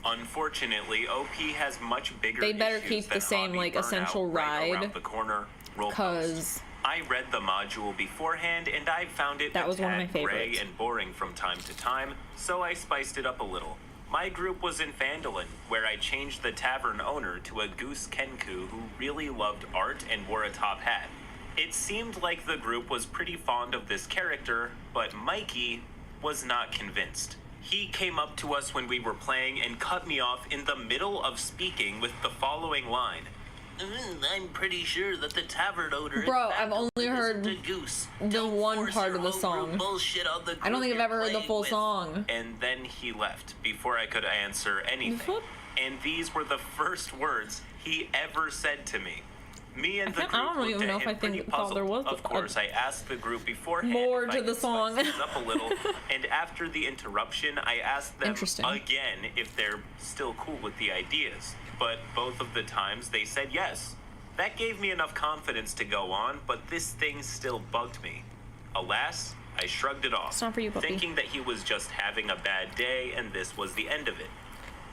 Speaker 2: Unfortunately, OP has much bigger.
Speaker 1: They better keep the same like essential ride.
Speaker 2: Around the corner,
Speaker 1: because
Speaker 2: I read the module beforehand, and I found it
Speaker 1: that was one of my favorites.
Speaker 2: Gray and boring from time to time, so I spiced it up a little. My group was in Phandalin, where I changed the tavern owner to a goose Kenku who really loved art and wore a top hat. It seemed like the group was pretty fond of this character, but Mikey was not convinced. He came up to us when we were playing and cut me off in the middle of speaking with the following line. I'm pretty sure that the tavern owner
Speaker 1: I've only heard the one part of the song. I don't think I've ever heard the full song.
Speaker 2: And then he left before I could answer anything. And these were the first words he ever said to me. Me and the group
Speaker 1: I don't even know if I think there was.
Speaker 2: Of course, I asked the group beforehand
Speaker 1: more to the song.
Speaker 2: Up a little, and after the interruption, I asked them again if they're still cool with the ideas. But both of the times they said yes. That gave me enough confidence to go on, but this thing still bugged me. Alas, I shrugged it off,
Speaker 1: it's not for you, puppy.
Speaker 2: Thinking that he was just having a bad day and this was the end of it.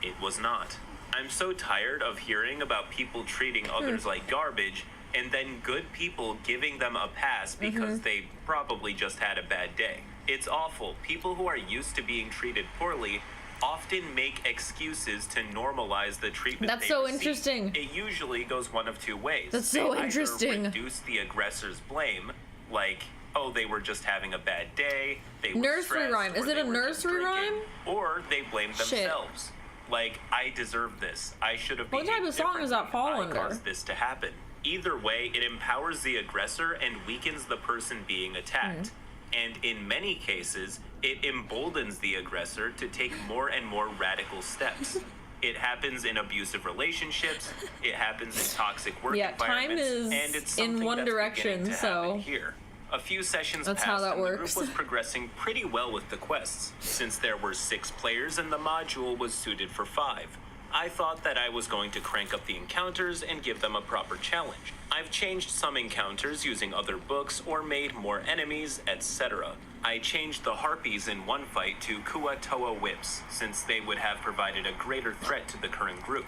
Speaker 2: It was not. I'm so tired of hearing about people treating others like garbage and then good people giving them a pass because they probably just had a bad day. It's awful. People who are used to being treated poorly often make excuses to normalize the treatment
Speaker 1: That's
Speaker 2: they
Speaker 1: so
Speaker 2: receive.
Speaker 1: Interesting.
Speaker 2: It usually goes one of two ways.
Speaker 1: That's so interesting.
Speaker 2: Either reduce the aggressor's blame, like, oh, they were just having a bad day, they were
Speaker 1: nursery rhyme. Is it a nursery rhyme?
Speaker 2: Or they blame themselves. Like, I deserve this. I should have been.
Speaker 1: What type of song does that fall under?
Speaker 2: Caused this to happen. Either way, it empowers the aggressor and weakens the person being attacked. And in many cases, it emboldens the aggressor to take more and more radical steps. It happens in abusive relationships. It happens in toxic work environments.
Speaker 1: Time is
Speaker 2: and it's
Speaker 1: in one direction, so
Speaker 2: here. A few sessions
Speaker 1: that's
Speaker 2: passed
Speaker 1: how that
Speaker 2: and
Speaker 1: works.
Speaker 2: the group was progressing pretty well with the quests, since there were 6 players and the module was suited for 5. I thought that I was going to crank up the encounters and give them a proper challenge. I've changed some encounters using other books or made more enemies, etc. I changed the harpies in one fight to Kuatoa whips, since they would have provided a greater threat to the current group.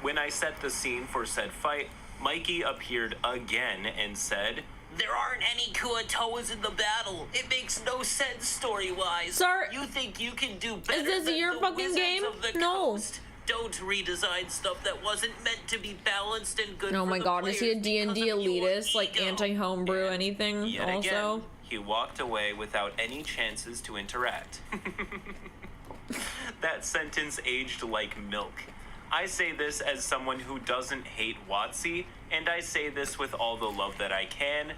Speaker 2: When I set the scene for said fight, Mikey appeared again and said, There aren't any Kuatoas in the battle. It makes no sense story-wise.
Speaker 1: Sir,
Speaker 2: you think you can do better
Speaker 1: is this
Speaker 2: than
Speaker 1: your
Speaker 2: the
Speaker 1: fucking
Speaker 2: Wizards
Speaker 1: game?
Speaker 2: of the
Speaker 1: No.
Speaker 2: Coast? Don't redesign stuff that wasn't meant to be balanced and good.
Speaker 1: Oh
Speaker 2: for
Speaker 1: my
Speaker 2: the
Speaker 1: god, is he a
Speaker 2: players
Speaker 1: D&D
Speaker 2: because of your
Speaker 1: elitist, like
Speaker 2: ego.
Speaker 1: anti-homebrew
Speaker 2: And
Speaker 1: anything
Speaker 2: yet
Speaker 1: also?
Speaker 2: Again, he walked away without any chances to interact. That sentence aged like milk. I say this as someone who doesn't hate WotC, and I say this with all the love that I can.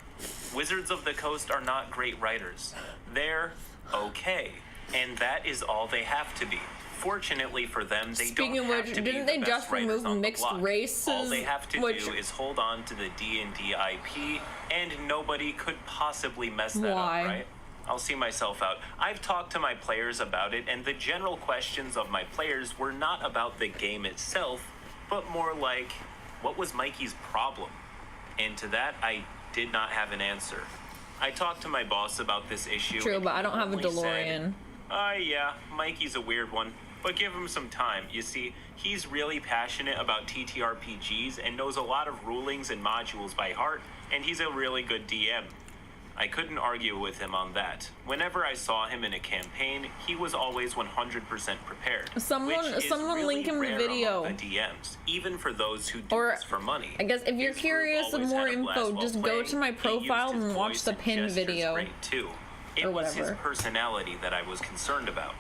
Speaker 2: Wizards of the Coast are not great writers. They're okay, and that is all they have to be. Fortunately for them, they
Speaker 1: Speaking
Speaker 2: don't
Speaker 1: of
Speaker 2: have
Speaker 1: which,
Speaker 2: to be
Speaker 1: didn't
Speaker 2: the
Speaker 1: they
Speaker 2: best
Speaker 1: just
Speaker 2: writers
Speaker 1: remove
Speaker 2: on the
Speaker 1: mixed
Speaker 2: block.
Speaker 1: races?
Speaker 2: All they have to
Speaker 1: Which-
Speaker 2: do is hold on to the D&D IP, and nobody could possibly mess that
Speaker 1: Why?
Speaker 2: up, right? I'll see myself out. I've talked to my players about it, and the general questions of my players were not about the game itself, but more like, what was Mikey's problem? And to that, I did not have an answer. I talked to my boss about this issue.
Speaker 1: True,
Speaker 2: and
Speaker 1: but
Speaker 2: he
Speaker 1: I don't have a
Speaker 2: only said,
Speaker 1: DeLorean.
Speaker 2: Yeah, Mikey's a weird one, but give him some time. You see, he's really passionate about TTRPGs and knows a lot of rulings and modules by heart, and he's a really good DM. I couldn't argue with him on that. Whenever I saw him in a campaign, he was always 100% prepared.
Speaker 1: Someone
Speaker 2: really
Speaker 1: link him the
Speaker 2: rare
Speaker 1: video.
Speaker 2: among the DMs, even for those who do
Speaker 1: Or,
Speaker 2: this for money.
Speaker 1: I guess if you're
Speaker 2: His group
Speaker 1: curious of
Speaker 2: always
Speaker 1: more
Speaker 2: had a blast
Speaker 1: info,
Speaker 2: while
Speaker 1: just go
Speaker 2: playing.
Speaker 1: to my
Speaker 2: He used
Speaker 1: profile
Speaker 2: his
Speaker 1: and watch
Speaker 2: voice
Speaker 1: the
Speaker 2: and
Speaker 1: pinned
Speaker 2: gestures
Speaker 1: video.
Speaker 2: great, too. It
Speaker 1: Or
Speaker 2: was his
Speaker 1: whatever.
Speaker 2: personality that I was concerned about.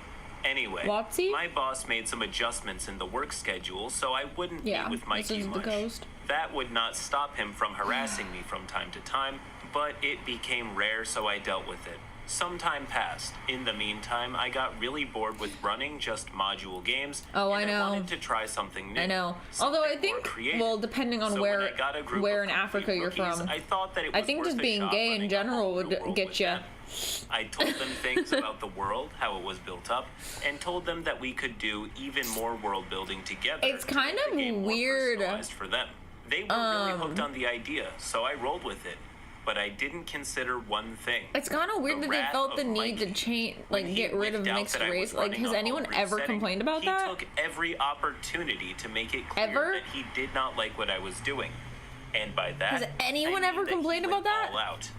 Speaker 2: Anyway,
Speaker 1: WotC?
Speaker 2: my boss made some adjustments in the work schedule so I wouldn't
Speaker 1: Yeah,
Speaker 2: meet with Mikey
Speaker 1: Wizards of the
Speaker 2: much.
Speaker 1: Coast.
Speaker 2: That would not stop him from harassing me from time to time, but it became rare, so I dealt with it. Some time passed. In the meantime, I got really bored with running just module games.
Speaker 1: Oh,
Speaker 2: and
Speaker 1: I know.
Speaker 2: wanted to try something new.
Speaker 1: I know. Although I
Speaker 2: something more
Speaker 1: think,
Speaker 2: creative.
Speaker 1: well, depending on
Speaker 2: So
Speaker 1: where
Speaker 2: when I got a group
Speaker 1: where
Speaker 2: of
Speaker 1: in Africa
Speaker 2: complete
Speaker 1: you're
Speaker 2: rookies,
Speaker 1: from,
Speaker 2: I thought that it
Speaker 1: I
Speaker 2: was
Speaker 1: think
Speaker 2: worth
Speaker 1: just
Speaker 2: a
Speaker 1: being
Speaker 2: shot
Speaker 1: gay in
Speaker 2: running a
Speaker 1: general
Speaker 2: whole
Speaker 1: would
Speaker 2: new world
Speaker 1: get
Speaker 2: with
Speaker 1: ya.
Speaker 2: them. I told them things about the world, how it was built up, and told them that we could do even more world building together.
Speaker 1: It's
Speaker 2: to
Speaker 1: kind
Speaker 2: make the
Speaker 1: of
Speaker 2: game more
Speaker 1: weird.
Speaker 2: personalized for them. They were really hooked on the idea, so I rolled with it. But I didn't consider one thing.
Speaker 1: It's kind of weird
Speaker 2: The
Speaker 1: that they
Speaker 2: wrath
Speaker 1: felt the
Speaker 2: of
Speaker 1: need to
Speaker 2: Mikey.
Speaker 1: change,
Speaker 2: When
Speaker 1: like
Speaker 2: he
Speaker 1: get rid of
Speaker 2: whiffed out
Speaker 1: mixed
Speaker 2: that I was
Speaker 1: race. Like,
Speaker 2: running
Speaker 1: has
Speaker 2: a
Speaker 1: anyone
Speaker 2: home
Speaker 1: ever
Speaker 2: setting,
Speaker 1: complained about
Speaker 2: he
Speaker 1: that?
Speaker 2: took every opportunity to make it clear
Speaker 1: Ever?
Speaker 2: that he did not like what I was doing. And by that,
Speaker 1: Has anyone
Speaker 2: I
Speaker 1: ever
Speaker 2: mean that he
Speaker 1: complained
Speaker 2: went
Speaker 1: about that?
Speaker 2: all out.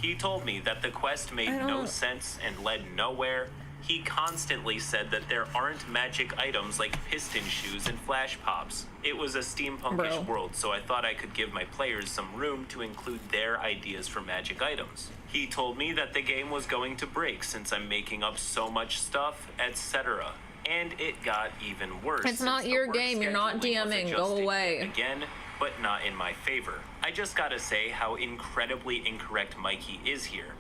Speaker 2: He told me that the quest made
Speaker 1: I
Speaker 2: no
Speaker 1: don't-
Speaker 2: sense and led nowhere. He constantly said that there aren't magic items like piston shoes and flash pops. It was a steampunkish
Speaker 1: Bro.
Speaker 2: world, so I thought I could give my players some room to include their ideas for magic items. He told me that the game was going to break since I'm making up so much stuff, etc. And it got even worse.
Speaker 1: It's not
Speaker 2: since the
Speaker 1: your
Speaker 2: work
Speaker 1: game, you're not
Speaker 2: scheduling was
Speaker 1: DMing, go
Speaker 2: adjusted
Speaker 1: away.
Speaker 2: yet again, but not in my favor. I just gotta say how incredibly incorrect Mikey is here.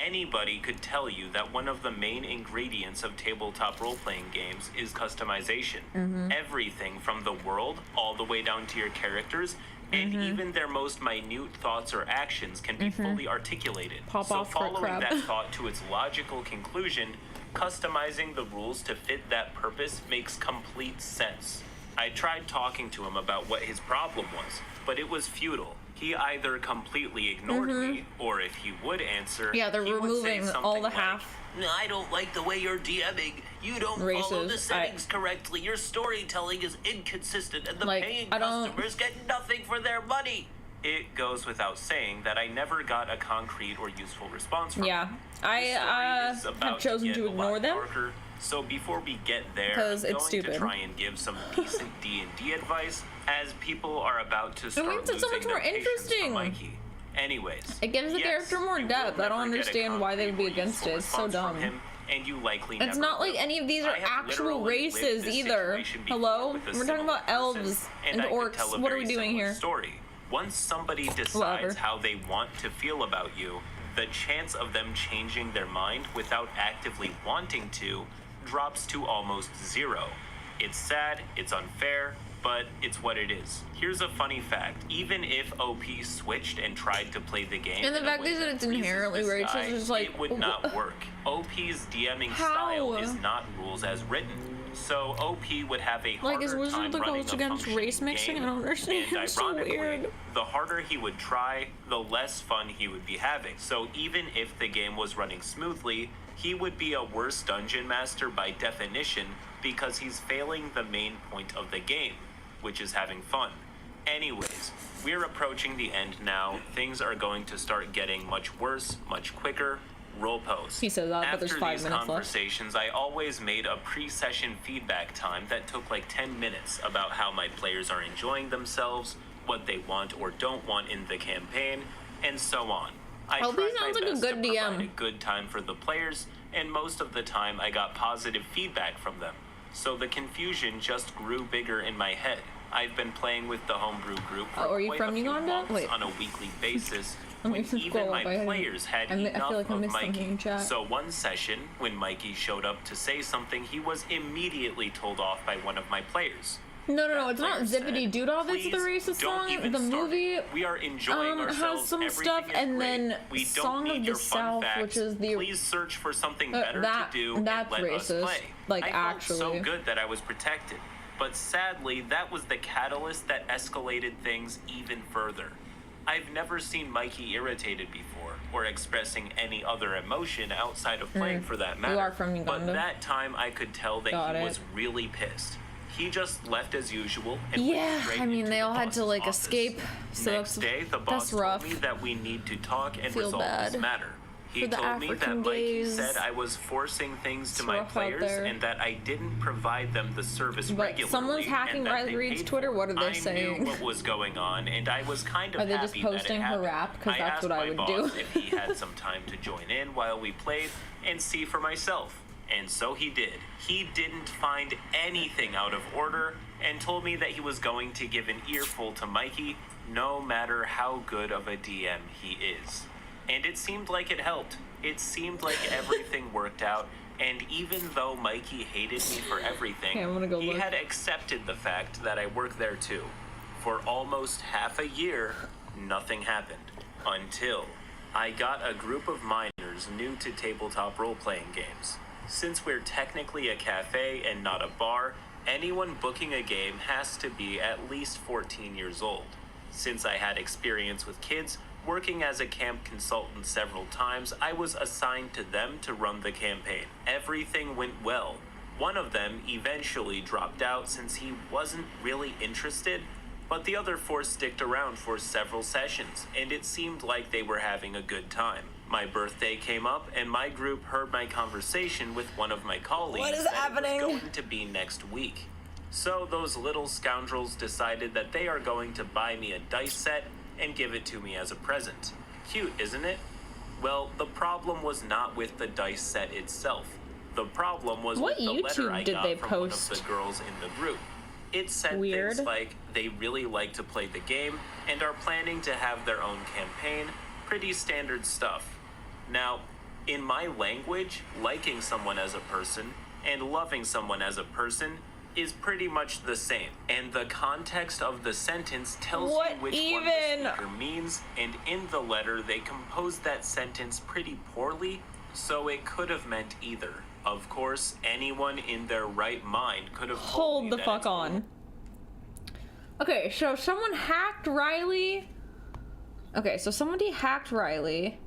Speaker 2: Anybody could tell you that one of the main ingredients of tabletop role-playing games is customization.
Speaker 1: Mm-hmm.
Speaker 2: Everything from the world all the way down to your characters, and
Speaker 1: Mm-hmm.
Speaker 2: even their most minute thoughts or actions can be fully articulated.
Speaker 1: Pop
Speaker 2: so
Speaker 1: off, frick
Speaker 2: following
Speaker 1: crab.
Speaker 2: that thought to its logical conclusion, customizing the rules to fit that purpose makes complete sense. I tried talking to him about what his problem was, but it was futile. He either completely ignored me, or if he would answer,
Speaker 1: Mm-hmm. Yeah, they're
Speaker 2: he would say
Speaker 1: removing all
Speaker 2: something
Speaker 1: the
Speaker 2: like,
Speaker 1: half
Speaker 2: I don't like the way you're DMing. You don't follow the
Speaker 1: races.
Speaker 2: settings correctly. Your storytelling is inconsistent, and the
Speaker 1: Like,
Speaker 2: paying
Speaker 1: I don't-
Speaker 2: customers get nothing for their money. It goes without saying that I never got a concrete or useful response from
Speaker 1: Yeah,
Speaker 2: him.
Speaker 1: I
Speaker 2: The story is
Speaker 1: have
Speaker 2: about
Speaker 1: chosen
Speaker 2: get
Speaker 1: to
Speaker 2: a lot
Speaker 1: ignore them.
Speaker 2: darker, so before we get there,
Speaker 1: 'Cause
Speaker 2: I'm
Speaker 1: it's
Speaker 2: going
Speaker 1: stupid.
Speaker 2: to try and give some decent D&D advice, as people are about to start
Speaker 1: makes it so
Speaker 2: losing
Speaker 1: much
Speaker 2: their
Speaker 1: more
Speaker 2: patience for
Speaker 1: interesting.
Speaker 2: Mikey. Anyways,
Speaker 1: It gives the
Speaker 2: yes,
Speaker 1: character more
Speaker 2: you will
Speaker 1: depth. I don't
Speaker 2: never get a
Speaker 1: understand why they would be
Speaker 2: concrete or
Speaker 1: against
Speaker 2: useful
Speaker 1: it. It's so
Speaker 2: response from
Speaker 1: dumb.
Speaker 2: him, and you likely
Speaker 1: It's
Speaker 2: never
Speaker 1: not like
Speaker 2: will.
Speaker 1: any of these are
Speaker 2: I have
Speaker 1: actual
Speaker 2: literally lived
Speaker 1: races
Speaker 2: this
Speaker 1: either.
Speaker 2: situation before
Speaker 1: Hello?
Speaker 2: with a
Speaker 1: We're talking
Speaker 2: similar
Speaker 1: about elves
Speaker 2: person,
Speaker 1: and
Speaker 2: I could
Speaker 1: orcs.
Speaker 2: tell a
Speaker 1: What are we
Speaker 2: very
Speaker 1: doing
Speaker 2: similar
Speaker 1: here?
Speaker 2: Story. Once somebody decides
Speaker 1: Whatever.
Speaker 2: how they want to feel about you, the chance of them changing their mind without actively wanting to drops to almost zero. It's sad, it's unfair, but it's what it is. Here's a funny fact. Even if OP switched and tried to play the game,
Speaker 1: And the
Speaker 2: in a
Speaker 1: fact
Speaker 2: way
Speaker 1: is that it's
Speaker 2: pleases
Speaker 1: inherently
Speaker 2: this
Speaker 1: racist
Speaker 2: guy,
Speaker 1: is like,
Speaker 2: it would not work. OP's DMing
Speaker 1: How?
Speaker 2: style is not rules as written. So OP would have a
Speaker 1: Like,
Speaker 2: harder
Speaker 1: is Wizards
Speaker 2: time
Speaker 1: of the
Speaker 2: running
Speaker 1: Coast
Speaker 2: a
Speaker 1: against
Speaker 2: functioning
Speaker 1: race mixing?
Speaker 2: game,
Speaker 1: I don't understand.
Speaker 2: And
Speaker 1: It's so
Speaker 2: ironically,
Speaker 1: weird.
Speaker 2: the harder he would try, the less fun he would be having. So even if the game was running smoothly, he would be a worse dungeon master by definition because he's failing the main point of the game, which is having fun. Anyways, we're approaching the end now. Things are going to start getting much worse, much quicker. Roll pause.
Speaker 1: He says that, but there's 5 minutes left.
Speaker 2: After these conversations, I always made a pre-session feedback time that took like 10 minutes about how my players are enjoying themselves, what they want or don't want in the campaign, and so on. I tried my best to provide a good time for the players, and most of the time I got positive feedback from them. So the confusion just grew bigger in my head. I've been playing with the homebrew group for quite a few months on a weekly basis. When even my players had enough of Mikey. So one session, when Mikey showed up to say something, he was immediately told off by one of my players.
Speaker 1: No, it's not Zippity Doodah that's the racist song. The movie
Speaker 2: we are enjoying
Speaker 1: has some stuff, and then Song of the South, which is the
Speaker 2: please search for something better to do and let us play.
Speaker 1: Like,
Speaker 2: I
Speaker 1: actually,
Speaker 2: felt so good that I was protected, but sadly, that was the catalyst that escalated things even further. I've never seen Mikey irritated before, or expressing any other emotion outside of playing for that matter.
Speaker 1: You are from Uganda.
Speaker 2: But that time I could tell that he was really pissed. He just left as usual and went straight into
Speaker 1: they all
Speaker 2: the
Speaker 1: had to like
Speaker 2: boss's
Speaker 1: escape. So
Speaker 2: Next day, the boss told me that we need to talk and resolve this matter. He told me that Mikey said I was forcing things to my players and that I didn't provide them the service regularly.
Speaker 1: Someone's hacking Riley Reid's Twitter. What are they saying?
Speaker 2: I knew what was going on, and I was kind of
Speaker 1: happy that it happened. Are they just posting her rap? Because that's what I would do.
Speaker 2: If he had some time to join in while we played and see for myself. And so he did. He didn't find anything out of order and told me that he was going to give an earful to Mikey, no matter how good of a DM he is. And it seemed like it helped. It seemed like everything worked out, and even though Mikey hated me for everything, he had accepted the fact that I worked there too. For almost half a year, nothing happened. Until I got a group of minors new to tabletop role-playing games. Since we're technically a cafe and not a bar, anyone booking a game has to be at least 14 years old. Since I had experience with kids, working as a camp consultant several times, I was assigned to them to run the campaign. Everything went well. One of them eventually dropped out since he wasn't really interested, but the other 4 sticked around for several sessions, and it seemed like they were having a good time. My birthday came up, and my group heard my conversation with one of my colleagues
Speaker 1: What is
Speaker 2: that
Speaker 1: happening?
Speaker 2: It was going to be next week. So those little scoundrels decided that they are going to buy me a dice set and give it to me as a present. Cute, isn't it? Well, the problem was not with the dice set itself. The problem was with the letter I got from one of the girls in the group. It said things like they really like to play the game and are planning to have their own campaign. Pretty standard stuff. Now, in my language, liking someone as a person and loving someone as a person is pretty much the same. And the context of the sentence tells you which one the speaker means, and in the letter they composed that sentence pretty poorly, so it could have meant either. Of course, anyone in their right mind could have told me that. Hold the fuck on.
Speaker 1: Okay, so someone hacked Riley. Okay, so somebody hacked Riley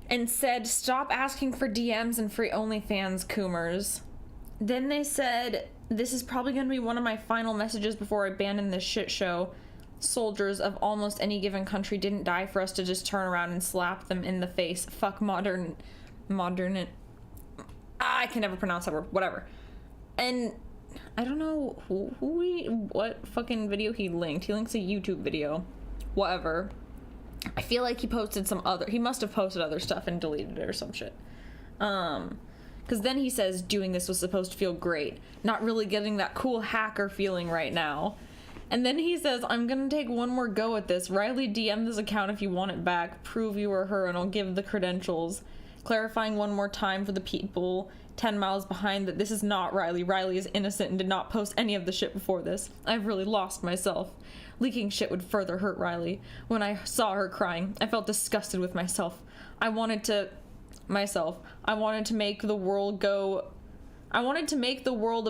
Speaker 1: and said, stop asking for DMs and free OnlyFans, Coomers. Then they said, this is probably going to be one of my final messages before I abandon this shit show. Soldiers of almost any given country didn't die for us to just turn around and slap them in the face. Fuck modern, I can never pronounce that word, whatever. And I don't know what fucking video he linked. He links a YouTube video, whatever. I feel like he must have posted other stuff and deleted it or some shit. Because then he says doing this was supposed to feel great. Not really getting that cool hacker feeling right now. And then he says, I'm gonna take one more go at this. Riley, DM this account if you want it back. Prove you are her and I'll give the credentials. Clarifying one more time for the people 10 miles behind that this is not Riley. Riley is innocent and did not post any of the shit before this. I've really lost myself. Leaking shit would further hurt Riley. When I saw her crying, I felt disgusted with myself. I wanted to make the world a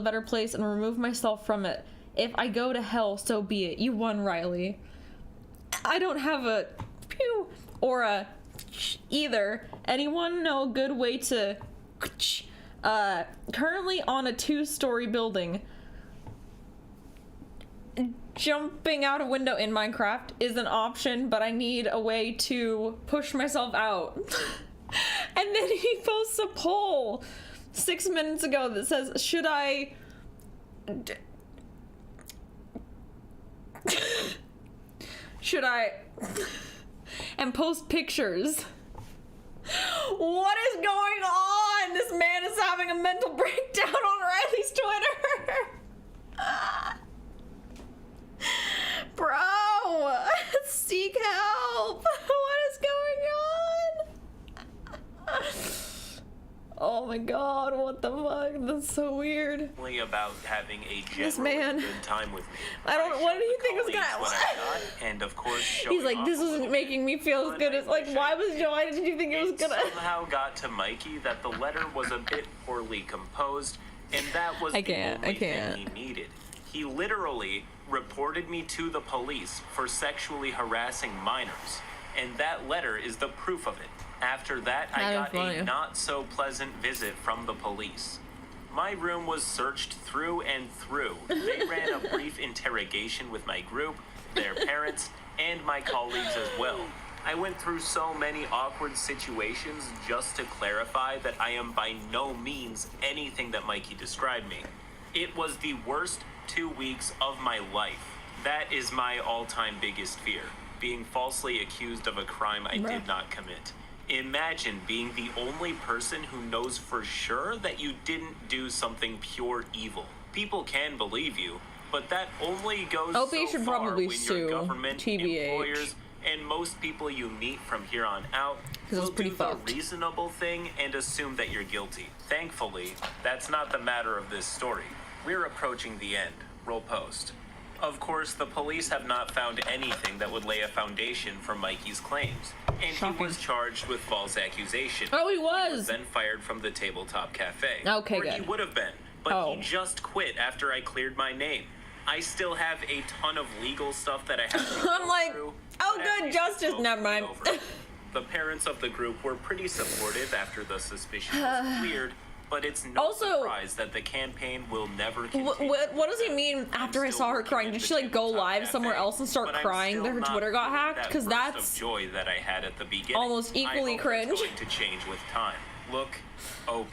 Speaker 1: better place and remove myself from it. If I go to hell, so be it. You won, Riley. I don't have a pew or a either. Anyone know a good way to currently on a 2-story building. jumping out a window in Minecraft is an option, but I need a way to push myself out. And then he posts a poll 6 minutes ago that says, should I... should I... and post pictures. What is going on? This man is having a mental breakdown on Riley's Twitter. Bro, seek help. What is going on? Oh my god, what the fuck? That's so weird.
Speaker 2: Only about having a
Speaker 1: This
Speaker 2: generally
Speaker 1: man.
Speaker 2: good time with me.
Speaker 1: I don't. What did you think was gonna?
Speaker 2: What I got, and of course,
Speaker 1: He's like, this isn't making me feel as good as like. Why did you think it was gonna?
Speaker 2: Somehow got to Mikey that the letter was a bit poorly composed, and that was the only thing he needed. He literally reported me to the police for sexually harassing minors, and that letter is the proof of it. After that, I got a not so pleasant visit from the police. My room was searched through and through. They ran a brief interrogation with my group, their parents, and my colleagues as well. I went through so many awkward situations just to clarify that I am by no means anything that Mikey described me. It was the worst 2 weeks of my life. That is my all-time biggest fear, being falsely accused of a crime I did not commit. Imagine being the only person who knows for sure that you didn't do something pure evil. People can believe you, but that only goes so
Speaker 1: should
Speaker 2: far
Speaker 1: probably
Speaker 2: when
Speaker 1: sue,
Speaker 2: your government,
Speaker 1: TBH.
Speaker 2: employers, and most people you meet from here on out will
Speaker 1: pretty
Speaker 2: do
Speaker 1: fucked.
Speaker 2: the reasonable thing and assume that you're guilty. Thankfully, that's not the matter of this story. We're approaching the end. Roll post. Of course, the police have not found anything that would lay a foundation for Mikey's claims, and he was charged with false accusation.
Speaker 1: Oh, he
Speaker 2: He was
Speaker 1: was.
Speaker 2: then fired from the tabletop cafe.
Speaker 1: Okay,
Speaker 2: where he
Speaker 1: good.
Speaker 2: would have been, but he just quit after I cleared my name. I still have a ton of legal stuff that I have to
Speaker 1: I'm
Speaker 2: go
Speaker 1: like,
Speaker 2: through,
Speaker 1: oh,
Speaker 2: but
Speaker 1: good,
Speaker 2: at least
Speaker 1: justice.
Speaker 2: it's
Speaker 1: Never mind.
Speaker 2: over. The parents of the group were pretty supportive after the suspicion was cleared, but it's no surprise that the campaign will never continue.
Speaker 1: What does he mean after I saw her crying? Did she like go live somewhere else and start crying that her Twitter got hacked? Because that's
Speaker 2: joy that I had at the beginning.
Speaker 1: almost equally cringe.
Speaker 2: It's going to change with time. Look, OP,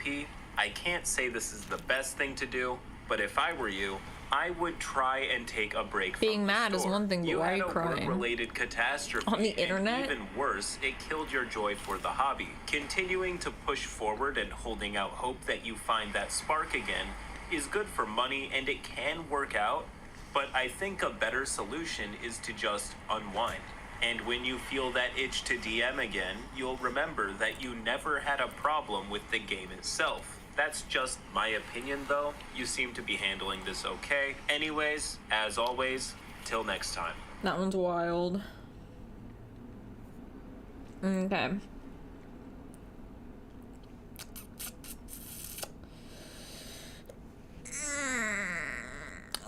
Speaker 2: I can't say this is the best thing to do, but if I were you, I would try and take a break from
Speaker 1: Being mad is one thing, but why are you crying?
Speaker 2: had a work-related catastrophe
Speaker 1: on the
Speaker 2: and
Speaker 1: internet?
Speaker 2: even worse, it killed your joy for the hobby. Continuing to push forward and holding out hope that you find that spark again is good for money and it can work out, but I think a better solution is to just unwind. And when you feel that itch to DM again, you'll remember that you never had a problem with the game itself. That's just my opinion, though. You seem to be handling this okay. Anyways, as always, till next time.
Speaker 1: That one's wild. Okay.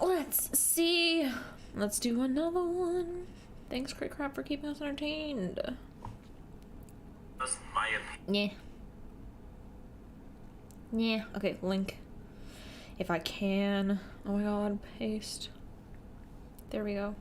Speaker 1: Let's see. Let's do another one. Thanks, Ghoulcraft, for keeping us entertained.
Speaker 2: Just my opinion.
Speaker 1: Yeah. Yeah, okay, link. If I can. Oh my god, paste. There we go.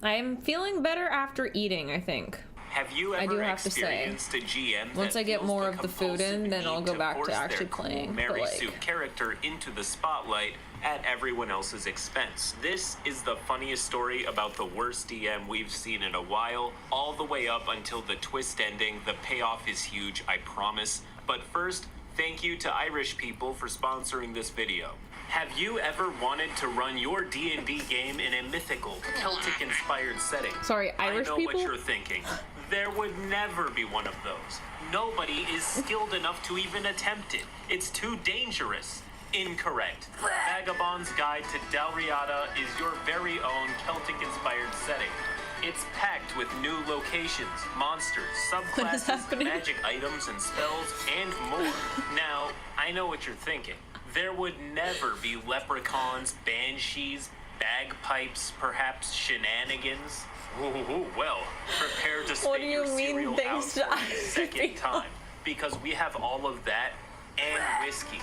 Speaker 1: I am feeling better after eating, I think.
Speaker 2: Have you ever
Speaker 1: I do have to say,
Speaker 2: experienced a GM
Speaker 1: once
Speaker 2: that
Speaker 1: I get
Speaker 2: feels
Speaker 1: more
Speaker 2: the
Speaker 1: of the food in,
Speaker 2: compulsive
Speaker 1: then I'll
Speaker 2: need
Speaker 1: go back
Speaker 2: force
Speaker 1: to
Speaker 2: their
Speaker 1: actually
Speaker 2: cool
Speaker 1: playing, but,
Speaker 2: Mary
Speaker 1: like-
Speaker 2: Sue character into the spotlight at everyone else's expense? This is the funniest story about the worst DM we've seen in a while, all the way up until the twist ending. The payoff is huge, I promise. But first, thank you to Irish people for sponsoring this video. Have you ever wanted to run your D&D game in a mythical, Celtic-inspired setting?
Speaker 1: Sorry, Irish
Speaker 2: I know
Speaker 1: people?
Speaker 2: what you're thinking. There would never be one of those. Nobody is skilled enough to even attempt it. It's too dangerous. Incorrect. Vagabond's Guide to Dalriada is your very own Celtic-inspired setting. It's packed with new locations, monsters,
Speaker 1: What is
Speaker 2: subclasses,
Speaker 1: happening?
Speaker 2: magic items and spells, and more. Now, I know what you're thinking. There would never be leprechauns, banshees, bagpipes, perhaps shenanigans. Ooh, well, prepare to
Speaker 1: What
Speaker 2: spit
Speaker 1: do
Speaker 2: your
Speaker 1: you mean,
Speaker 2: cereal
Speaker 1: thanks
Speaker 2: out
Speaker 1: to
Speaker 2: for the
Speaker 1: Irish
Speaker 2: second
Speaker 1: people?
Speaker 2: time, because we have all of that and whiskey.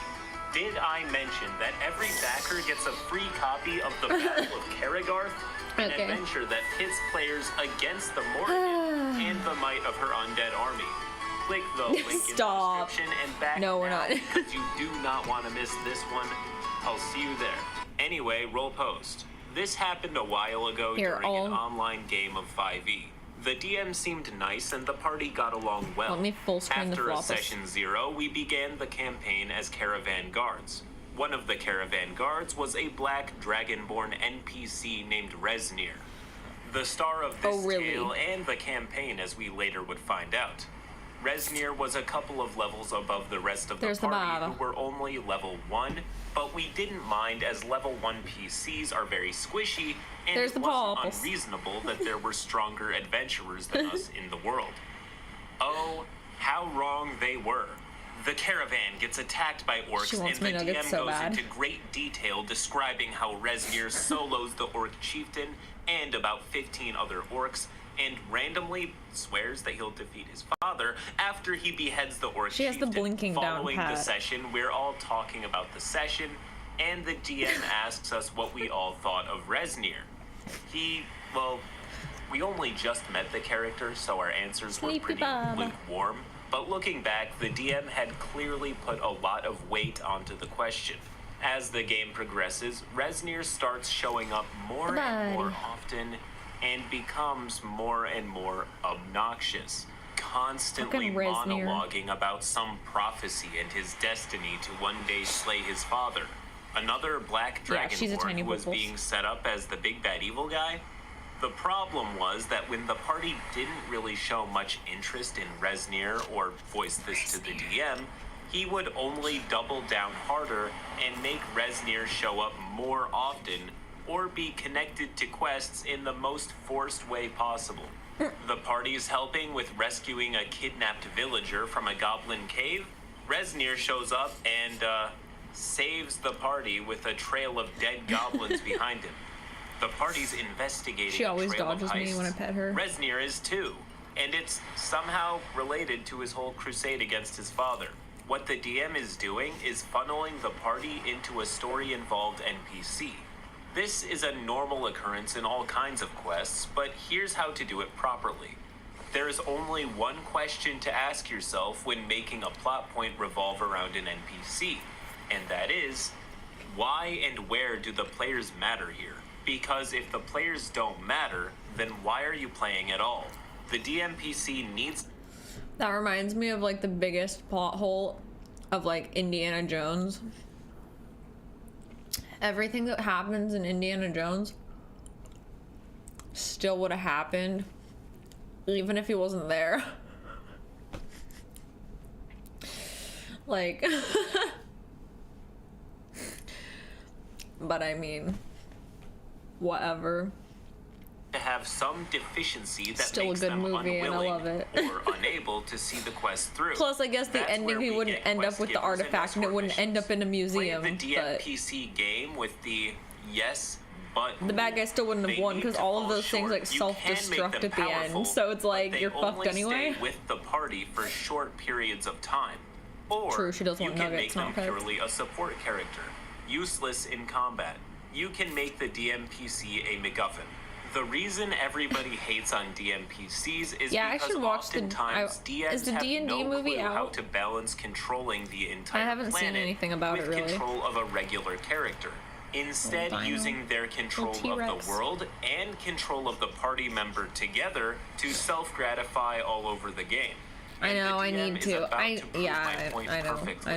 Speaker 2: Did I mention that every backer gets a free copy of the Battle of Karagarth, an adventure that pits players against the Morrigan and the might of her undead army? Click the link in the description and back
Speaker 1: no, we're
Speaker 2: now
Speaker 1: not.
Speaker 2: because you do not want to miss this one. I'll see you there. Anyway, roll post. This happened a while ago during an online game of 5e. The DM seemed nice and the party got along well.
Speaker 1: Let me full screen
Speaker 2: After
Speaker 1: the
Speaker 2: a session 0, we began the campaign as caravan guards. One of the caravan guards was a black dragonborn NPC named Resnir, the star of this tale and the campaign, as we later would find out. Resnir was a couple of levels above the rest of the party, who were only level 1, but we didn't mind as level 1 PCs are very squishy, and it wasn't unreasonable that there were stronger adventurers than us in the world. Oh, how wrong they were. The caravan gets attacked by orcs, and the DM goes into great detail describing how Resnir solos the orc chieftain and about 15 other orcs, and randomly swears that he'll defeat his father after he beheads the orc chieftain.
Speaker 1: She has the blinking
Speaker 2: Following
Speaker 1: down pat.
Speaker 2: The session, we're all talking about the session, and the DM asks us what we all thought of Resnir. We only just met the character, so our answers were pretty lukewarm. But looking back, the DM had clearly put a lot of weight onto the question. As the game progresses, Resnir starts showing up more and more often and becomes more and more obnoxious, constantly monologuing about some prophecy and his destiny to one day slay his father. Another black dragonborn was being set up as the big bad evil guy. The problem was that when the party didn't really show much interest in Resnir or voice this to the DM, he would only double down harder and make Resnir show up more often or be connected to quests in the most forced way possible. The party's helping with rescuing a kidnapped villager from a goblin cave. Resnir shows up and saves the party with a trail of dead goblins behind him. The party's investigating.
Speaker 1: She always dodges me when I pet her.
Speaker 2: Resnir is too, and it's somehow related to his whole crusade against his father. What the DM is doing is funneling the party into a story-involved NPC. This is a normal occurrence in all kinds of quests, but here's how to do it properly. There is only one question to ask yourself when making a plot point revolve around an NPC, and that is, why and where do the players matter here? Because if the players don't matter, then why are you playing at all? The DMPC needs...
Speaker 1: That reminds me of like the biggest plot hole of like Indiana Jones. Everything that happens in Indiana Jones still would have happened even if he wasn't there. Like... But I mean... whatever.
Speaker 2: To have some deficiency that
Speaker 1: still
Speaker 2: makes
Speaker 1: a good
Speaker 2: them
Speaker 1: movie, and I
Speaker 2: unwilling
Speaker 1: love it.
Speaker 2: or unable to see the quest through.
Speaker 1: Plus, I guess the ending, he wouldn't end up with the artifact, and it wouldn't end up in a museum.
Speaker 2: Play the DMPC game with the yes, but
Speaker 1: the bad guy still wouldn't have won because all of those things like self-destruct at the end. So it's like you're fucked anyway.
Speaker 2: Stay with the party for short periods of time. Or
Speaker 1: true, she does want
Speaker 2: you can
Speaker 1: nuggets,
Speaker 2: make them purely a support character, useless in combat. You can make the DMPC a MacGuffin. The reason everybody hates on DMPCs is because oftentimes DMs have no clue how to balance controlling the entire planet with control of a regular character. Instead, using their control of the world and control of the party member together to self-gratify all over the game.
Speaker 1: I know, I need to. I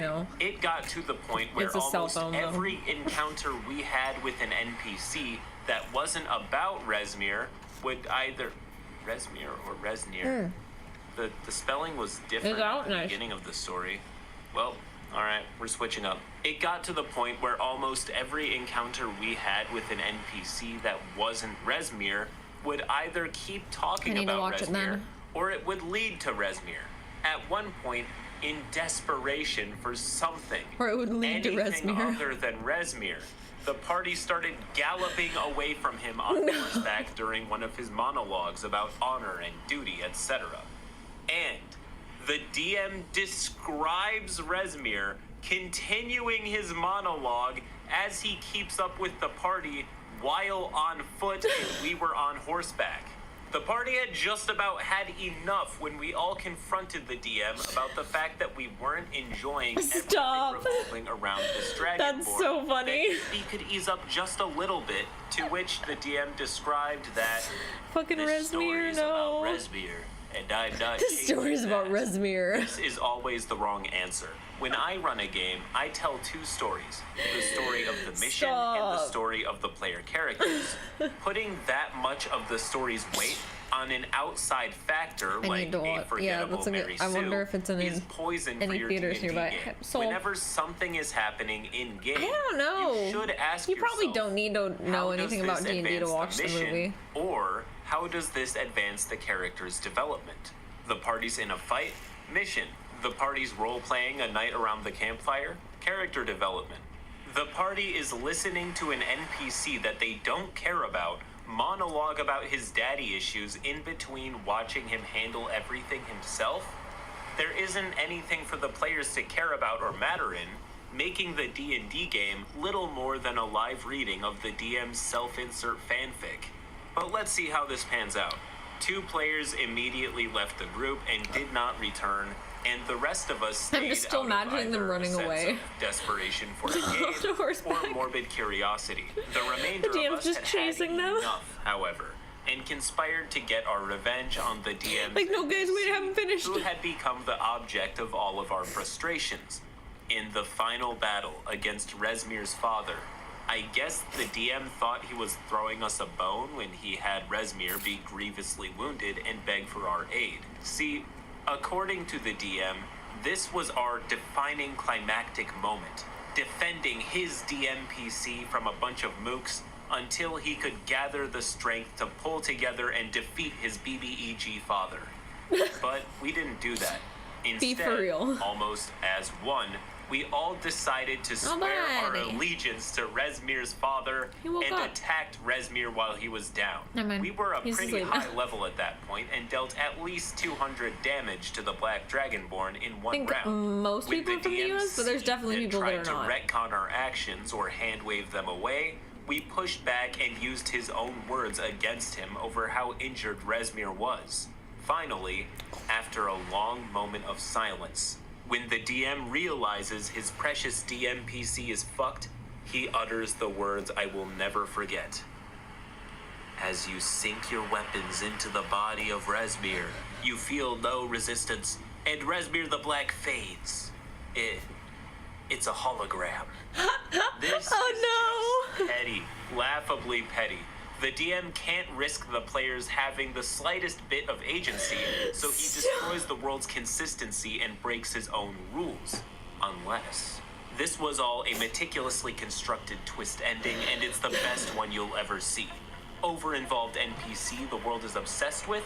Speaker 1: know.
Speaker 2: It got to the point where almost every encounter we had with an NPC that wasn't about Resnir would either... Resnir or Resnir? The spelling was different at the beginning of the story. Well, alright, we're switching up. It got to the point where almost every encounter we had with an NPC that wasn't Resnir would either keep talking about Resnir or it would lead to Resnir. At one point, in desperation for something,
Speaker 1: or it would lead to
Speaker 2: anything other than Resnir, the party started galloping away from him on horseback during one of his monologues about honor and duty, etc. And the DM describes Resnir continuing his monologue as he keeps up with the party while on foot and we were on horseback. The party had just about had enough when we all confronted the DM about the fact that we weren't enjoying
Speaker 1: Stop.
Speaker 2: everything revolving around this dragon
Speaker 1: That's
Speaker 2: board.
Speaker 1: so funny.
Speaker 2: That he could ease up just a little bit, to which the DM described that
Speaker 1: Fucking
Speaker 2: this story
Speaker 1: Resmir,
Speaker 2: is
Speaker 1: no.
Speaker 2: about Resmir, and I'm not
Speaker 1: This story's about Resmir.
Speaker 2: This is always the wrong answer. When I run a game, I tell two stories. The story of the mission and the story of the player characters. Putting that much of the story's weight on an outside factor like a forgettable Mary Sue
Speaker 1: I wonder if it's in
Speaker 2: is poison for
Speaker 1: any
Speaker 2: your
Speaker 1: theaters
Speaker 2: D&D
Speaker 1: nearby.
Speaker 2: game.
Speaker 1: So,
Speaker 2: Whenever something is happening in game,
Speaker 1: I don't know.
Speaker 2: you should ask
Speaker 1: You probably
Speaker 2: yourself,
Speaker 1: don't need to know
Speaker 2: how
Speaker 1: anything
Speaker 2: does
Speaker 1: about
Speaker 2: this
Speaker 1: D&D to
Speaker 2: advance
Speaker 1: watch the
Speaker 2: mission,
Speaker 1: movie.
Speaker 2: or how does this advance the character's development? The party's in a fight, mission. The party's role-playing a night around the campfire, character development. The party is listening to an NPC that they don't care about monologue about his daddy issues in between watching him handle everything himself. There isn't anything for the players to care about or matter in, making the D&D game little more than a live reading of the DM's self-insert fanfic. But let's see how this pans out. 2 players immediately left the group and did not return, and the rest of us stayed.
Speaker 1: I'm just still imagining them running away.
Speaker 2: Desperation for a game or morbid curiosity. The remainder
Speaker 1: The DM's
Speaker 2: of us
Speaker 1: just
Speaker 2: had
Speaker 1: chasing them.
Speaker 2: enough, however, and conspired to get our revenge on the DM's
Speaker 1: Like, no, guys, we haven't finished.
Speaker 2: who had become the object of all of our frustrations. In the final battle against Resmir's father, I guess the DM thought he was throwing us a bone when he had Resmir be grievously wounded and beg for our aid. See, according to the DM, this was our defining climactic moment, defending his DMPC from a bunch of mooks until he could gather the strength to pull together and defeat his BBEG father. But we didn't do that. Instead,
Speaker 1: Be for real.
Speaker 2: almost as one, we all decided to swear our allegiance to Resmir's father and attacked Resmir while he was down. We were a pretty high level at that point and dealt at least 200 damage to the Black Dragonborn in one round.
Speaker 1: Most people from the US, but there's definitely people that are not.
Speaker 2: Tried to retcon our actions or hand wave them away. We pushed back and used his own words against him over how injured Resmir was. Finally, after a long moment of silence, when the DM realizes his precious DMPC is fucked, he utters the words I will never forget. As you sink your weapons into the body of Resmir, you feel no resistance, and Resmir the Black fades. It's a hologram. This is just petty, laughably petty. The DM can't risk the players having the slightest bit of agency, so he destroys the world's consistency and breaks his own rules. Unless. This was all a meticulously constructed twist ending, and it's the best one you'll ever see. Over-involved NPC the world is obsessed with.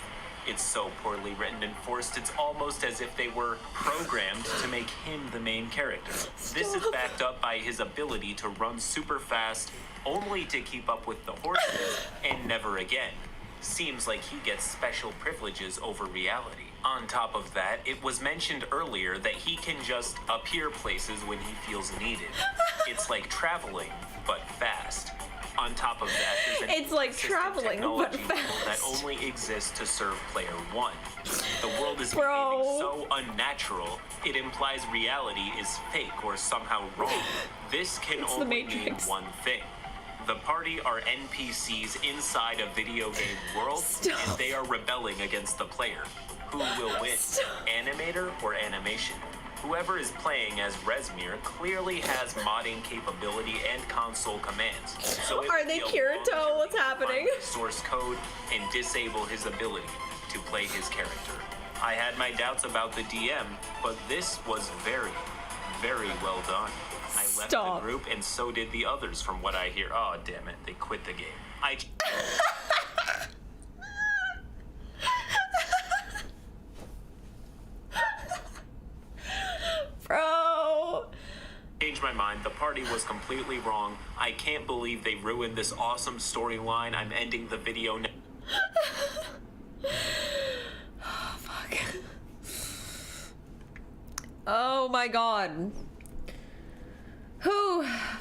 Speaker 2: It's so poorly written and forced, it's almost as if they were programmed to make him the main character. This is backed up by his ability to run super fast, only to keep up with the horses, and never again. Seems like he gets special privileges over reality. On top of that, it was mentioned earlier that he can just appear places when he feels needed. It's like traveling, but fast. On top of that, there's an
Speaker 1: it's like traveling, but fast.
Speaker 2: That only exists to serve player 1. The world is behaving so unnatural, it implies reality is fake or somehow wrong. This can only mean one thing. The party are NPCs inside a video game world, and they are rebelling against the player. Who will win, animator or animation? Whoever is playing as Resmir clearly has modding capability and console commands. So
Speaker 1: are they Kirito? What's happening?
Speaker 2: Source code and disable his ability to play his character. I had my doubts about the DM, but this was very, very well done. I left the group, and so did the others, from what I hear. Oh, damn it, they quit the game.
Speaker 1: Bro!
Speaker 2: Changed my mind. The party was completely wrong. I can't believe they ruined this awesome storyline. I'm ending the video now.
Speaker 1: Oh, fuck. Oh my god.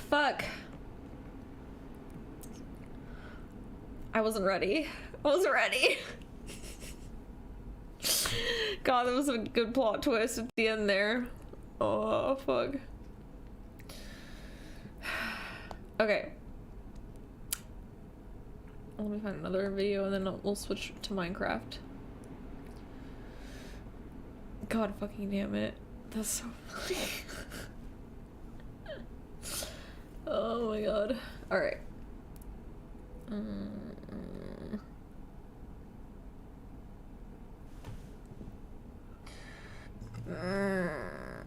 Speaker 1: fuck. I wasn't ready. God, that was a good plot twist at the end there. Oh, fuck. Okay. Let me find another video and then we'll switch to Minecraft. God fucking damn it. That's so funny. Oh my god. Alright.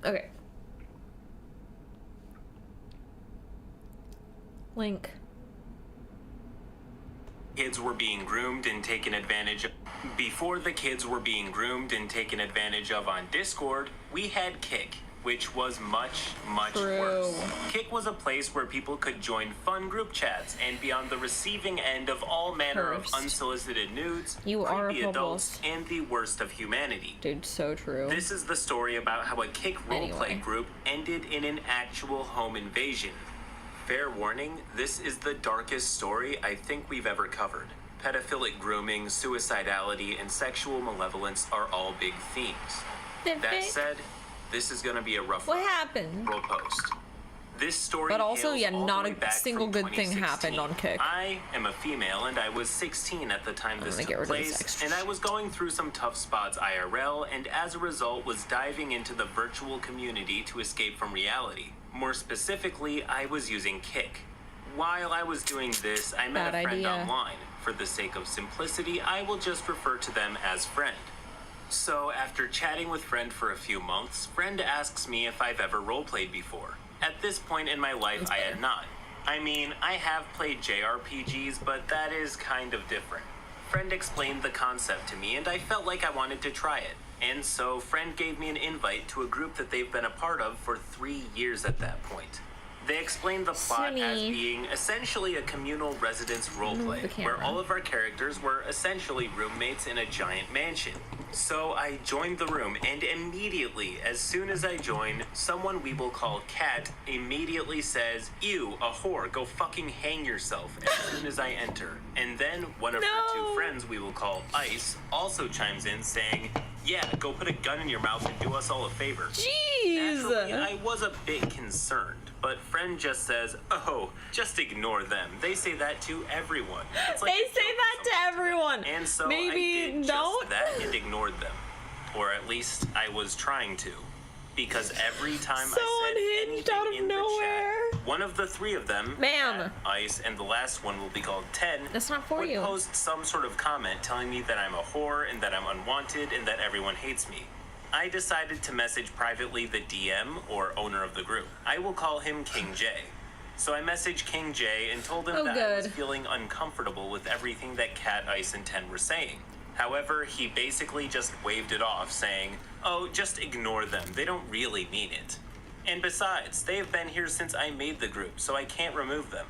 Speaker 1: Okay. Link.
Speaker 2: Kids were being groomed and taken advantage of. Before the kids were being groomed and taken advantage of on Discord, we had Kick, which was much, much worse. Kick was a place where people could join fun group chats and be on the receiving end of all manner of unsolicited nudes, creepy adults, and the worst of humanity.
Speaker 1: Dude, so true.
Speaker 2: This is the story about how a Kick roleplay group ended in an actual home invasion. Fair warning, this is the darkest story I think we've ever covered. Pedophilic grooming, suicidality, and sexual malevolence are all big themes. That said, this is gonna be a rough
Speaker 1: What happened?
Speaker 2: Roll post. This story
Speaker 1: But also,
Speaker 2: hails
Speaker 1: yeah,
Speaker 2: all
Speaker 1: not
Speaker 2: the way
Speaker 1: a
Speaker 2: back
Speaker 1: single
Speaker 2: from
Speaker 1: good thing
Speaker 2: 2016.
Speaker 1: happened on Kick.
Speaker 2: I am a female and I was 16 at the time this took place, and I was going through some tough spots IRL, and as a result was diving into the virtual community to escape from reality. More specifically, I was using Kick. While I was doing this, I met a friend online. For the sake of simplicity, I will just refer to them as friend. So, after chatting with friend for a few months, friend asks me if I've ever roleplayed before. At this point in my life, I had not. I mean, I have played JRPGs, but that is kind of different. Friend explained the concept to me, and I felt like I wanted to try it. And so, friend gave me an invite to a group that they've been a part of for 3 years at that point. They explained the plot as being essentially a communal residence roleplay, where all of our characters were essentially roommates in a giant mansion. So I joined the room, and immediately, as soon as I join, someone we will call Kat immediately says, "Ew, a whore, go fucking hang yourself," as soon as I enter. And then one of her two friends we will call Ice also chimes in saying, "Yeah, go put a gun in your mouth and do us all a favor."
Speaker 1: Jeez!
Speaker 2: Naturally, I was a bit concerned, but friend just says, "Oh, just ignore them. They say that to everyone." It's like
Speaker 1: they say that to everyone.
Speaker 2: And so
Speaker 1: maybe
Speaker 2: I did just that and ignored them. Or at least I was trying to. Because every time I said anything in the chat, one of the three of them, Kat, Ice, and the last one will be called Ted, would post some sort of comment telling me that I'm a whore and that I'm unwanted and that everyone hates me. I decided to message privately the DM, or owner of the group. I will call him King J. So I messaged King J and told him that I was feeling uncomfortable with everything that Kat, Ice, and Ten were saying. However, he basically just waved it off, saying, "Oh, just ignore them. They don't really mean it. And besides, they have been here since I made the group, so I can't remove them.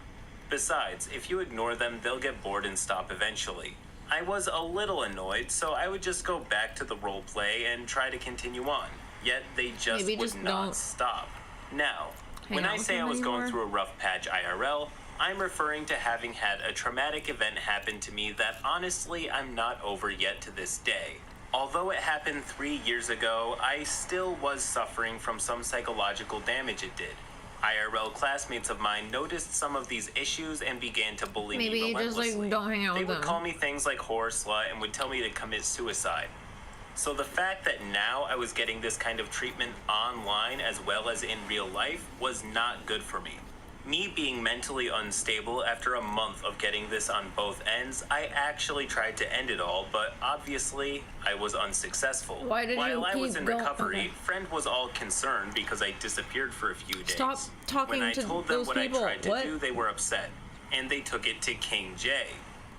Speaker 2: Besides, if you ignore them, they'll get bored and stop eventually." I was a little annoyed, so I would just go back to the roleplay and try to continue on. Yet they just would not stop. Now, when I say I was going through a rough patch IRL, I'm referring to having had a traumatic event happen to me that honestly I'm not over yet to this day. Although it happened 3 years ago, I still was suffering from some psychological damage it did. IRL classmates of mine noticed some of these issues and began to bully me relentlessly.
Speaker 1: Just don't hang out with them.
Speaker 2: They would call me things like whore, slut, and would tell me to commit suicide. So the fact that now I was getting this kind of treatment online as well as in real life was not good for me. Me being mentally unstable after a month of getting this on both ends, I actually tried to end it all, but obviously I was unsuccessful. While I was in recovery, friend was all concerned because I disappeared for a few days.
Speaker 1: Stop talking
Speaker 2: when I
Speaker 1: to
Speaker 2: told them
Speaker 1: those
Speaker 2: what
Speaker 1: people.
Speaker 2: I tried to do, they were upset, and they took it to King J.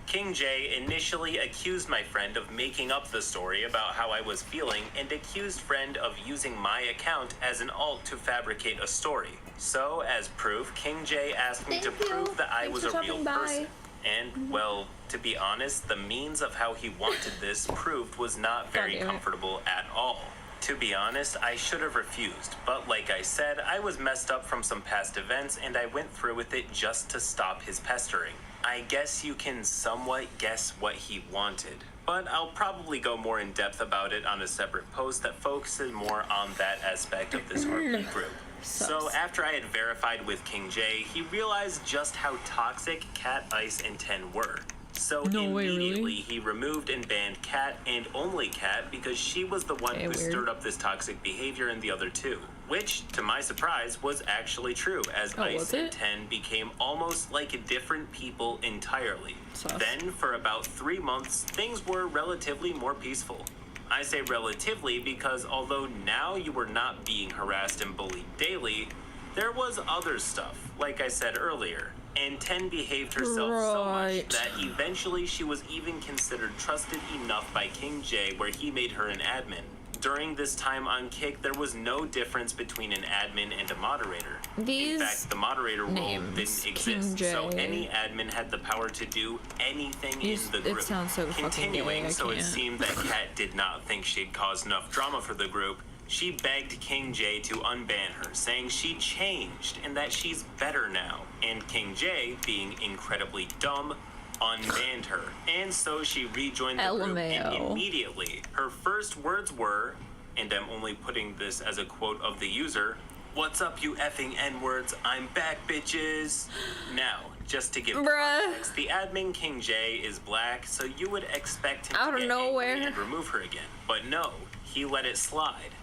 Speaker 2: King J initially accused my friend of making up the story about how I was feeling and accused friend of using my account as an alt to fabricate a story. So, as proof, King J asked me to prove that I was a real person. And, well, to be honest, the means of how he wanted this proved was not very comfortable at all. To be honest, I should have refused, but like I said, I was messed up from some past events and I went through with it just to stop his pestering. I guess you can somewhat guess what he wanted, but I'll probably go more in depth about it on a separate post that focuses more on that aspect of this RP group. So after I had verified with King J, he realized just how toxic Cat, Ice, and Ten were. So immediately he removed and banned Cat and only Cat because she was the one who stirred up this toxic behavior in the other two. Which, to my surprise, was actually true, as Ice and Ten became almost like different people entirely. Then, for about 3 months, things were relatively more peaceful. I say relatively because although now you were not being harassed and bullied daily, there was other stuff, like I said earlier. And Ten behaved herself so much that eventually she was even considered trusted enough by King J where he made her an admin. During this time on Kick, there was no difference between an admin and a moderator. In fact, the moderator role didn't exist, so any admin had the power to do anything in the group.
Speaker 1: It sounds so
Speaker 2: Continuing,
Speaker 1: fucking
Speaker 2: so it seemed that Kat did not think she'd caused enough drama for the group. She begged King J to unban her, saying she changed and that she's better now. And King J, being incredibly dumb, unbanned her. And so she rejoined the group, and immediately her first words were, and I'm only putting this as a quote of the user, "What's up, you effing N-words? I'm back, bitches." Now, just to give context, the admin King J is black, so you would expect him to get angry and remove her again. But no, he let it slide.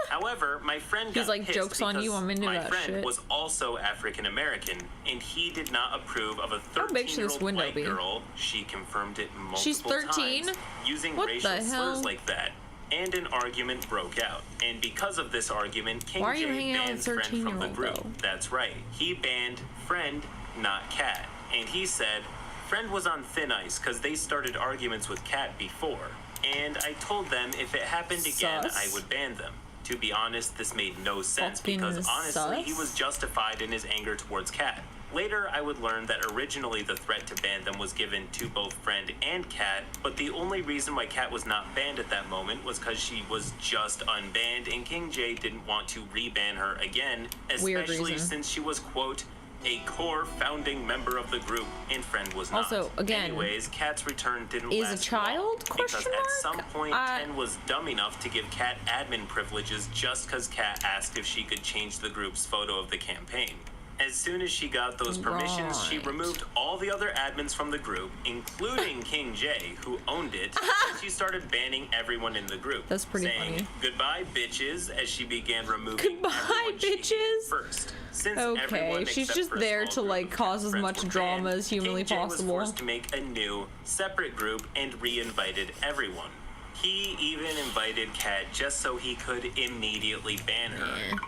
Speaker 2: However, my friend got pissed
Speaker 1: jokes on you, I'm into
Speaker 2: my
Speaker 1: that
Speaker 2: friend
Speaker 1: shit.
Speaker 2: was also African American, and he did not approve of a 13-year-old white girl. She confirmed it multiple times, using racial slurs like that. And an argument broke out. And because of this argument, King J banned Friend from the group. That's right. He banned Friend, not Cat. And he said, Friend was on thin ice because they started arguments with Cat before. And I told them if it happened again, I would ban them. To be honest, this made no sense because honestly, he was justified in his anger towards Cat. Later, I would learn that originally the threat to ban them was given to both Friend and Cat, but the only reason why Cat was not banned at that moment was because she was just unbanned and King J didn't want to reban her again, especially since she was, quote, a core founding member of the group, and Friend was not.
Speaker 1: Also, again,
Speaker 2: anyways, Kat's return didn't last long, because at some point, Ten was dumb enough to give Kat admin privileges just because Kat asked if she could change the group's photo of the campaign. As soon as she got those permissions, she removed all the other admins from the group, including King J, who owned it, and she started banning everyone in the group.
Speaker 1: That's pretty
Speaker 2: funny. Goodbye, bitches, as she began removing everyone
Speaker 1: bitches.
Speaker 2: First. Since
Speaker 1: okay, she's just there to like cause as much drama as humanly possible.
Speaker 2: King J was forced to make a new, separate group and re-invited everyone. He even invited Kat just so he could immediately ban her.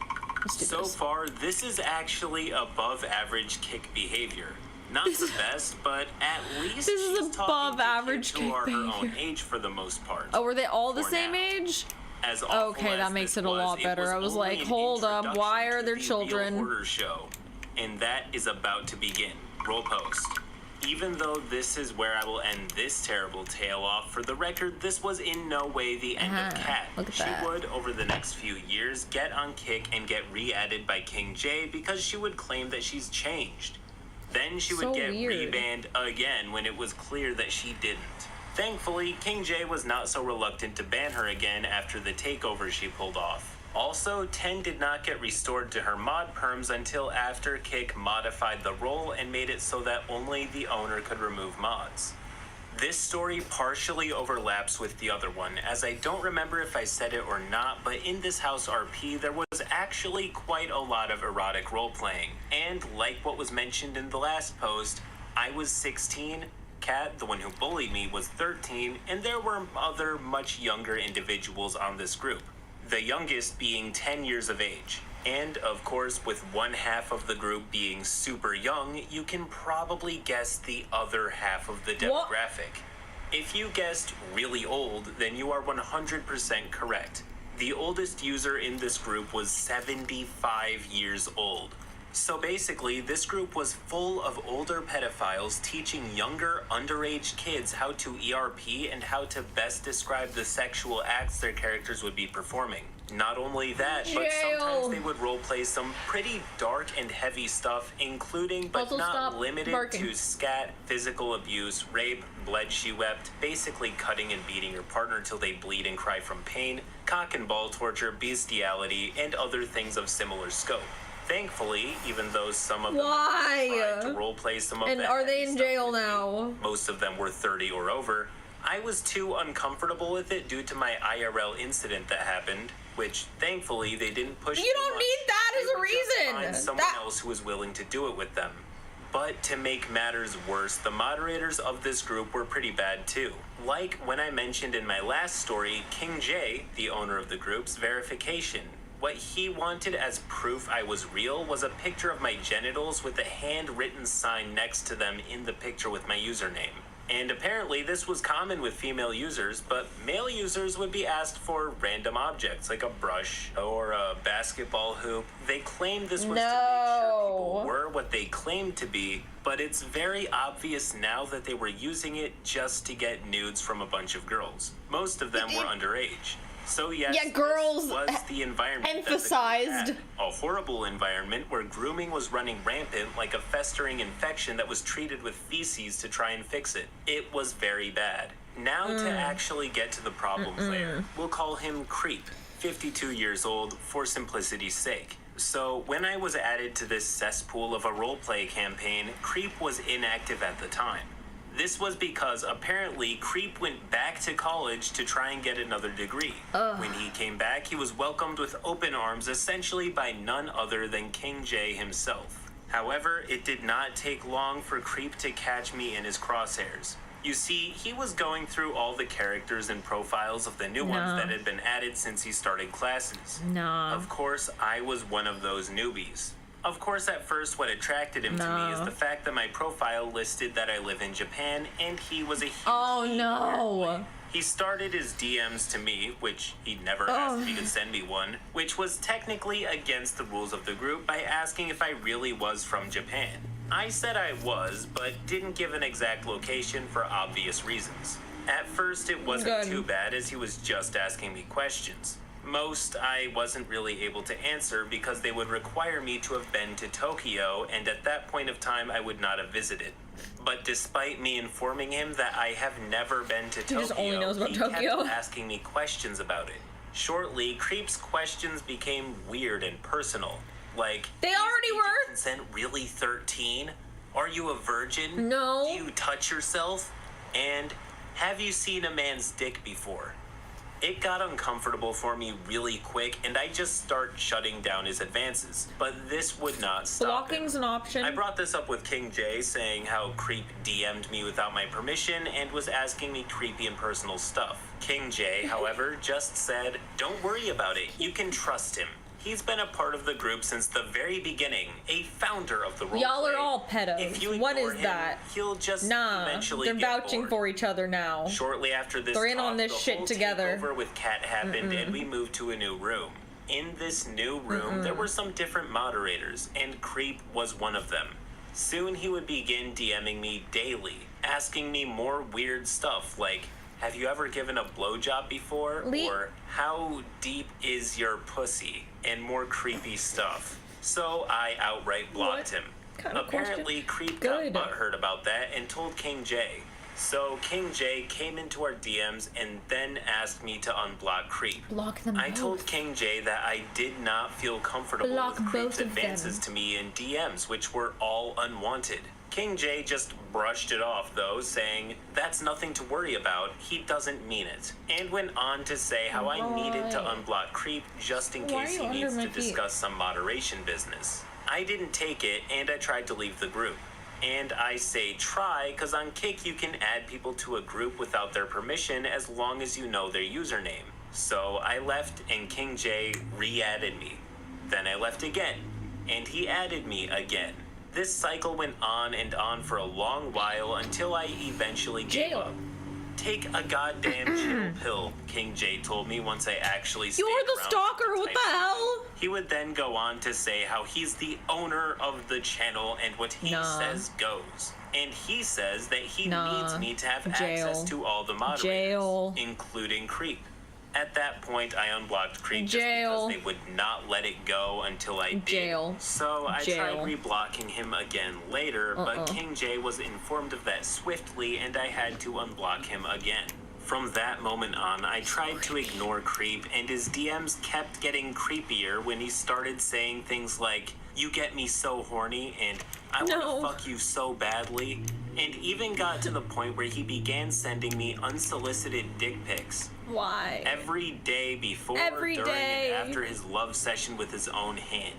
Speaker 2: So far, this is actually above average Kick behavior. Not the best, but at least
Speaker 1: this is above average Kick
Speaker 2: behavior.
Speaker 1: Who are
Speaker 2: her own age for the most part.
Speaker 1: Oh, were they all the same age? Okay, that makes it a lot better. I was like, hold up, why are there children?
Speaker 2: Order show, and that is about to begin. Roll post. Even though this is where I will end this terrible tale off, for the record, this was in no way the end of Kat. She would, over the next few years, get on Kick and get re-added by King J because she would claim that she's changed. Then she would get rebanned again when it was clear that she didn't. Thankfully, King J was not so reluctant to ban her again after the takeover she pulled off. Also, Ten did not get restored to her mod perms until after Kick modified the role and made it so that only the owner could remove mods. This story partially overlaps with the other one, as I don't remember if I said it or not, but in this house RP there was actually quite a lot of erotic role-playing. And like what was mentioned in the last post, I was 16, Kat, the one who bullied me, was 13, and there were other much younger individuals on this group. The youngest being 10 years of age. And, of course, with one half of the group being super young, you can probably guess the other half of the demographic. If you guessed really old, then you are 100% correct. The oldest user in this group was 75 years old. So basically, this group was full of older pedophiles teaching younger, underage kids how to ERP and how to best describe the sexual acts their characters would be performing. Not only that, but sometimes they would roleplay some pretty dark and heavy stuff, including but
Speaker 1: Also
Speaker 2: not limited to scat, physical abuse, rape, bled she wept, basically cutting and beating your partner till they bleed and cry from pain, cock and ball torture, bestiality, and other things of similar scope. Thankfully, even though some of them tried to roleplay some of
Speaker 1: and
Speaker 2: that
Speaker 1: are they in jail
Speaker 2: me,
Speaker 1: now?
Speaker 2: most of them were 30 or over, I was too uncomfortable with it due to my IRL incident that happened, which thankfully they didn't push.
Speaker 1: You don't need that as a reason.
Speaker 2: Find someone else who was willing to do it with them. But to make matters worse, the moderators of this group were pretty bad too. Like when I mentioned in my last story, King J, the owner of the group's verification. What he wanted as proof I was real was a picture of my genitals with a handwritten sign next to them in the picture with my username. And apparently this was common with female users, but male users would be asked for random objects like a brush or a basketball hoop. They claimed this was to make sure people were what they claimed to be, but it's very obvious now that they were using it just to get nudes from a bunch of girls. Most of them were underage. So yes,
Speaker 1: girls
Speaker 2: was the environment
Speaker 1: emphasized.
Speaker 2: A horrible environment where grooming was running rampant like a festering infection that was treated with feces to try and fix it. It was very bad. Now to actually get to the problem player, we'll call him Creep, 52 years old for simplicity's sake. So when I was added to this cesspool of a roleplay campaign, Creep was inactive at the time. This was because apparently Creep went back to college to try and get another degree. When he came back, he was welcomed with open arms essentially by none other than King J himself. However, it did not take long for Creep to catch me in his crosshairs. You see, he was going through all the characters and profiles of the new ones that had been added since he started classes. Of course, I was one of those newbies. Of course, at first, what attracted him to me is the fact that my profile listed that I live in Japan, and he was a huge He started his DMs to me, which he'd never asked me to send me one, which was technically against the rules of the group by asking if I really was from Japan. I said I was, but didn't give an exact location for obvious reasons. At first, it wasn't too bad as he was just asking me questions. Most I wasn't really able to answer because they would require me to have been to Tokyo, and at that point of time I would not have visited. But despite me informing him that I have never been to Tokyo,
Speaker 1: just only knows about
Speaker 2: he
Speaker 1: Tokyo.
Speaker 2: kept asking me questions about it. Shortly, Creep's questions became weird and personal. Like,
Speaker 1: they already were?
Speaker 2: Consent really 13? Are you a virgin?
Speaker 1: No.
Speaker 2: Do you touch yourself? And have you seen a man's dick before? It got uncomfortable for me really quick, and I just start shutting down his advances. But this would not stop
Speaker 1: Blocking's
Speaker 2: him.
Speaker 1: an option.
Speaker 2: I brought this up with King J, saying how Creep DM'd me without my permission and was asking me creepy and personal stuff. King J, however, just said, "Don't worry about it. You can trust him. He's been a part of the group since the very beginning, a founder of the roleplay.
Speaker 1: Y'all are all pedos.
Speaker 2: If you
Speaker 1: What is
Speaker 2: him,
Speaker 1: that?
Speaker 2: He'll just eventually
Speaker 1: they're
Speaker 2: get
Speaker 1: vouching
Speaker 2: bored."
Speaker 1: for each other now.
Speaker 2: Shortly after this,
Speaker 1: they're in on this
Speaker 2: the
Speaker 1: shit
Speaker 2: whole
Speaker 1: together.
Speaker 2: takeover with Kat happened, and we moved to a new room. In this new room, there were some different moderators, and Creep was one of them. Soon he would begin DMing me daily, asking me more weird stuff like, "Have you ever given a blowjob before?" Or, "How deep is your pussy?" And more creepy stuff. So I outright blocked him. Apparently, Creep got butthurt about that and told King J. So King J came into our DMs and then asked me to unblock Creep.
Speaker 1: Block them
Speaker 2: I
Speaker 1: both.
Speaker 2: told King J that I did not feel comfortable with Creep's advances to me in DMs, which were all unwanted. King J just brushed it off, though, saying, "That's nothing to worry about, he doesn't mean it," and went on to say how I needed to unblock Creep just in case he needs to discuss some moderation business. I didn't take it, and I tried to leave the group. And I say try, because on Kick you can add people to a group without their permission as long as you know their username. So I left, and King J re-added me. Then I left again, and he added me again. This cycle went on and on for a long while until I eventually gave up. take a goddamn chill pill, King J told me once I actually stayed
Speaker 1: You're the
Speaker 2: around
Speaker 1: stalker, what the hell?
Speaker 2: He would then go on to say how he's the owner of the channel and what he says goes. And he says that he needs me to have access to all the moderators, including Creep. At that point, I unblocked Creep just because they would not let it go until I did. So I tried reblocking him again later, but King J was informed of that swiftly, and I had to unblock him again. From that moment on, I tried to ignore Creep, and his DMs kept getting creepier when he started saying things like, "You get me so horny," and "I want to fuck you so badly," and even got to the point where he began sending me unsolicited dick pics.
Speaker 1: Why?
Speaker 2: Every day before, during, and after his love session with his own hand.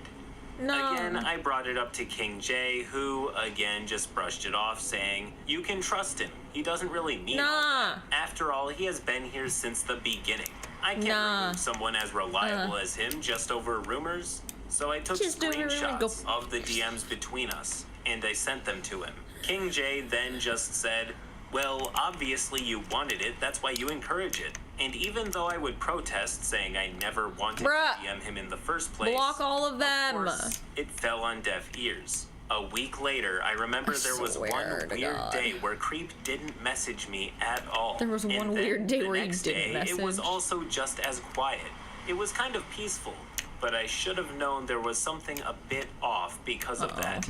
Speaker 2: Again, I brought it up to King J, who, again, just brushed it off, saying, "You can trust him. He doesn't really mean all that. After all, he has been here since the beginning. I can't remove someone as reliable as him just over rumors." So I took screenshots of the DMs between us, and I sent them to him. King J then just said, "Well, obviously you wanted it, that's why you encourage it." And even though I would protest, saying I never wanted to DM him in the first place,
Speaker 1: block all of them.
Speaker 2: Of course, it fell on deaf ears. A week later, I remember there was one weird day where Creep didn't message me at all.
Speaker 1: There was one weird day where he didn't message.
Speaker 2: It was also just as quiet. It was kind of peaceful, but I should have known there was something a bit off because of that.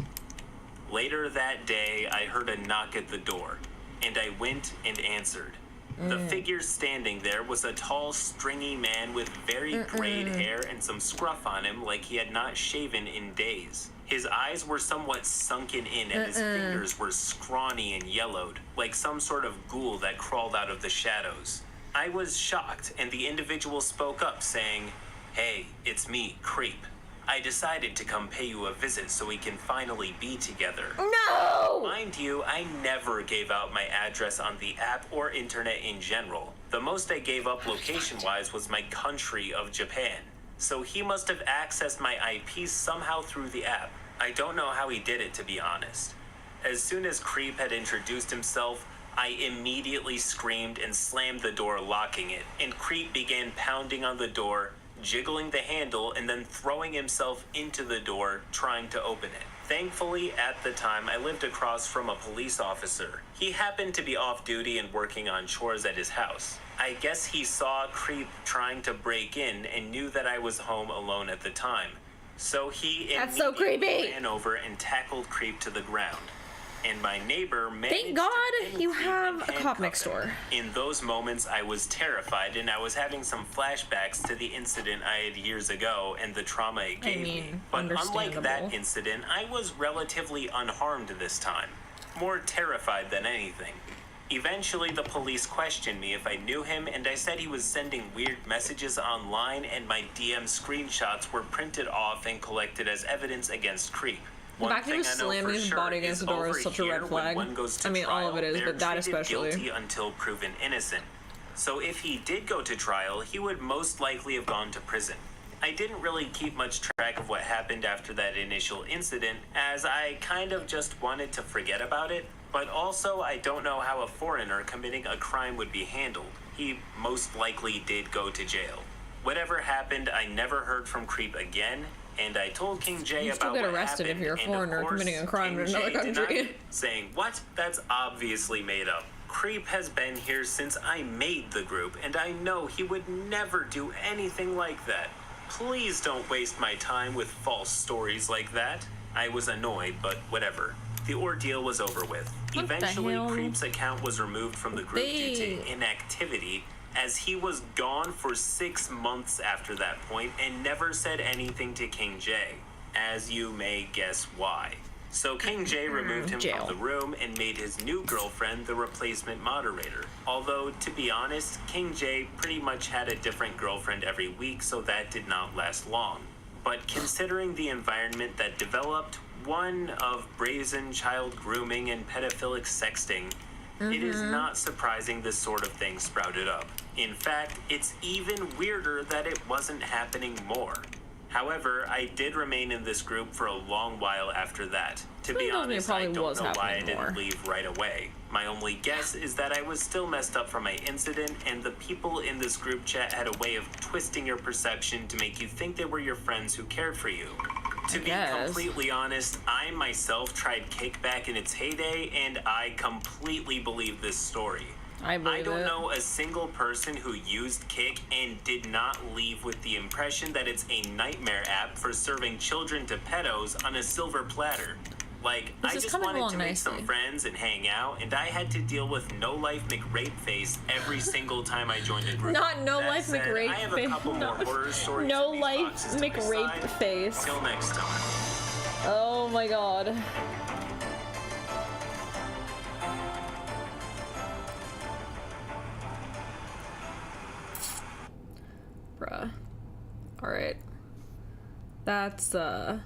Speaker 2: Later that day, I heard a knock at the door, and I went and answered. The figure standing there was a tall, stringy man with very grayed hair and some scruff on him like he had not shaven in days. His eyes were somewhat sunken in and his fingers were scrawny and yellowed, like some sort of ghoul that crawled out of the shadows. I was shocked, and the individual spoke up saying, "Hey, it's me, Creep. I decided to come pay you a visit so we can finally be together."
Speaker 1: No!
Speaker 2: Mind you, I never gave out my address on the app or internet in general. The most I gave up location-wise was my country of Japan. So he must have accessed my IP somehow through the app. I don't know how he did it, to be honest. As soon as Creep had introduced himself, I immediately screamed and slammed the door, locking it, and Creep began pounding on the door, jiggling the handle, and then throwing himself into the door, trying to open it. Thankfully, at the time, I lived across from a police officer. He happened to be off duty and working on chores at his house. I guess he saw Creep trying to break in and knew that I was home alone at the time. So he immediately ran over and tackled Creep to the ground. And my neighbor managed
Speaker 1: Thank God you have a cop next door.
Speaker 2: In those moments, I was terrified, and I was having some flashbacks to the incident I had years ago and the trauma it gave me. But unlike that incident, I was relatively unharmed this time, more terrified than anything. Eventually, the police questioned me if I knew him, and I said he was sending weird messages online, and my DM screenshots were printed off and collected as evidence against Creep.
Speaker 1: The fact that he was slamming his body against the door is such a red flag. I mean, all of it is, but that especially.
Speaker 2: Guilty until proven innocent. So if he did go to trial, he would most likely have gone to prison. I didn't really keep much track of what happened after that initial incident, as I kind of just wanted to forget about it, but also I don't know how a foreigner committing a crime would be handled. He most likely did go to jail. Whatever happened, I never heard from Creep again, and I told King J about what happened. You still get arrested if you're a foreigner committing a crime in another country. Saying, "What? That's obviously made up. Creep has been here since I made the group, and I know he would never do anything like that. Please don't waste my time with false stories like that." I was annoyed, but whatever. The ordeal was over with. Eventually, Creep's account was removed from the group due to inactivity, as he was gone for 6 months after that point and never said anything to King J, as you may guess why. So King J removed him from the room and made his new girlfriend the replacement moderator. Although, to be honest, King J pretty much had a different girlfriend every week, so that did not last long. But considering the environment that developed, one of brazen child grooming and pedophilic sexting, it is not surprising this sort of thing sprouted up. In fact, it's even weirder that it wasn't happening more. However, I did remain in this group for a long while after that. To be honest, I don't know why I didn't leave right away. My only guess is that I was still messed up from my incident, and the people in this group chat had a way of twisting your perception to make you think they were your friends who cared for you. To be completely honest, I myself tried Kickback in its heyday, and I completely believe this story. I don't know a single person who used Kick and did not leave with the impression that it's a nightmare app for serving children to pedos on a silver platter. Like, I just wanted to make some friends and hang out, and I had to deal with No Life McRape face every single time I joined a group.
Speaker 1: Not No Life McRape face.
Speaker 2: I have a couple more horror stories.
Speaker 1: No Life McRape face.
Speaker 2: Till next time.
Speaker 1: Oh my god. Bruh. Alright. That's, yeah.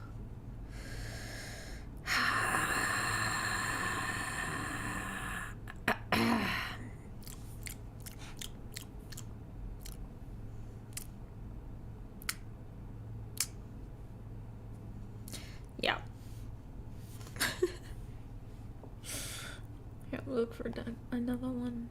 Speaker 1: Here, look for another one.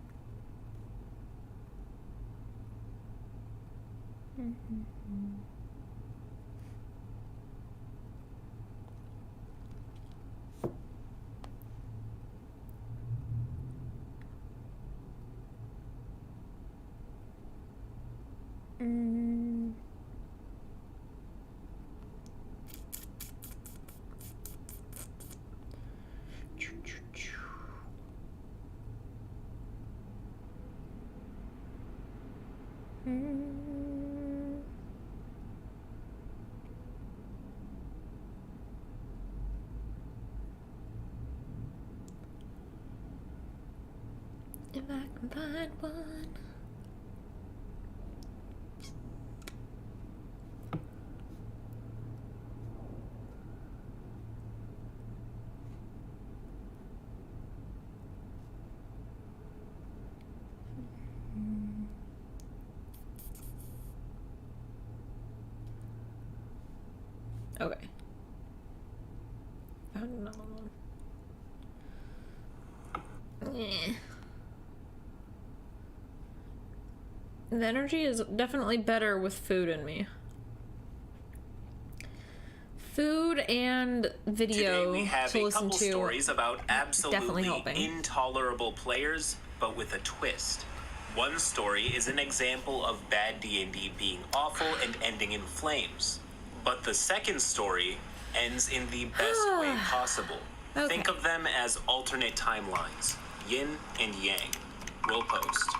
Speaker 1: If I can find one. Okay. Found another one. Yeah. The energy is definitely better with food in me. Food and video
Speaker 2: Today we have
Speaker 1: to
Speaker 2: a
Speaker 1: listen
Speaker 2: couple
Speaker 1: to.
Speaker 2: stories about absolutely intolerable players, but with a twist. One story is an example of bad D&D being awful and ending in flames. But the second story ends in the best way possible.
Speaker 1: Okay.
Speaker 2: Think of them as alternate timelines, yin and yang. We'll post.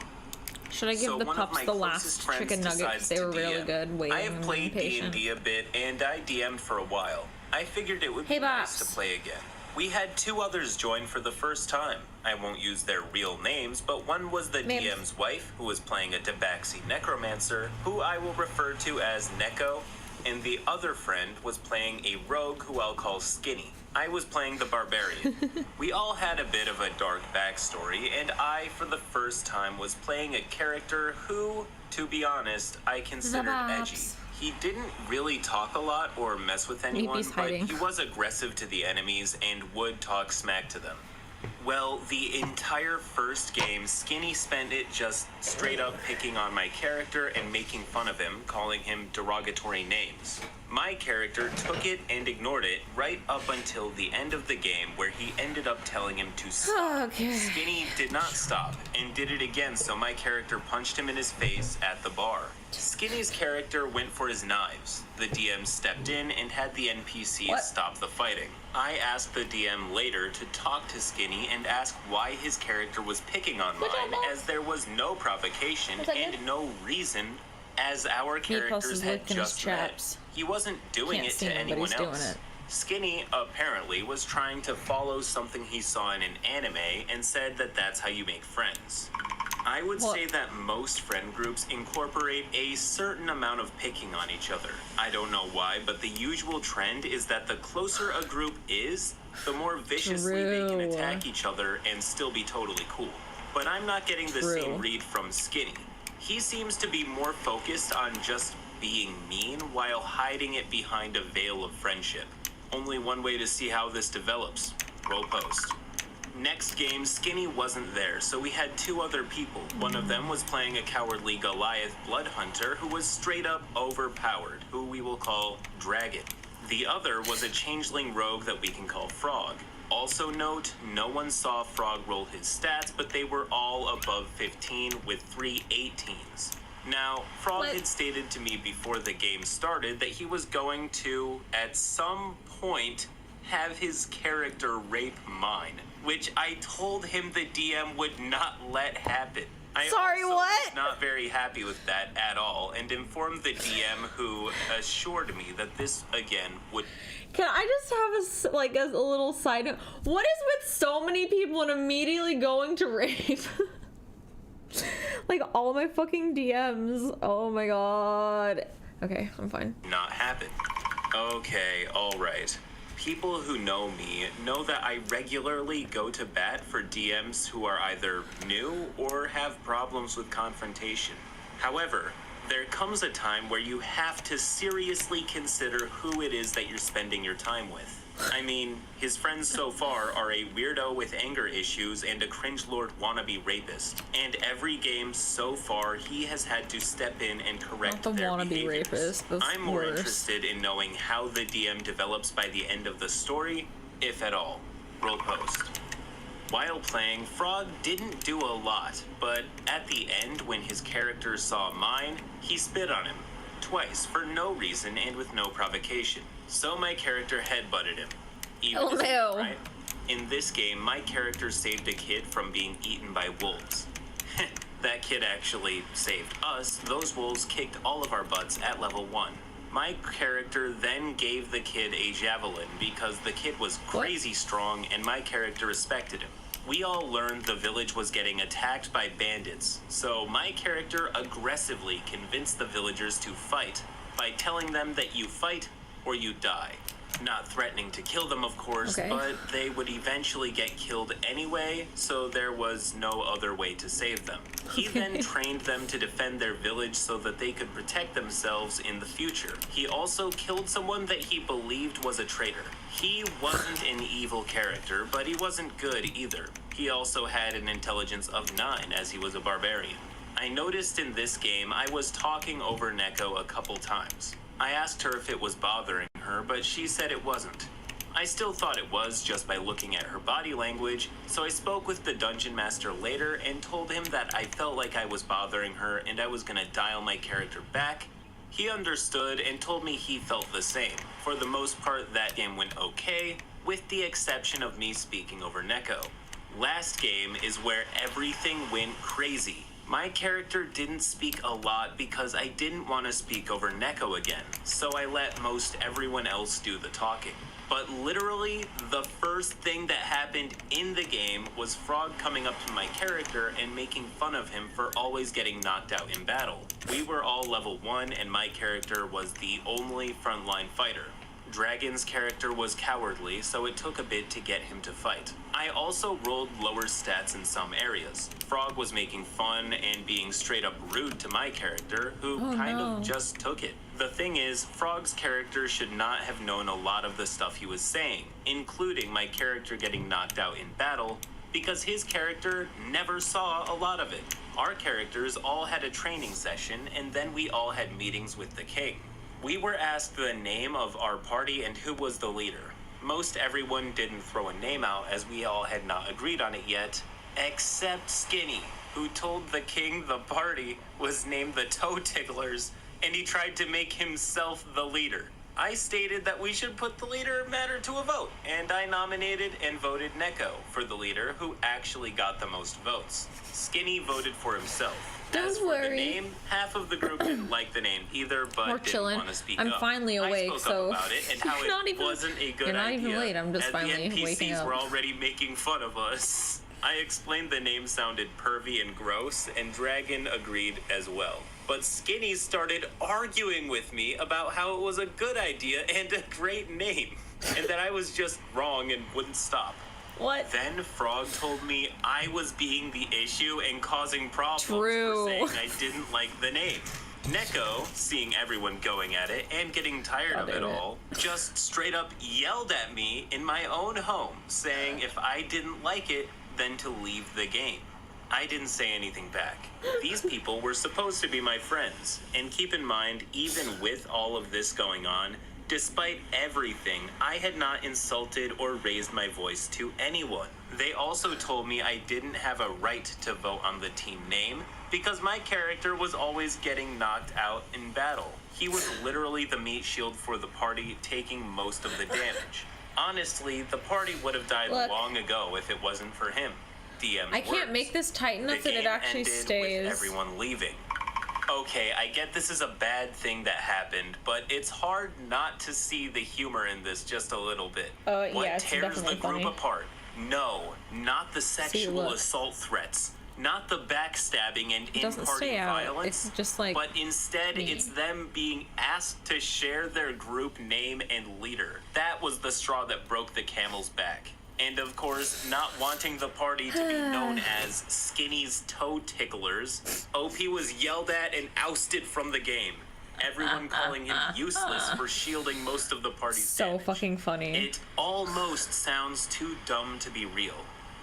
Speaker 1: Should I give the pups the last chicken nuggets? They were really good.
Speaker 2: I have played D&D a bit, and I DM'd for a while. I figured it would be nice to play again. We had two others join for the first time. I won't use their real names, but one was the DM's wife, who was playing a backseat necromancer, who I will refer to as Neko, and the other friend was playing a rogue who I'll call Skinny. I was playing the barbarian. We all had a bit of a dark backstory, and I, for the first time, was playing a character who, to be honest, I considered edgy. He didn't really talk a lot or mess with anyone, but he was aggressive to the enemies and would talk smack to them. Well, the entire first game, Skinny spent it just straight up picking on my character and making fun of him, calling him derogatory names. My character took it and ignored it right up until the end of the game, where he ended up telling him to stop. Skinny did not stop and did it again, so my character punched him in his face at the bar. Skinny's character went for his knives. The DM stepped in and had the NPCs stop the fighting. I asked the DM later to talk to Skinny and ask why his character was picking on mine, as there was no provocation and no reason, as our characters had just met. He wasn't doing it to anyone else. Skinny apparently was trying to follow something he saw in an anime and said that that's how you make friends. I would say that most friend groups incorporate a certain amount of picking on each other. I don't know why, but the usual trend is that the closer a group is, the more viciously they can attack each other and still be totally cool. But I'm not getting the same read from Skinny. He seems to be more focused on just being mean while hiding it behind a veil of friendship. Only one way to see how this develops. Roll post. Next game, Skinny wasn't there, so we had two other people. One of them was playing a cowardly Goliath blood hunter who was straight up overpowered, who we will call Dragon. The other was a changeling rogue that we can call Frog. Also note, no one saw Frog roll his stats, but they were all above 15 with 3 18s. Now, Frog had stated to me before the game started that he was going to, at some point, have his character rape mine, which I told him the DM would not let happen. I was not very happy with that at all, and informed the DM, who assured me that this again would.
Speaker 1: Can I just have a little side note? What is with so many people and immediately going to rape? Like all my fucking DMs. Oh my god. Okay, I'm fine.
Speaker 2: Not happen. Okay, alright. People who know me know that I regularly go to bat for DMs who are either new or have problems with confrontation. However, there comes a time where you have to seriously consider who it is that you're spending your time with. I mean, his friends so far are a weirdo with anger issues and a cringelord wannabe rapist. And every game so far, he has had to step in and correct their behaviors. I'm more interested in knowing how the DM develops by the end of the story, if at all. Roll post. While playing, Frog didn't do a lot, but at the end, when his character saw mine, he spit on him. Twice, for no reason and with no provocation. So my character headbutted him.
Speaker 1: LMao.
Speaker 2: Right? In this game, my character saved a kid from being eaten by wolves. That kid actually saved us. Those wolves kicked all of our butts at level 1. My character then gave the kid a javelin because the kid was crazy strong and my character respected him. We all learned the village was getting attacked by bandits, so my character aggressively convinced the villagers to fight by telling them that you fight or you die. Not threatening to kill them, of course, but they would eventually get killed anyway, so there was no other way to save them. He then trained them to defend their village so that they could protect themselves in the future. He also killed someone that he believed was a traitor. He wasn't an evil character, but he wasn't good either. He also had an intelligence of 9, as he was a barbarian. I noticed in this game I was talking over Neko a couple times. I asked her if it was bothering her, but she said it wasn't. I still thought it was just by looking at her body language, so I spoke with the dungeon master later and told him that I felt like I was bothering her and I was gonna dial my character back. He understood and told me he felt the same. For the most part, that game went okay, with the exception of me speaking over Neko. Last game is where everything went crazy. My character didn't speak a lot because I didn't want to speak over Neko again, so I let most everyone else do the talking. But literally, the first thing that happened in the game was Frog coming up to my character and making fun of him for always getting knocked out in battle. We were all level 1 and my character was the only frontline fighter. Dragon's character was cowardly, so it took a bit to get him to fight. I also rolled lower stats in some areas. Frog was making fun and being straight up rude to my character, who of just took it. The thing is, Frog's character should not have known a lot of the stuff he was saying, including my character getting knocked out in battle, because his character never saw a lot of it. Our characters all had a training session, and then we all had meetings with the king. We were asked the name of our party and who was the leader. Most everyone didn't throw a name out as we all had not agreed on it yet, except Skinny, who told the king the party was named the Toe Ticklers, and he tried to make himself the leader. I stated that we should put the leader matter to a vote, and I nominated and voted Neko for the leader, who actually got the most votes. Skinny voted for himself. As for the name, half of the group didn't like the name either, but didn't want to speak up.
Speaker 1: I'm finally awake,
Speaker 2: I spoke up about it and how it wasn't a good idea.
Speaker 1: You're not even late, I'm just finally waking up.
Speaker 2: The NPCs were already making fun of us. I explained the name sounded pervy and gross, and Dragon agreed as well. But Skinny started arguing with me about how it was a good idea and a great name, and that I was just wrong and wouldn't stop.
Speaker 1: What?
Speaker 2: Then Frog told me I was being the issue and causing problems
Speaker 1: for
Speaker 2: saying I didn't like the name. Neko, seeing everyone going at it and getting tired of it all, just straight up yelled at me in my own home, saying if I didn't like it, then to leave the game. I didn't say anything back. These people were supposed to be my friends, and keep in mind, even with all of this going on, despite everything, I had not insulted or raised my voice to anyone. They also told me I didn't have a right to vote on the team name because my character was always getting knocked out in battle. He was literally the meat shield for the party, taking most of the damage. Honestly, the party would have died long ago if it wasn't for him. DM's
Speaker 1: I can't make this tight enough that it actually stays.
Speaker 2: With everyone leaving. Okay, I get this is a bad thing that happened, but it's hard not to see the humor in this just a little bit.
Speaker 1: What
Speaker 2: tears the group apart? No, not the sexual assault threats, not the backstabbing and in-party violence,
Speaker 1: it's just like
Speaker 2: but instead it's them being asked to share their group name and leader. That was the straw that broke the camel's back. And of course, not wanting the party to be known as Skinny's Toe Ticklers, OP was yelled at and ousted from the game. Everyone calling him useless for shielding most of the party's damage.
Speaker 1: Fucking funny.
Speaker 2: It almost sounds too dumb to be real.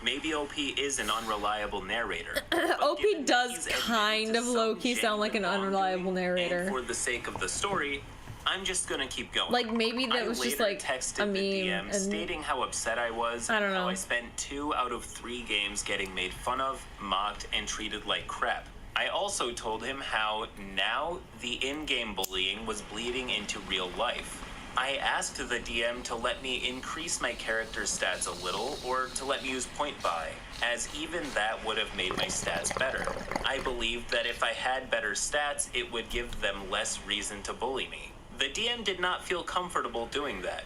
Speaker 2: Maybe OP is an unreliable narrator.
Speaker 1: OP does kind of low-key sound like an unreliable narrator.
Speaker 2: And for the sake of the story, I'm just gonna keep going.
Speaker 1: Like, maybe that was just like
Speaker 2: texted
Speaker 1: a meme
Speaker 2: the DM
Speaker 1: and
Speaker 2: stating how upset I was.
Speaker 1: I don't know.
Speaker 2: How I spent 2 out of 3 games getting made fun of, mocked, and treated like crap. I also told him how now the in-game bullying was bleeding into real life. I asked the DM to let me increase my character's stats a little, or to let me use point buy, as even that would have made my stats better. I believed that if I had better stats, it would give them less reason to bully me. The DM did not feel comfortable doing that.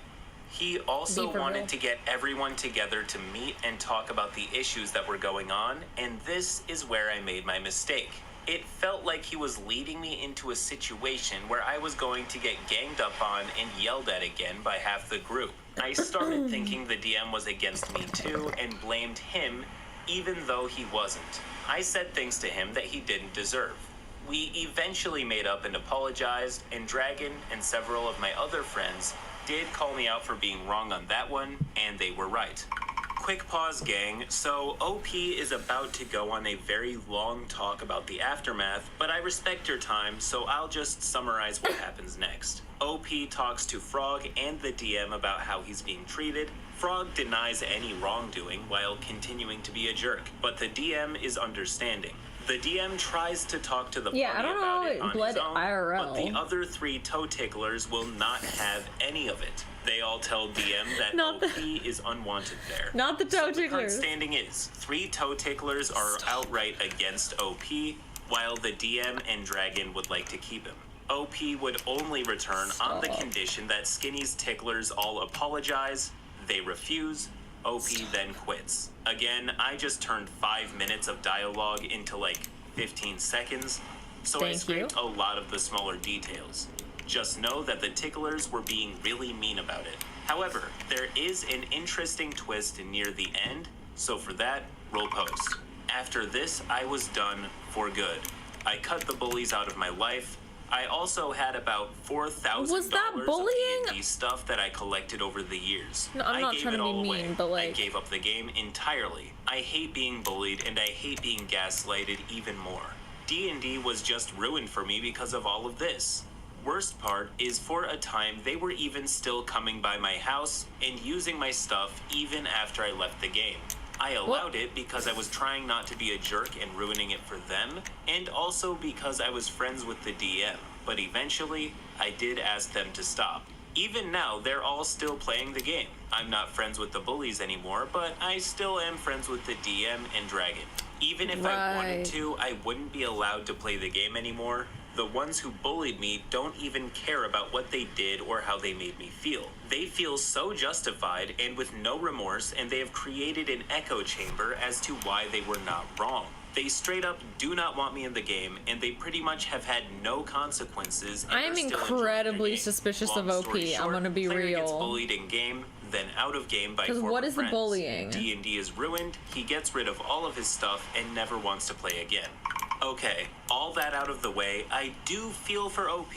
Speaker 2: He also wanted to get everyone together to meet and talk about the issues that were going on, and this is where I made my mistake. It felt like he was leading me into a situation where I was going to get ganged up on and yelled at again by half the group. I started thinking the DM was against me too and blamed him even though he wasn't. I said things to him that he didn't deserve. We eventually made up and apologized, and Dragon and several of my other friends did call me out for being wrong on that one, and they were right. Quick pause, gang. So OP is about to go on a very long talk about the aftermath, but I respect your time, so I'll just summarize what happens next. OP talks to Frog and the DM about how he's being treated. Frog denies any wrongdoing while continuing to be a jerk, but the DM is understanding. The DM tries to talk to the party about it on his own, but the other 3 toe ticklers will not have any of it. They all tell DM that OP is unwanted there.
Speaker 1: Not the toe ticklers.
Speaker 2: The current standing is 3 toe ticklers are outright against OP, while the DM and Dragon would like to keep him. OP would only return on the condition that Skinny's ticklers all apologize. They refuse. OP then quits. Again, I just turned 5 minutes of dialogue into like 15 seconds, so I scraped a lot of the smaller details. Just know that the ticklers were being really mean about it. However, there is an interesting twist near the end, so for that, roll post. After this, I was done for good. I cut the bullies out of my life. I also had about $4,000
Speaker 1: was that bullying?
Speaker 2: of D&D stuff that I collected over the years.
Speaker 1: No, I'm not trying to be mean, but like...
Speaker 2: I gave up the game entirely. I hate being bullied, and I hate being gaslighted even more. D&D was just ruined for me because of all of this. Worst part is for a time they were even still coming by my house and using my stuff even after I left the game. I allowed it because I was trying not to be a jerk and ruining it for them, and also because I was friends with the DM, but eventually, I did ask them to stop. Even now, they're all still playing the game. I'm not friends with the bullies anymore, but I still am friends with the DM and Dragon. Even if I wanted to, I wouldn't be allowed to play the game anymore. The ones who bullied me don't even care about what they did or how they made me feel. They feel so justified and with no remorse, and they have created an echo chamber as to why they were not wrong. They straight up do not want me in the game, and they pretty much have had no consequences.
Speaker 1: I am incredibly suspicious of OP. I'm gonna be real.
Speaker 2: Gets bullied in game, then out of game by former
Speaker 1: what is
Speaker 2: friends.
Speaker 1: the bullying?
Speaker 2: D&D is ruined. He gets rid of all of his stuff and never wants to play again. Okay, all that out of the way, I do feel for OP,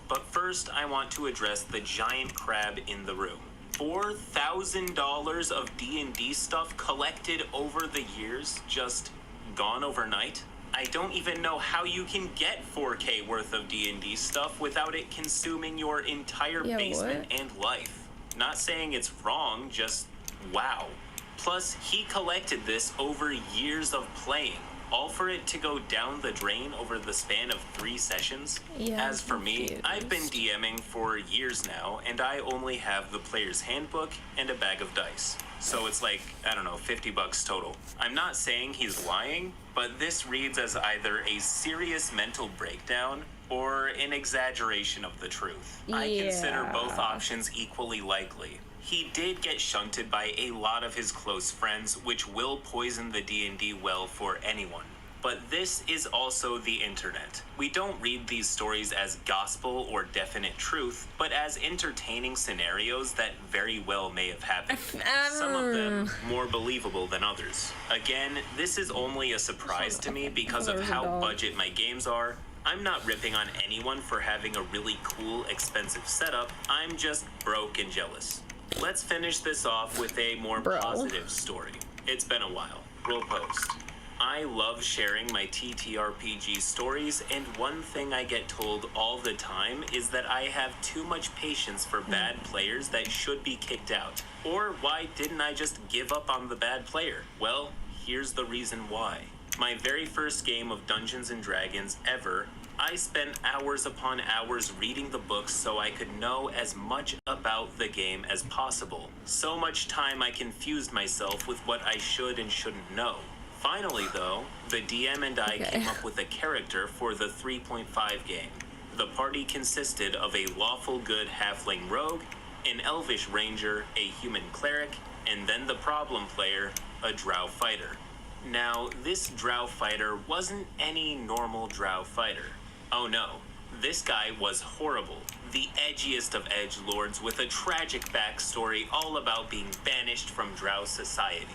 Speaker 2: but first I want to address the giant crab in the room. $4,000 of D&D stuff collected over the years, just gone overnight? I don't even know how you can get 4K worth of D&D stuff without it consuming your entire basement and life. Not saying it's wrong, just wow. Plus, he collected this over years of playing, all for it to go down the drain over the span of 3 sessions?
Speaker 1: Yeah,
Speaker 2: as for me, I've been DMing for years now, and I only have the player's handbook and a bag of dice. So it's like, I don't know, $50 total. I'm not saying he's lying, but this reads as either a serious mental breakdown or an exaggeration of the truth. Yeah. I consider both options equally likely. He did get shunted by a lot of his close friends, which will poison the D&D well for anyone. But this is also the internet. We don't read these stories as gospel or definite truth, but as entertaining scenarios that very well may have happened. Some of them more believable than others. Again, this is only a surprise to me because of how budget my games are. I'm not ripping on anyone for having a really cool, expensive setup. I'm just broke and jealous. Let's finish this off with a more positive story. It's been a while. We'll post. I love sharing my TTRPG stories, and one thing I get told all the time is that I have too much patience for bad players that should be kicked out. Or why didn't I just give up on the bad player? Well, here's the reason why. My very first game of Dungeons & Dragons ever, I spent hours upon hours reading the books so I could know as much about the game as possible. So much time I confused myself with what I should and shouldn't know. Finally, though, the DM and I came up with a character for the 3.5 game. The party consisted of a lawful good halfling rogue, an elvish ranger, a human cleric, and then the problem player, a drow fighter. Now, this drow fighter wasn't any normal drow fighter. Oh no, this guy was horrible. The edgiest of edgelords with a tragic backstory all about being banished from drow society.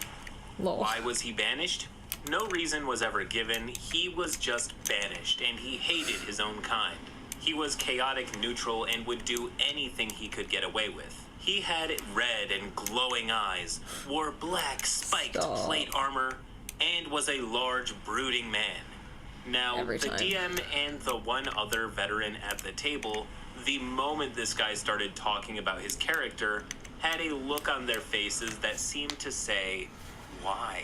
Speaker 1: Lol.
Speaker 2: Why was he banished? No reason was ever given. He was just banished, and he hated his own kind. He was chaotic neutral and would do anything he could get away with. He had red and glowing eyes, wore black spiked plate armor, and was a large, brooding man. Now, the DM and the one other veteran at the table, the moment this guy started talking about his character, had a look on their faces that seemed to say, why?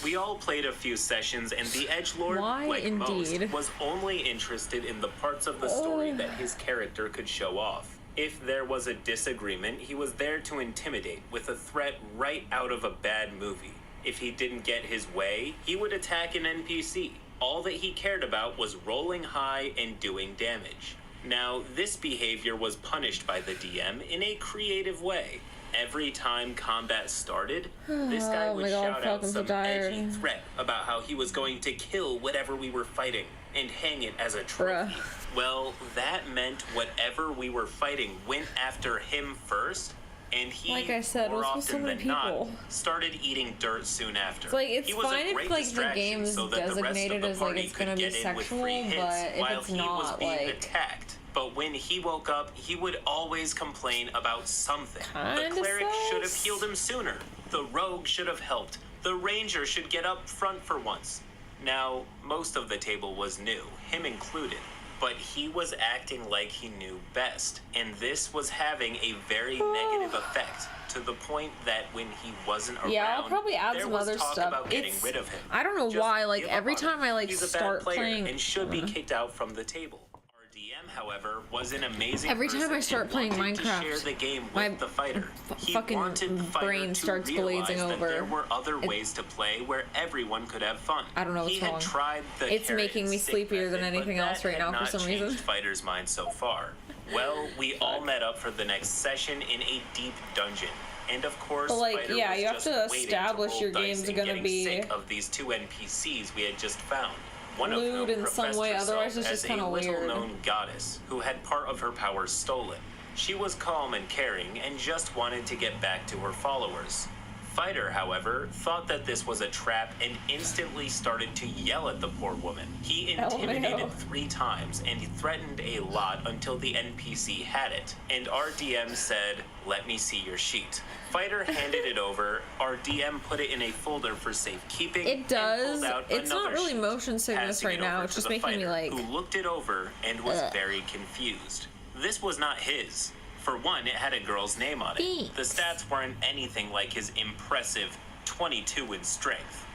Speaker 2: We all played a few sessions, and the edgelord, like most, was only interested in the parts of the story that his character could show off. If there was a disagreement, he was there to intimidate, with a threat right out of a bad movie. If he didn't get his way, he would attack an NPC. All that he cared about was rolling high and doing damage. Now, this behavior was punished by the DM in a creative way. Every time combat started, this guy would shout out some edgy threat about how he was going to kill whatever we were fighting and hang it as a trophy. Well, that meant whatever we were fighting went after him first, and he,
Speaker 1: like I said,
Speaker 2: more
Speaker 1: was
Speaker 2: often
Speaker 1: with
Speaker 2: than not, started eating dirt soon after.
Speaker 1: It's like, it's fine if like the game is designated as like it's gonna be sexual, but if it's not, like,
Speaker 2: attacked. But when he woke up, he would always complain about something. The cleric should have healed him sooner. The rogue should have helped. The ranger should get up front for once. Now, most of the table was new, him included. But he was acting like he knew best, and this was having a very negative effect, to the point that when he wasn't around,
Speaker 1: I'll probably add some other stuff.
Speaker 2: About getting rid of him.
Speaker 1: I don't know why, like every time I like start playing,
Speaker 2: and should be kicked out from the table. Our DM, however, was an amazing.
Speaker 1: Every time I start playing Minecraft,
Speaker 2: to share the game with the fighter.
Speaker 1: Fucking brain starts glazing over.
Speaker 2: There were other ways to play where everyone could have fun.
Speaker 1: I don't know what's wrong.
Speaker 2: Tried the
Speaker 1: it's making me sleepier than anything else right now for some reason.
Speaker 2: Fighter's mind so far. Well, we all met up for the next session in a deep dungeon. And of course,
Speaker 1: but like, you have to establish your game's gonna be
Speaker 2: sick of these two NPCs we had just found. One
Speaker 1: lewd
Speaker 2: of whom
Speaker 1: in some way, otherwise it's just kind of weird.
Speaker 2: A little-known goddess who had part of her powers stolen. She was calm and caring and just wanted to get back to her followers. Fighter, however, thought that this was a trap and instantly started to yell at the poor woman. He intimidated 3 times and he threatened a lot until the NPC had it. And our DM said, "Let me see your sheet." Fighter handed it over. Our DM put it in a folder for safekeeping.
Speaker 1: It does. It's not really
Speaker 2: sheet,
Speaker 1: motion sickness right now. It's just making me like...
Speaker 2: who looked it over and was very confused. This was not his. For one, it had a girl's name on it. The stats weren't anything like his impressive 22 in strength.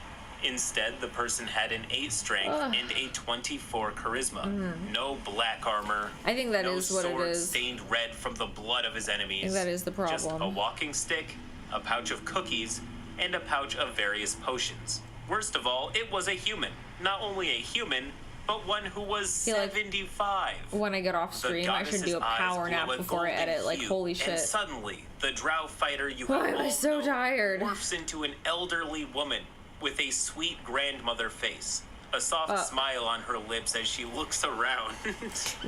Speaker 2: Instead, the person had an 8 strength and a 24 charisma. No black armor.
Speaker 1: I think that is what it
Speaker 2: sword
Speaker 1: is.
Speaker 2: Stained red from the blood of his enemies.
Speaker 1: I think that is the problem.
Speaker 2: Just a walking stick, a pouch of cookies, and a pouch of various potions. Worst of all, it was a human. Not only a human, but one who was 75.
Speaker 1: When I get off stream, I should do a power nap before I edit. Like, holy shit.
Speaker 2: And suddenly, the drow fighter you have
Speaker 1: am I so tired?
Speaker 2: morphs into an elderly woman with a sweet grandmother face. A soft smile on her lips as she looks around.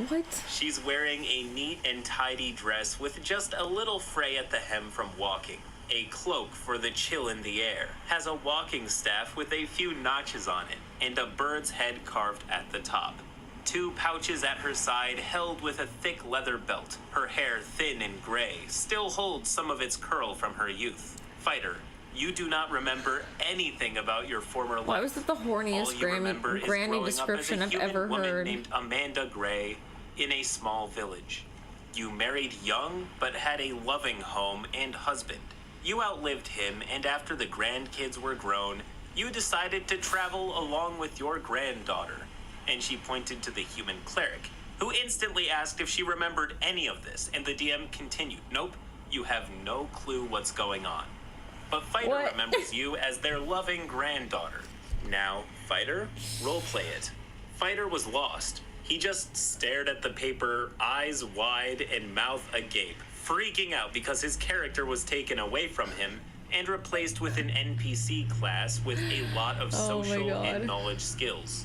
Speaker 1: What?
Speaker 2: She's wearing a neat and tidy dress with just a little fray at the hem from walking. A cloak for the chill in the air, has a walking staff with a few notches on it, and a bird's head carved at the top. 2 pouches at her side held with a thick leather belt. Her hair, thin and gray, still holds some of its curl from her youth. Fighter, you do not remember anything about your former life.
Speaker 1: Why was it the horniest granny description I've ever heard?
Speaker 2: Named Amanda Gray in a small village. You married young, but had a loving home and husband. You outlived him, and after the grandkids were grown, you decided to travel along with your granddaughter. And she pointed to the human cleric, who instantly asked if she remembered any of this, and the DM continued, "Nope, you have no clue what's going on. But Fighter remembers you as their loving granddaughter. Now, Fighter, roleplay it." Fighter was lost. He just stared at the paper, eyes wide and mouth agape, freaking out because his character was taken away from him and replaced with an NPC class with a lot of social and knowledge skills.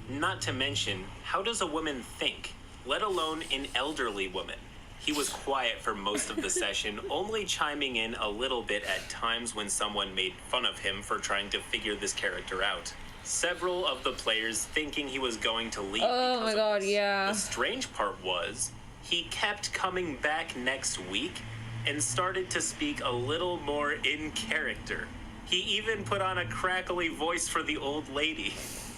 Speaker 2: Not to mention, how does a woman think, let alone an elderly woman? He was quiet for most of the session, only chiming in a little bit at times when someone made fun of him for trying to figure this character out. Several of the players thinking he was going to leave because of this. The strange part was, he kept coming back next week and started to speak a little more in character. He even put on a crackly voice for the old lady.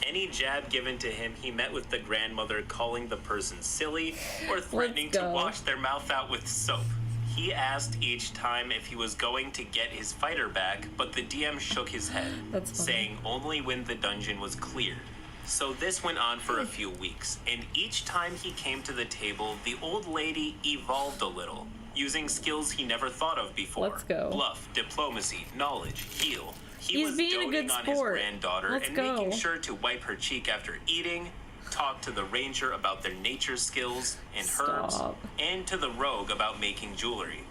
Speaker 2: Any jab given to him, he met with the grandmother calling the person silly or threatening to wash their mouth out with soap. He asked each time if he was going to get his fighter back, but the DM shook his head, saying only when the dungeon was cleared. So this went on for a few weeks, and each time he came to the table, the old lady evolved a little, using skills he never thought of before. Bluff, diplomacy, knowledge, heal. He was doting on his granddaughter and making sure to wipe her cheek after eating, talk to the ranger about their nature skills and herbs, and to the rogue about making jewelry.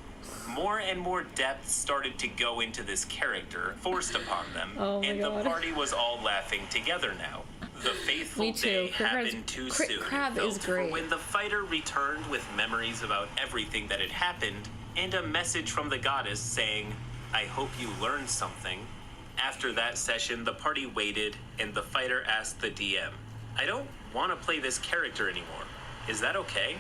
Speaker 2: More and more depth started to go into this character, forced upon them, and the party was all laughing together now. The faithful day happened too soon. For when the fighter returned with memories about everything that had happened, and a message from the goddess saying, "I hope you learned something." After that session, the party waited, and the fighter asked the DM, "I don't want to play this character anymore. Is that okay?"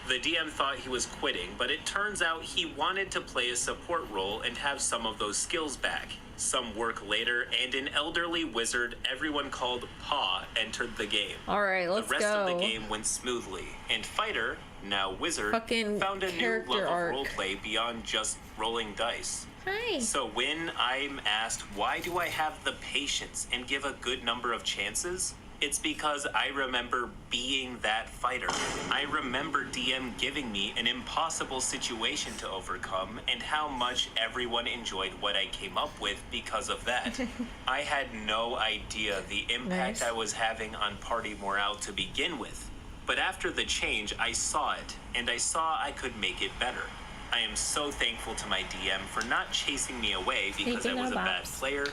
Speaker 2: The DM thought he was quitting, but it turns out he wanted to play a support role and have some of those skills back. Some work later, and an elderly wizard everyone called Pa entered the game.
Speaker 1: Alright, let's go.
Speaker 2: The rest of the game went smoothly, and Fighter, now wizard, found a new love of roleplay beyond just rolling dice.
Speaker 1: Hi.
Speaker 2: So when I'm asked why do I have the patience and give a good number of chances, it's because I remember being that fighter. I remember DM giving me an impossible situation to overcome and how much everyone enjoyed what I came up with because of that. I had no idea the impact I was having on party morale to begin with. But after the change, I saw it, and I saw I could make it better. I am so thankful to my DM for not chasing me away because I was a bad player,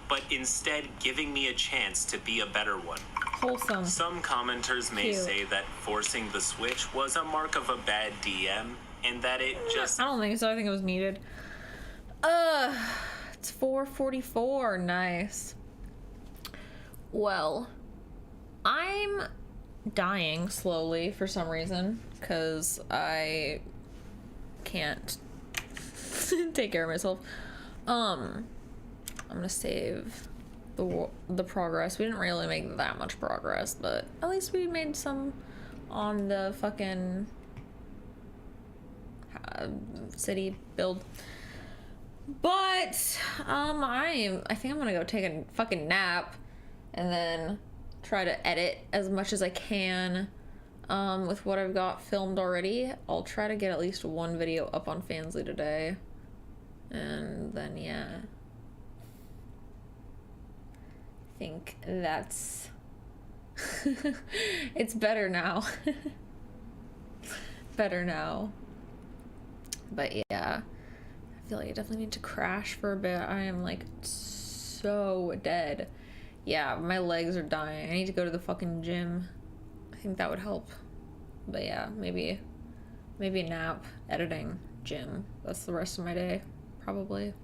Speaker 2: but instead giving me a chance to be a better one.
Speaker 1: Wholesome.
Speaker 2: Some commenters may say that forcing the switch was a mark of a bad DM, and that it just...
Speaker 1: I don't think so. I think it was needed. It's 4:44. Nice. Well, I'm dying slowly for some reason because I can't take care of myself. I'm gonna save the progress. We didn't really make that much progress, but at least we made some on the fucking city build. But I think I'm gonna go take a fucking nap and then try to edit as much as I can with what I've got filmed already. I'll try to get at least one video up on Fansly today, and then yeah, I think that's it's better now. Better now. But yeah, I feel like I definitely need to crash for a bit. I am like so dead. Yeah, my legs are dying. I need to go to the fucking gym. I think that would help. But yeah, maybe a nap, editing, gym. That's the rest of my day, probably.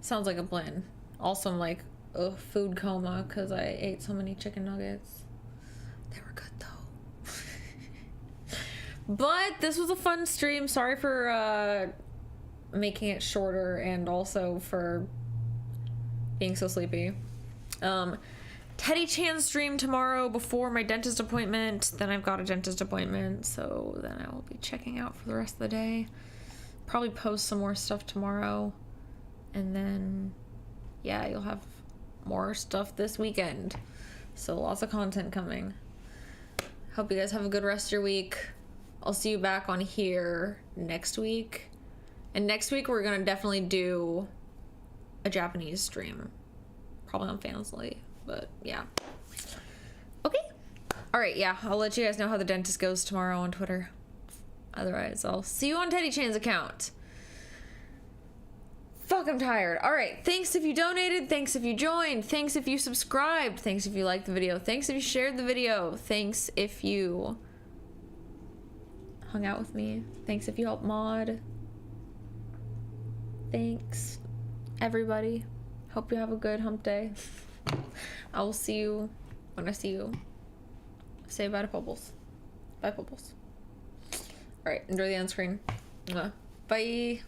Speaker 1: Sounds like a plan. Also, I'm like, food coma because I ate so many chicken nuggets. They were good though. But this was a fun stream. Sorry for making it shorter and also for being so sleepy. Teddy Chan stream tomorrow before my dentist appointment. Then I've got a dentist appointment, so then I will be checking out for the rest of the day. Probably post some more stuff tomorrow, and then yeah, you'll have more stuff this weekend. So lots of content coming. Hope you guys have a good rest of your week. I'll see you back on here next week. And next week we're gonna definitely do a Japanese stream. Probably on Fansly, but yeah. Okay. Alright, yeah, I'll let you guys know how the dentist goes tomorrow on Twitter. Otherwise, I'll see you on Teddy Chan's account. Fuck, I'm tired. Alright, thanks if you donated, thanks if you joined, thanks if you subscribed, thanks if you liked the video, thanks if you shared the video, thanks if you hung out with me, thanks if you helped mod. Thanks, everybody. Hope you have a good hump day. I will see you when I see you. Say bye to Bubbles. Bye, Bubbles. Alright, enjoy the end screen. Bye.